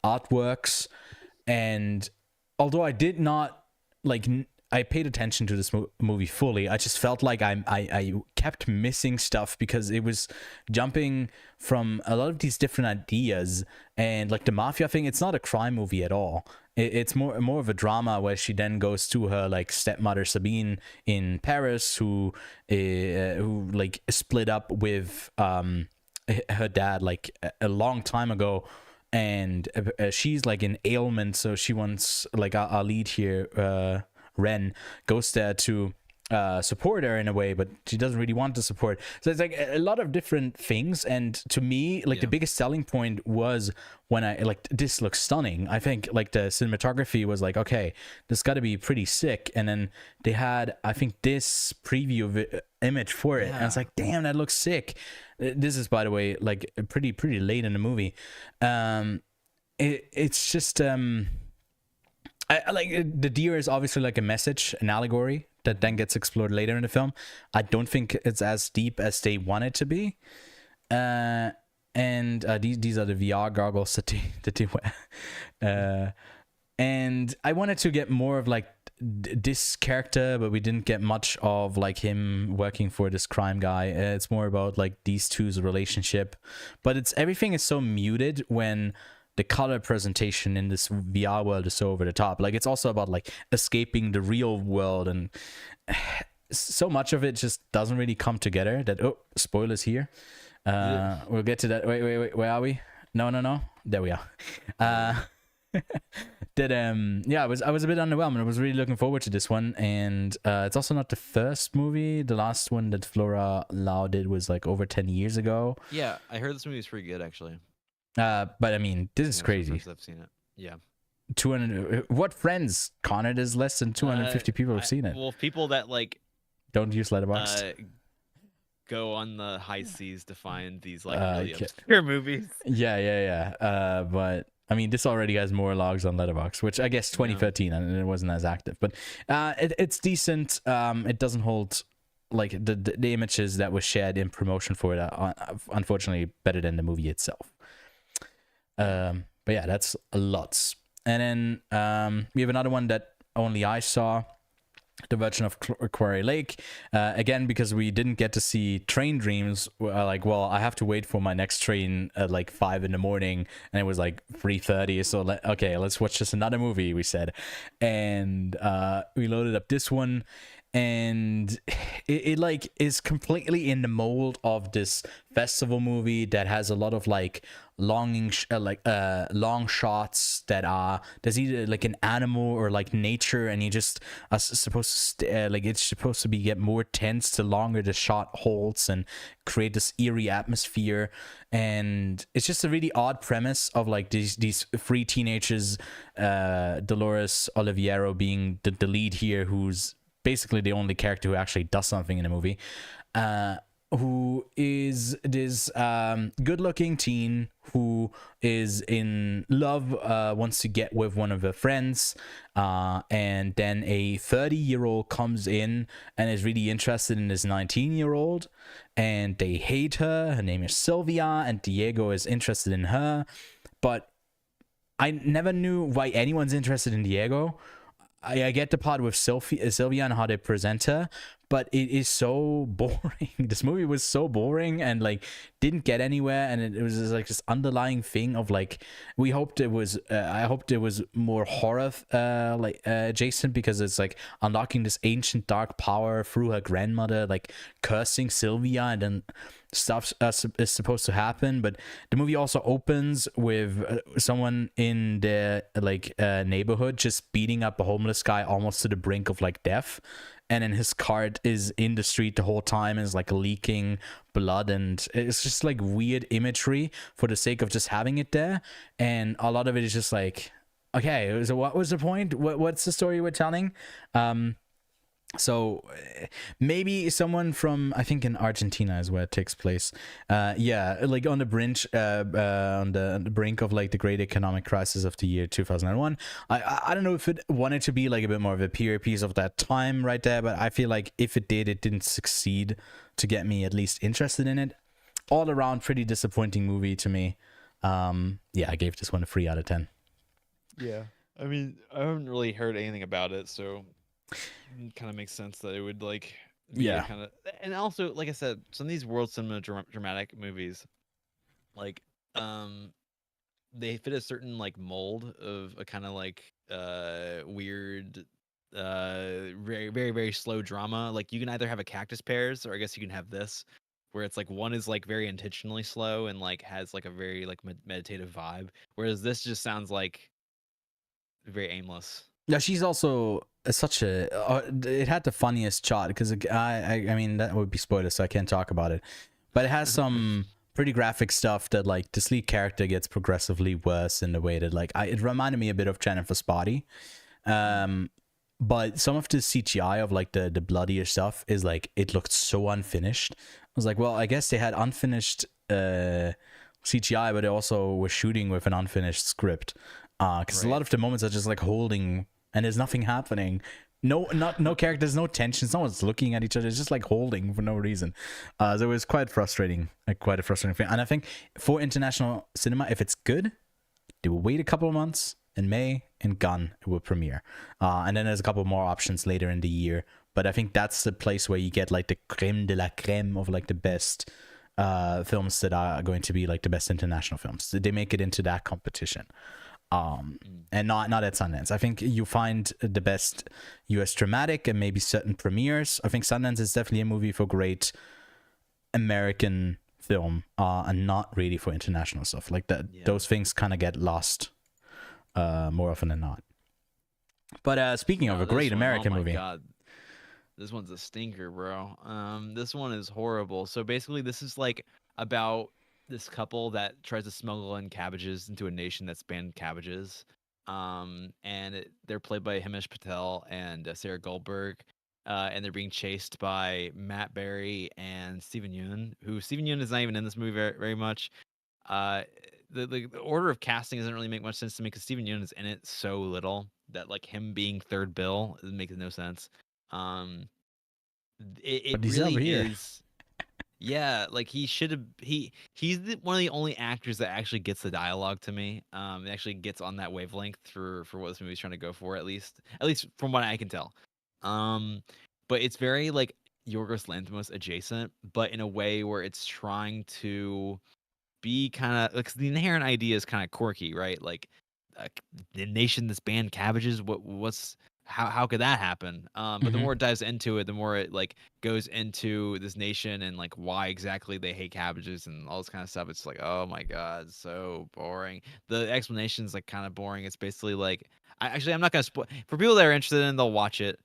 Speaker 1: artworks. And although I did not like, I paid attention to this movie fully, I just felt like I kept missing stuff, because it was jumping from a lot of these different ideas. And like the mafia thing, it's not a crime movie at all. It's more of a drama, where she then goes to her like stepmother Sabine in Paris, who like split up with her dad like a long time ago. And she's like in ailment, so she wants, like, our lead here, Ren, goes there to support her in a way, but she doesn't really want to support. So it's like a lot of different things. And to me, like, the biggest selling point was when I like, this looks stunning. I think like the cinematography was like, okay, this got to be pretty sick. And then they had, I think, this preview image for it, and it's like, damn, that looks sick. This is, by the way, like pretty late in the movie. It's just I like, the deer is obviously like a message, an allegory that then gets explored later in the film. I don't think it's as deep as they want it to be. And these are the VR goggles that they wear. And I wanted to get more of like this character, but we didn't get much of like him working for this crime guy. It's more about like these two's relationship, but everything is so muted when the color presentation in this VR world is so over the top. Like, it's also about like escaping the real world, and so much of it just doesn't really come together. That spoilers here. We'll get to that. Wait, where are we? No, there we are. I was a bit underwhelmed. I was really looking forward to this one, and it's also not the first movie. The last one that Flora Lau did was like over 10 years ago.
Speaker 3: Yeah, I heard this movie was pretty good, actually.
Speaker 1: But I mean, this is crazy.
Speaker 3: I've seen it. Yeah.
Speaker 1: 200. What friends, Connor? There's less than 250 people have seen it.
Speaker 3: Well, people that like
Speaker 1: don't use Letterboxd.
Speaker 3: Go on the high seas to find these like really obscure movies.
Speaker 1: Yeah. But I mean, this already has more logs on Letterboxd, which I guess 2013, and it wasn't as active. But it's decent. It doesn't hold like the images that were shared in promotion for it. Unfortunately, better than the movie itself. But yeah, that's lots. And then we have another one that only I saw. The version of Quarry Lake, again, because we didn't get to see Train Dreams. Like, well, I have to wait for my next train at like 5 in the morning, and it was like 3:30. So okay, let's watch just another movie, we said, and we loaded up this one, and it like is completely in the mold of this festival movie that has a lot of like long shots there's either like an animal or like nature, and you just are supposed to like it's supposed to be get more tense the longer the shot holds and create this eerie atmosphere. And it's just a really odd premise of like these three teenagers, Dolores Oliviero being the lead here, who's basically the only character who actually does something in the movie, who is this good-looking teen who is in love, wants to get with one of her friends, and then a 30-year-old comes in and is really interested in this 19-year-old, and they hate her. Her name is Sylvia, and Diego is interested in her, but I never knew why anyone's interested in Diego. I get the part with Sylvia and how they present her, but it is so boring. This movie was so boring and like didn't get anywhere, and it was just like this underlying thing of like, we hoped it was I hoped it was more horror adjacent, because it's like unlocking this ancient dark power through her grandmother, like cursing Sylvia, and then stuff is supposed to happen. But the movie also opens with someone in the neighborhood just beating up a homeless guy almost to the brink of like death, and then his cart is in the street the whole time and is like leaking blood, and it's just like weird imagery for the sake of just having it there. And a lot of it is just like, okay, so what was the point? What's the story we're telling? So maybe someone from, I think in Argentina is where it takes place. Like on the brink of like the great economic crisis of the year 2001. I don't know if it wanted to be like a bit more of a period piece of that time right there, but I feel like if it did, it didn't succeed to get me at least interested in it. All around pretty disappointing movie to me. I gave this one a 3 out of 10.
Speaker 3: Yeah, I mean, I haven't really heard anything about it, so it kind of makes sense that it would like kind of. And also, like I said, some of these world cinema dramatic movies, like they fit a certain like mold of a kind of like weird very very very slow drama. Like, you can either have a Cactus Pears, or I guess you can have this, where it's like one is like very intentionally slow and like has like a very like meditative vibe, whereas this just sounds like very aimless.
Speaker 1: Yeah, she's also such a. It had the funniest shot, because I mean, that would be spoilers, so I can't talk about it. But it has some pretty graphic stuff that like this lead character gets progressively worse in the way that like it reminded me a bit of Jennifer Spotty. But some of the CGI of like the bloodier stuff is like, it looked so unfinished. I was like, well, I guess they had unfinished CGI, but they also were shooting with an unfinished script. Because a lot of the moments are just like holding and there's nothing happening, no characters, no tensions, no one's looking at each other. It's just like holding for no reason. So it was quite frustrating, quite a frustrating thing. And I think for international cinema, if it's good, they will wait a couple of months. In May, in Cannes, it will premiere. And then there's a couple more options later in the year. But I think that's the place where you get like the creme de la creme of like the best films that are going to be like the best international films. They make it into that competition. And not at Sundance. I think you find the best US dramatic and maybe certain premieres. I think Sundance is definitely a movie for great American film and not really for international stuff. Like that, those things kind of get lost more often than not. But speaking of a great American movie.
Speaker 3: God. This one's a stinker, bro. This one is horrible. So basically, this is like about this couple that tries to smuggle in cabbages into a nation that's banned cabbages. They're played by Himesh Patel and Sarah Goldberg. And they're being chased by Matt Berry and Steven Yeun, who Steven Yeun is not even in this movie very, very much. The order of casting doesn't really make much sense to me because Steven Yeun is in it so little that like him being third bill makes no sense. It really is. Yeah, like he should have. He's one of the only actors that actually gets the dialogue to me. It actually gets on that wavelength for what this movie's trying to go for, at least from what I can tell. But it's very like Yorgos Lanthimos adjacent, but in a way where it's trying to be kind of like the inherent idea is kind of quirky, right? Like the nation that's banned cabbages. How could that happen? But the more it dives into it, the more it like goes into this nation and like why exactly they hate cabbages and all this kind of stuff. It's like, oh my god, so boring. The explanation's like kind of boring. It's basically like I'm not gonna spoil for people that are interested in. They'll watch it.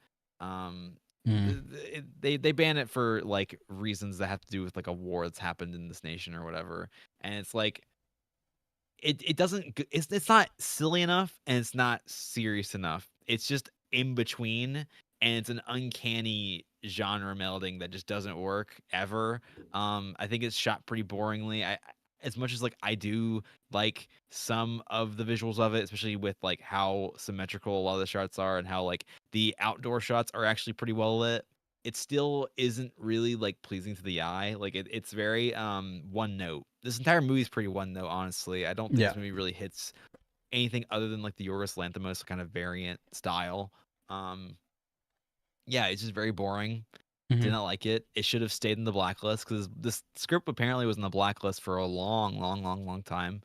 Speaker 3: They ban it for like reasons that have to do with like a war that's happened in this nation or whatever. And it's like it's not silly enough and it's not serious enough. It's just in between, and it's an uncanny genre melding that just doesn't work ever. I think it's shot pretty boringly. As much as like I do like some of the visuals of it, especially with like how symmetrical a lot of the shots are and how like the outdoor shots are actually pretty well lit, it still isn't really like pleasing to the eye. Like it's very one note. This entire movie is pretty one note, honestly. I don't think this movie really hits anything other than like the Yorgos Lanthimos kind of variant style. It's just very boring. Didn't like it. It should have stayed in the blacklist because this script apparently was in the blacklist for a long time.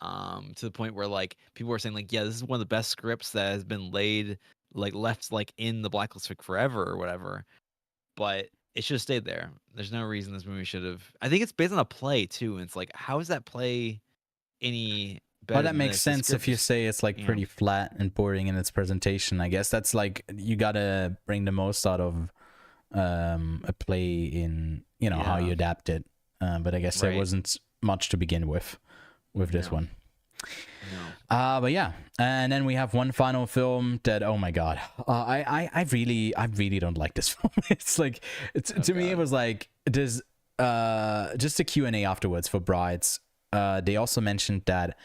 Speaker 3: To the point where like people were saying like, yeah, this is one of the best scripts that has been left like in the blacklist for forever or whatever. But it should have stayed there. There's no reason this movie should have. I think it's based on a play too, and it's like, how is that play any better?
Speaker 1: Well, that makes sense if you say it's like pretty flat and boring in its presentation. I guess that's like you gotta bring the most out of a play in how you adapt it. But I guess there wasn't much to begin with this one. No. But yeah, and then we have one final film that, oh my god, I really don't like this film. It's like to me it was like there's just a Q&A afterwards for brides. They also mentioned that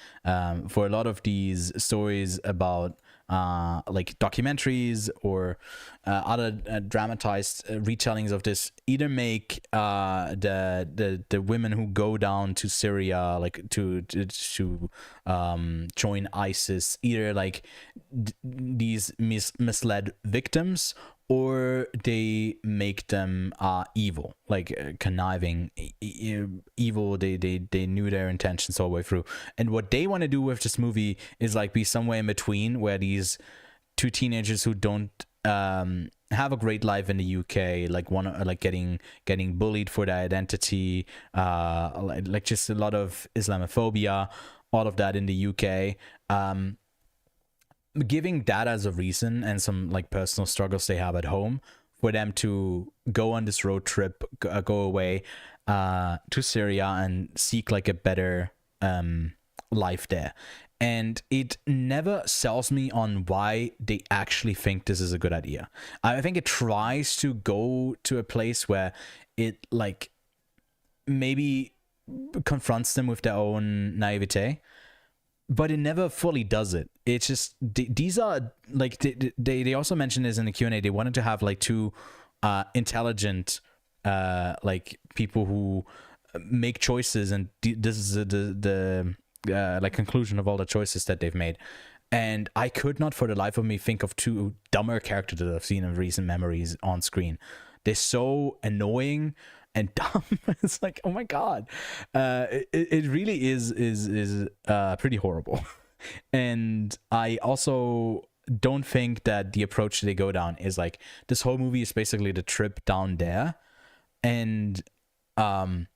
Speaker 1: for a lot of these stories about like documentaries or other dramatized retellings of this, either make the women who go down to Syria like to join ISIS either like these misled victims, or they make them evil, like conniving evil. They knew their intentions all the way through, and what they want to do with this movie is like be somewhere in between, where these two teenagers who don't have a great life in the UK, like getting bullied for their identity, like just a lot of Islamophobia, all of that in the UK. Giving that as a reason and some like personal struggles they have at home for them to go on this road trip, go away to Syria and seek like a better life there. And it never sells me on why they actually think this is a good idea. I think it tries to go to a place where it like maybe confronts them with their own naivete, but it never fully does it. It's just these are like they also mentioned this in the Q&A. They wanted to have like two intelligent like people who make choices, and this is the like conclusion of all the choices that they've made. And I could not for the life of me think of two dumber characters that I've seen in recent memories on screen. They're so annoying and dumb. It's like, oh my god, it really is pretty horrible. And I also don't think that the approach they go down is like, this whole movie is basically the trip down there. And I'm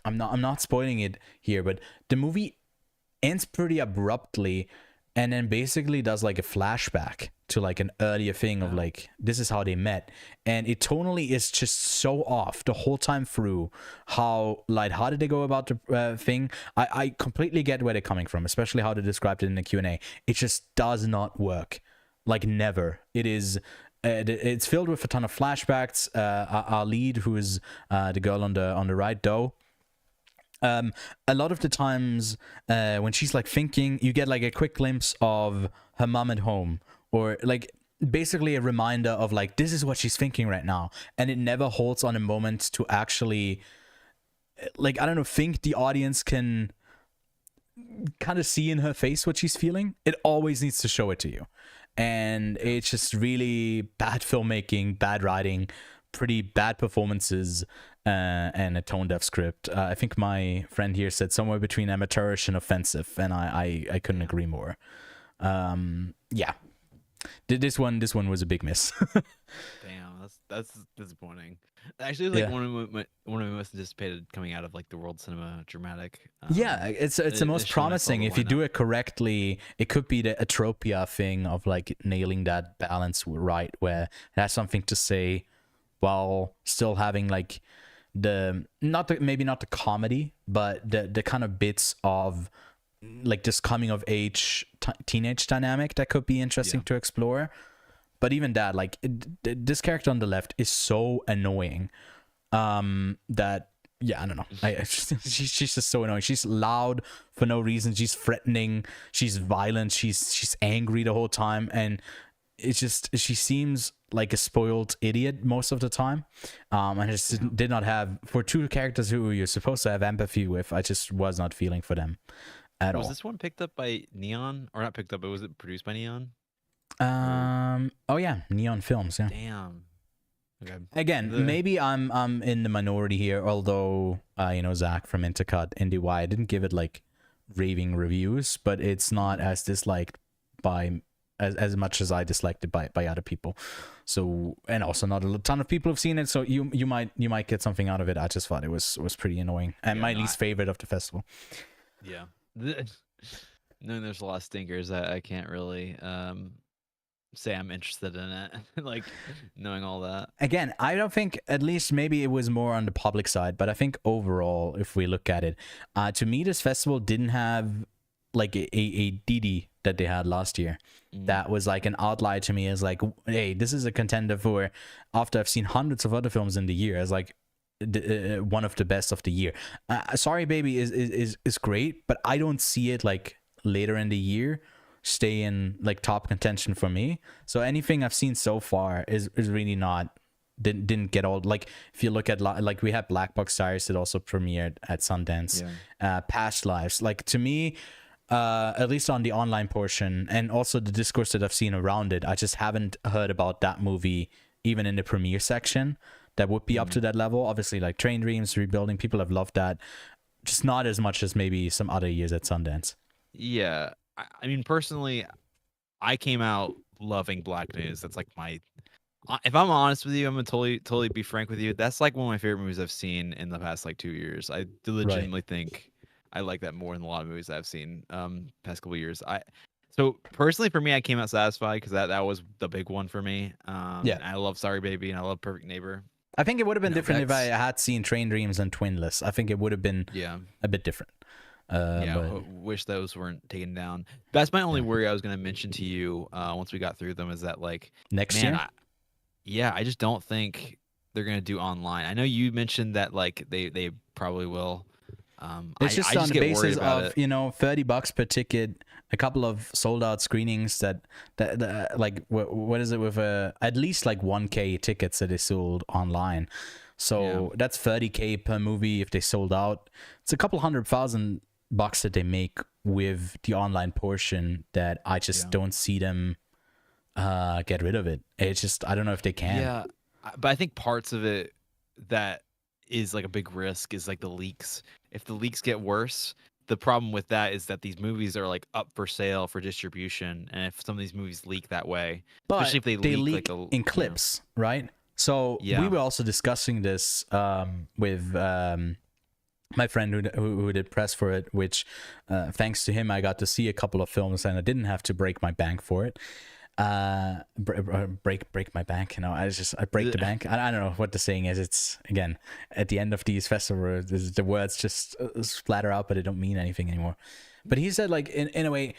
Speaker 1: not spoiling it here, but the movie ends pretty abruptly, and then basically does like a flashback to like an earlier thing of like, this is how they met. And it tonally is just so off the whole time through. How did they go about the thing? I completely get where they're coming from, especially how they described it in the Q&A. It just does not work. Like, never. It is it's filled with a ton of flashbacks. Our lead, who is the girl on the right, though, a lot of the times when she's like thinking, you get like a quick glimpse of her mom at home, or like basically a reminder of like, this is what she's thinking right now. And it never holds on a moment to actually, like, I don't know, think the audience can kind of see in her face what she's feeling. It always needs to show it to you. And it's just really bad filmmaking, bad writing, pretty bad performances, and a tone-deaf script. I think my friend here said somewhere between amateurish and offensive, and I couldn't agree more. Yeah, this one was a big miss.
Speaker 3: Damn, that's disappointing. Actually, like one of my most anticipated coming out of like the world cinema dramatic.
Speaker 1: Yeah, it's the most promising. If you do it correctly, it could be the Atropia thing of like nailing that balance right, where it has something to say while still having like maybe not the comedy, but the kind of bits of like this coming of age teenage dynamic that could be interesting to explore. But even that, like, this character on the left is so annoying that, yeah, I don't know. She's just so annoying. She's loud for no reason. She's threatening. She's violent. She's angry the whole time. And it's just, she seems like a spoiled idiot most of the time. I just did not have, for two characters who you're supposed to have empathy with, I just was not feeling for them at all.
Speaker 3: Was this one picked up by Neon? Or not picked up, but was it produced by Neon?
Speaker 1: Oh yeah, Neon Films. Yeah.
Speaker 3: Damn. Okay.
Speaker 1: Again, maybe I'm in the minority here, although Zach from Intercut NDY, I didn't give it like raving reviews, but it's not as disliked by as much as I disliked it by other people. So, and also not a ton of people have seen it, so you might get something out of it. I just thought it was pretty annoying, and my least favorite of the festival.
Speaker 3: Yeah. No, there's a lot of stinkers. I can't really say I'm interested in it. Like, knowing all that. Again,
Speaker 1: I don't think, at least maybe it was more on the public side, but I think overall, if we look at it, to me, this festival didn't have like a DD that they had last year. That was like an outlier to me, as like, hey, this is a contender for, after I've seen hundreds of other films in the year, as like one of the best of the year. Sorry Baby is great, but I don't see it like later in the year stay in like top contention for me. So anything I've seen so far is really not, didn't get all, like, if you look at like we had Black Box Diaries that also premiered at Sundance, Past Lives, like, to me, at least on the online portion and also the discourse that I've seen around it, I just haven't heard about that movie even in the premiere section that would be up to that level. Obviously, like Train Dreams, Rebuilding, people have loved that, just not as much as maybe some other years at Sundance.
Speaker 3: Yeah, I mean, personally, I came out loving Black News. That's like my, if I'm honest with you, I'm gonna totally be frank with you. That's like one of my favorite movies I've seen in the past like 2 years. I legitimately think I like that more than a lot of movies I've seen past couple of years. So personally for me, I came out satisfied because that was the big one for me. I love Sorry Baby and I love Perfect Neighbor.
Speaker 1: I think it would have been different if I had seen Train Dreams and Twinless. I think it would have been a bit different.
Speaker 3: Wish those weren't taken down. That's my only worry I was going to mention to you once we got through them, is that like
Speaker 1: next year.
Speaker 3: I just don't think they're going to do online. I know you mentioned that like they probably will.
Speaker 1: It's just
Speaker 3: I
Speaker 1: on the
Speaker 3: get worried
Speaker 1: basis
Speaker 3: about
Speaker 1: of
Speaker 3: it.
Speaker 1: $30 per ticket, a couple of sold out screenings that like what is it with at least like 1K tickets that they sold online. So that's 30K per movie if they sold out. It's a couple $100,000 that they make with the online portion that I just don't see them get rid of it. It's just I don't know if they can.
Speaker 3: Yeah, but I think parts of it that is like a big risk is like the leaks. If the leaks get worse, the problem with that is that these movies are like up for sale for distribution, and if some of these movies leak that way,
Speaker 1: But
Speaker 3: especially if they leak like
Speaker 1: in clips, right? So we were also discussing this with my friend who did press for it, which thanks to him I got to see a couple of films and I didn't have to break my bank for it. Break my bank, I break the bank. I don't know what the saying is. It's again at the end of these festivals the words just splatter out, but they don't mean anything anymore. But he said, like, in a way,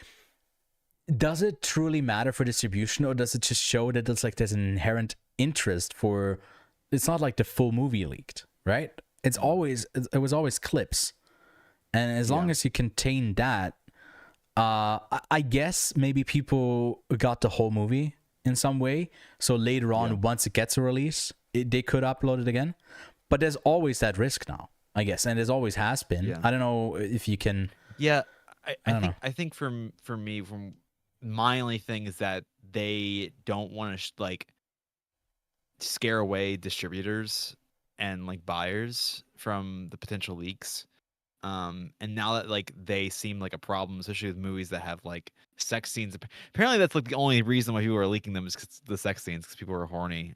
Speaker 1: does it truly matter for distribution, or does it just show that it's like there's an inherent interest for, it's not like the full movie leaked, right? It was always clips, and as long as you contain that, I guess maybe people got the whole movie in some way. So later on, once it gets a release, they could upload it again. But there's always that risk now, I guess, and there's always has been.
Speaker 3: Yeah.
Speaker 1: I don't know if you can.
Speaker 3: Yeah, I think for me, from my only thing is that they don't want to like scare away distributors and like buyers from the potential leaks. And now that like they seem like a problem, especially with movies that have like sex scenes. Apparently, that's like the only reason why people are leaking them is 'cause the sex scenes, because people are horny.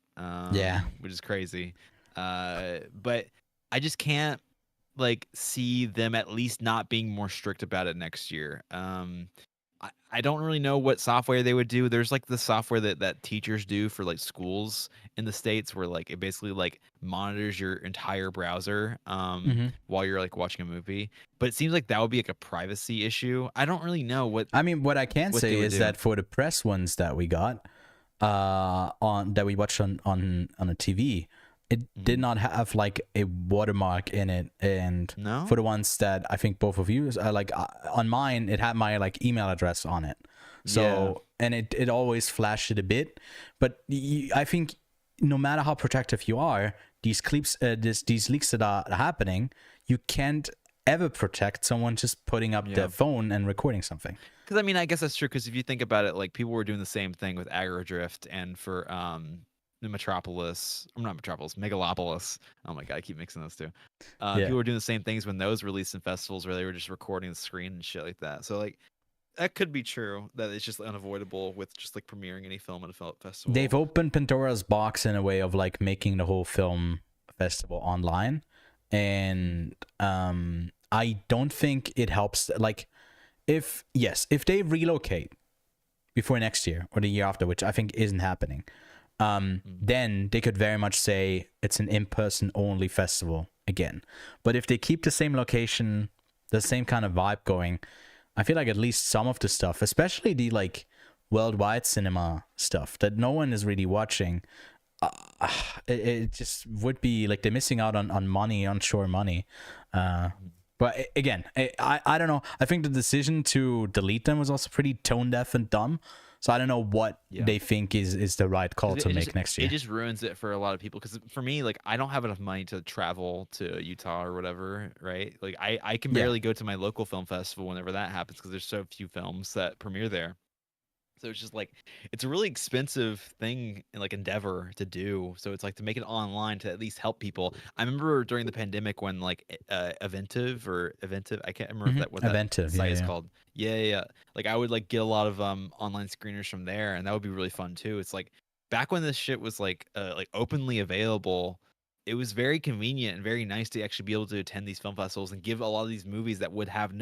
Speaker 3: Which is crazy. But I just can't like see them at least not being more strict about it next year. I don't really know what software they would do. There's like the software that teachers do for like schools in the States, where like it basically like monitors your entire browser while you're like watching a movie. But it seems like that would be like a privacy issue. I don't really know what.
Speaker 1: I mean, what I can say is that for the press ones that we got that we watched on a TV, it did not have like a watermark in it, and for the ones that I think both of you like on mine, it had my like email address on it. So and it always flashed it a bit, but I think no matter how protective you are, these clips, these leaks that are happening, you can't ever protect someone just putting up their phone and recording something.
Speaker 3: Because I mean, I guess that's true. Because if you think about it, like people were doing the same thing with Agrodrift and for Megalopolis. Oh my god, I keep mixing those two. People were doing the same things when those released in festivals, where they were just recording the screen and shit like that. So like that could be true, that it's just unavoidable with just like premiering any film at a festival.
Speaker 1: They've opened Pandora's box in a way of like making the whole film festival online, and I don't think it helps. Like if they relocate before next year or the year after, which I think isn't happening, then they could very much say it's an in-person only festival again. But if they keep the same location, the same kind of vibe going, I feel like at least some of the stuff, especially the like worldwide cinema stuff that no one is really watching, it just would be like they're missing out on money, onshore money. But again, I don't know. I think the decision to delete them was also pretty tone deaf and dumb. So I don't know what they think is the right call to make next year.
Speaker 3: It just ruins it for a lot of people. Because for me, like, I don't have enough money to travel to Utah or whatever, right? Like, I can barely go to my local film festival whenever that happens, because there's so few films that premiere there. So it's just like, it's a really expensive thing and like endeavor to do. So it's like to make it online to at least help people. I remember during the pandemic when like Eventive, I can't remember what that site is called. Yeah. Like I would like get a lot of online screeners from there, and that would be really fun too. It's like back when this shit was like openly available, it was very convenient and very nice to actually be able to attend these film festivals and give a lot of these movies that would have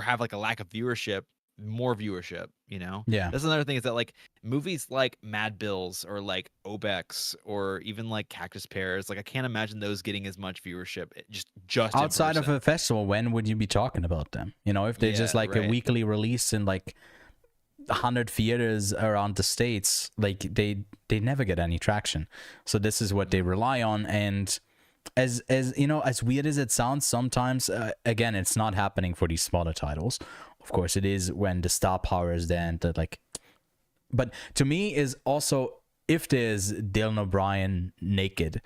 Speaker 3: have like a lack of viewership more viewership, you know?
Speaker 1: Yeah.
Speaker 3: That's another thing, is that like movies like Mad Bills or like Obex or even like Cactus Pears, like I can't imagine those getting as much viewership just
Speaker 1: outside of a festival. When would you be talking about them? You know, if they just like a weekly release in like 100 theaters around the States, like they never get any traction. So this is what they rely on, and as you know, as weird as it sounds, sometimes again, it's not happening for these smaller titles. Of course, it is when the star power is there and the, like. But to me, is also if there's Dylan O'Brien naked,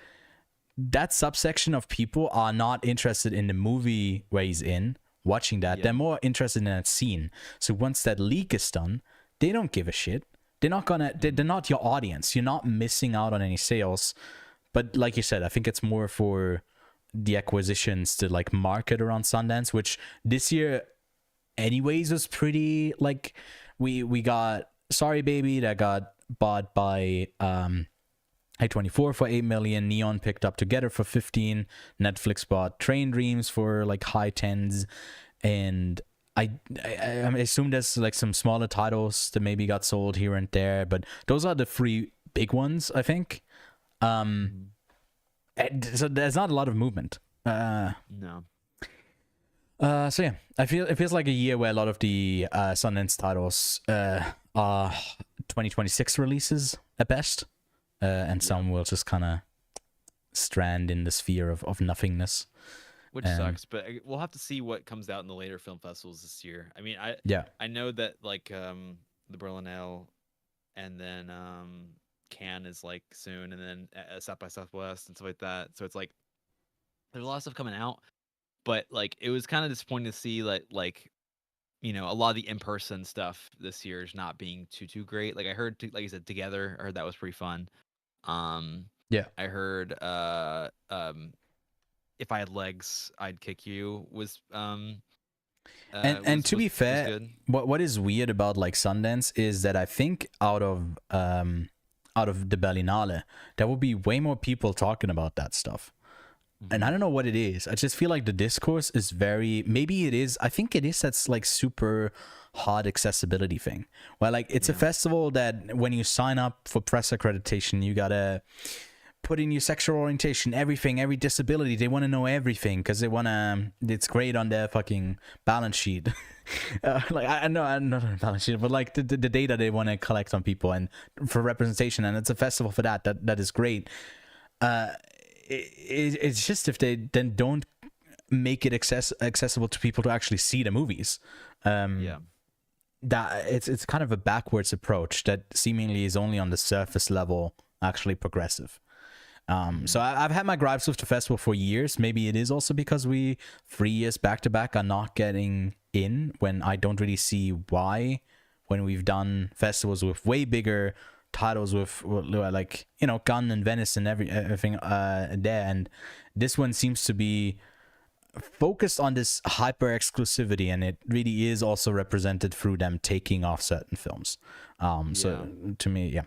Speaker 1: that subsection of people are not interested in the movie where he's in, watching that.
Speaker 3: Yeah.
Speaker 1: They're more interested in that scene. So once that leak is done, they don't give a shit. They're not gonna. They're not your audience. You're not missing out on any sales. But like you said, I think it's more for the acquisitions to like market around Sundance, which this year, anyways, was pretty like we got Sorry Baby that got bought by A24 for 8 million. Neon picked up Together for 15. Netflix bought Train Dreams for like high tens, and I assume there's like some smaller titles that maybe got sold here and there, but those are the three big ones, I think. And so there's not a lot of movement.
Speaker 3: No.
Speaker 1: So yeah, it feels like a year where a lot of the Sundance titles are 2026 releases at best, and some will just kind of strand in the sphere of nothingness.
Speaker 3: Which sucks, but we'll have to see what comes out in the later film festivals this year. I mean, I know that like the Berlinale and then Cannes is like soon, and then South by Southwest and stuff like that. So it's like there's a lot of stuff coming out, but like it was kind of disappointing to see like you know, a lot of the in-person stuff this year is not being too great. Like I heard, like you said, Together, I heard that was pretty fun.
Speaker 1: Yeah,
Speaker 3: I heard If I Had Legs, I'd Kick You was
Speaker 1: and to be fair, what is weird about like Sundance is that I think out of the Berlinale, there will be way more people talking about that stuff. And I don't know what it is. I just feel like the discourse is very, maybe it is, I think it is that's like super hard accessibility thing. Where like it's a festival that when you sign up for press accreditation, you gotta put in your sexual orientation, everything, every disability. They want to know everything because they want to, it's great on their fucking balance sheet. Like I know I'm not on a balance sheet, but like the data they want to collect on people and for representation. And it's a festival for that is great. It's just if they then don't make it accessible to people to actually see the movies, that it's kind of a backwards approach that seemingly is only on the surface level actually progressive. So I've had my gripes with the festival for years. Maybe it is also because we 3 years back to back are not getting in, when I don't really see why, when we've done festivals with way bigger titles with like, you know, Gun and Venice and everything there, and this one seems to be focused on this hyper exclusivity, and it really is also represented through them taking off certain films. So to me,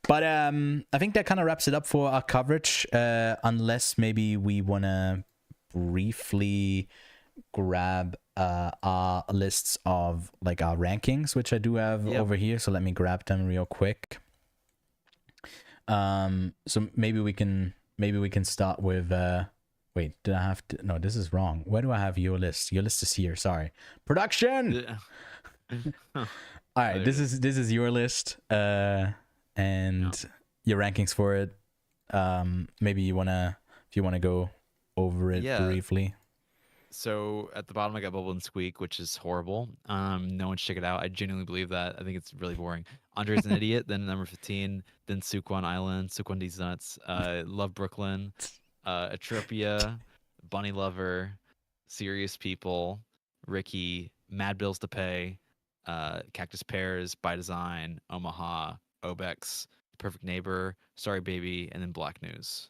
Speaker 1: but I think that kind of wraps it up for our coverage, unless maybe we want to briefly grab our lists of like our rankings, which I do have over here, so let me grab them real quick. So maybe we can start with wait, did I have to, no, this is wrong. Where do I have your list? Your list is here, sorry. Production. All right, this is your list, and your rankings for it. Maybe if you wanna go over it briefly.
Speaker 3: So at the bottom, I got Bubble and Squeak, which is horrible. No one should check it out. I genuinely believe that. I think it's really boring. Andre's an Idiot, then number 15, then Sukkwan Island, Sukkwan These Nuts, Love Brooklyn, Atropia, Bunnylovr, Serious People, Ricky, Mad Bills to Pay, Cactus Pears, By Design, Omaha, Obex, Perfect Neighbor, Sorry Baby, and then Black News.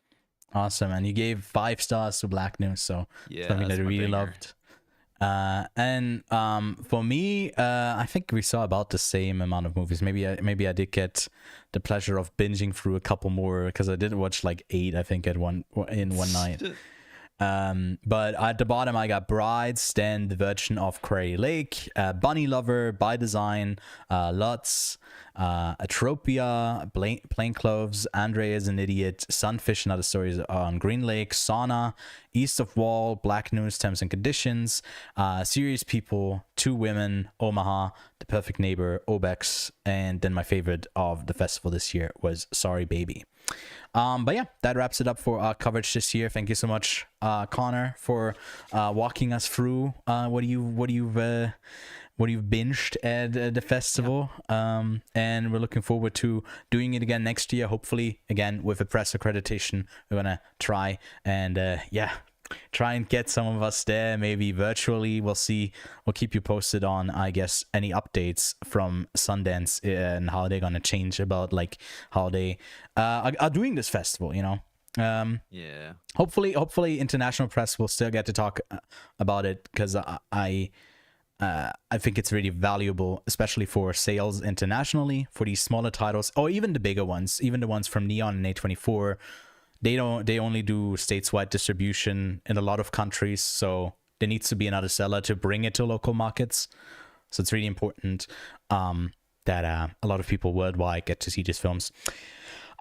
Speaker 1: Awesome, and you gave 5 stars to Black News, so something that I really loved. And for me, I think we saw about the same amount of movies. Maybe I did get the pleasure of binging through a couple more, because I did watch like 8, I think, in one night. But at the bottom, I got Bride, Stand, The Virgin of Quarry Lake, Bunnylovr, By Design, Lutz, Atropia, Plainclothes, Andre is an Idiot, Sunfish and Other Stories on Green Lake, Sauna, East of Wall, Black News, Terms and Conditions, Serious People, Two Women, Omaha, The Perfect Neighbor, Obex, and then my favorite of the festival this year was Sorry Baby. But yeah, that wraps it up for our coverage this year. Thank you so much, Connor, for walking us through what you've binged at the festival. And we're looking forward to doing it again next year. Hopefully, again with a press accreditation. We're gonna try and try and get some of us there, maybe virtually. We'll see. We'll keep you posted on, I guess, any updates from Sundance and how they're gonna change about like how they are doing this festival. You know.
Speaker 3: Yeah.
Speaker 1: Hopefully, international press will still get to talk about it, because I think it's really valuable, especially for sales internationally for these smaller titles, or even the bigger ones, even the ones from Neon and A24. They only do stateside distribution in a lot of countries, so there needs to be another seller to bring it to local markets. So it's really important that a lot of people worldwide get to see these films.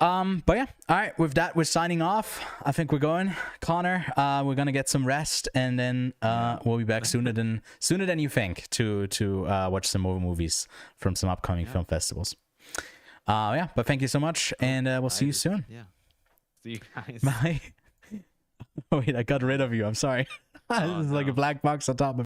Speaker 1: But yeah, all right, with that, we're signing off. I think we're going, Connor. We're gonna get some rest, and then we'll be back sooner than you think to watch some more movies from some upcoming film festivals. Yeah, but thank you so much, and we'll see you soon.
Speaker 3: Yeah. See you guys.
Speaker 1: Bye. Oh, wait, I got rid of you. I'm sorry. This is like a black box on top of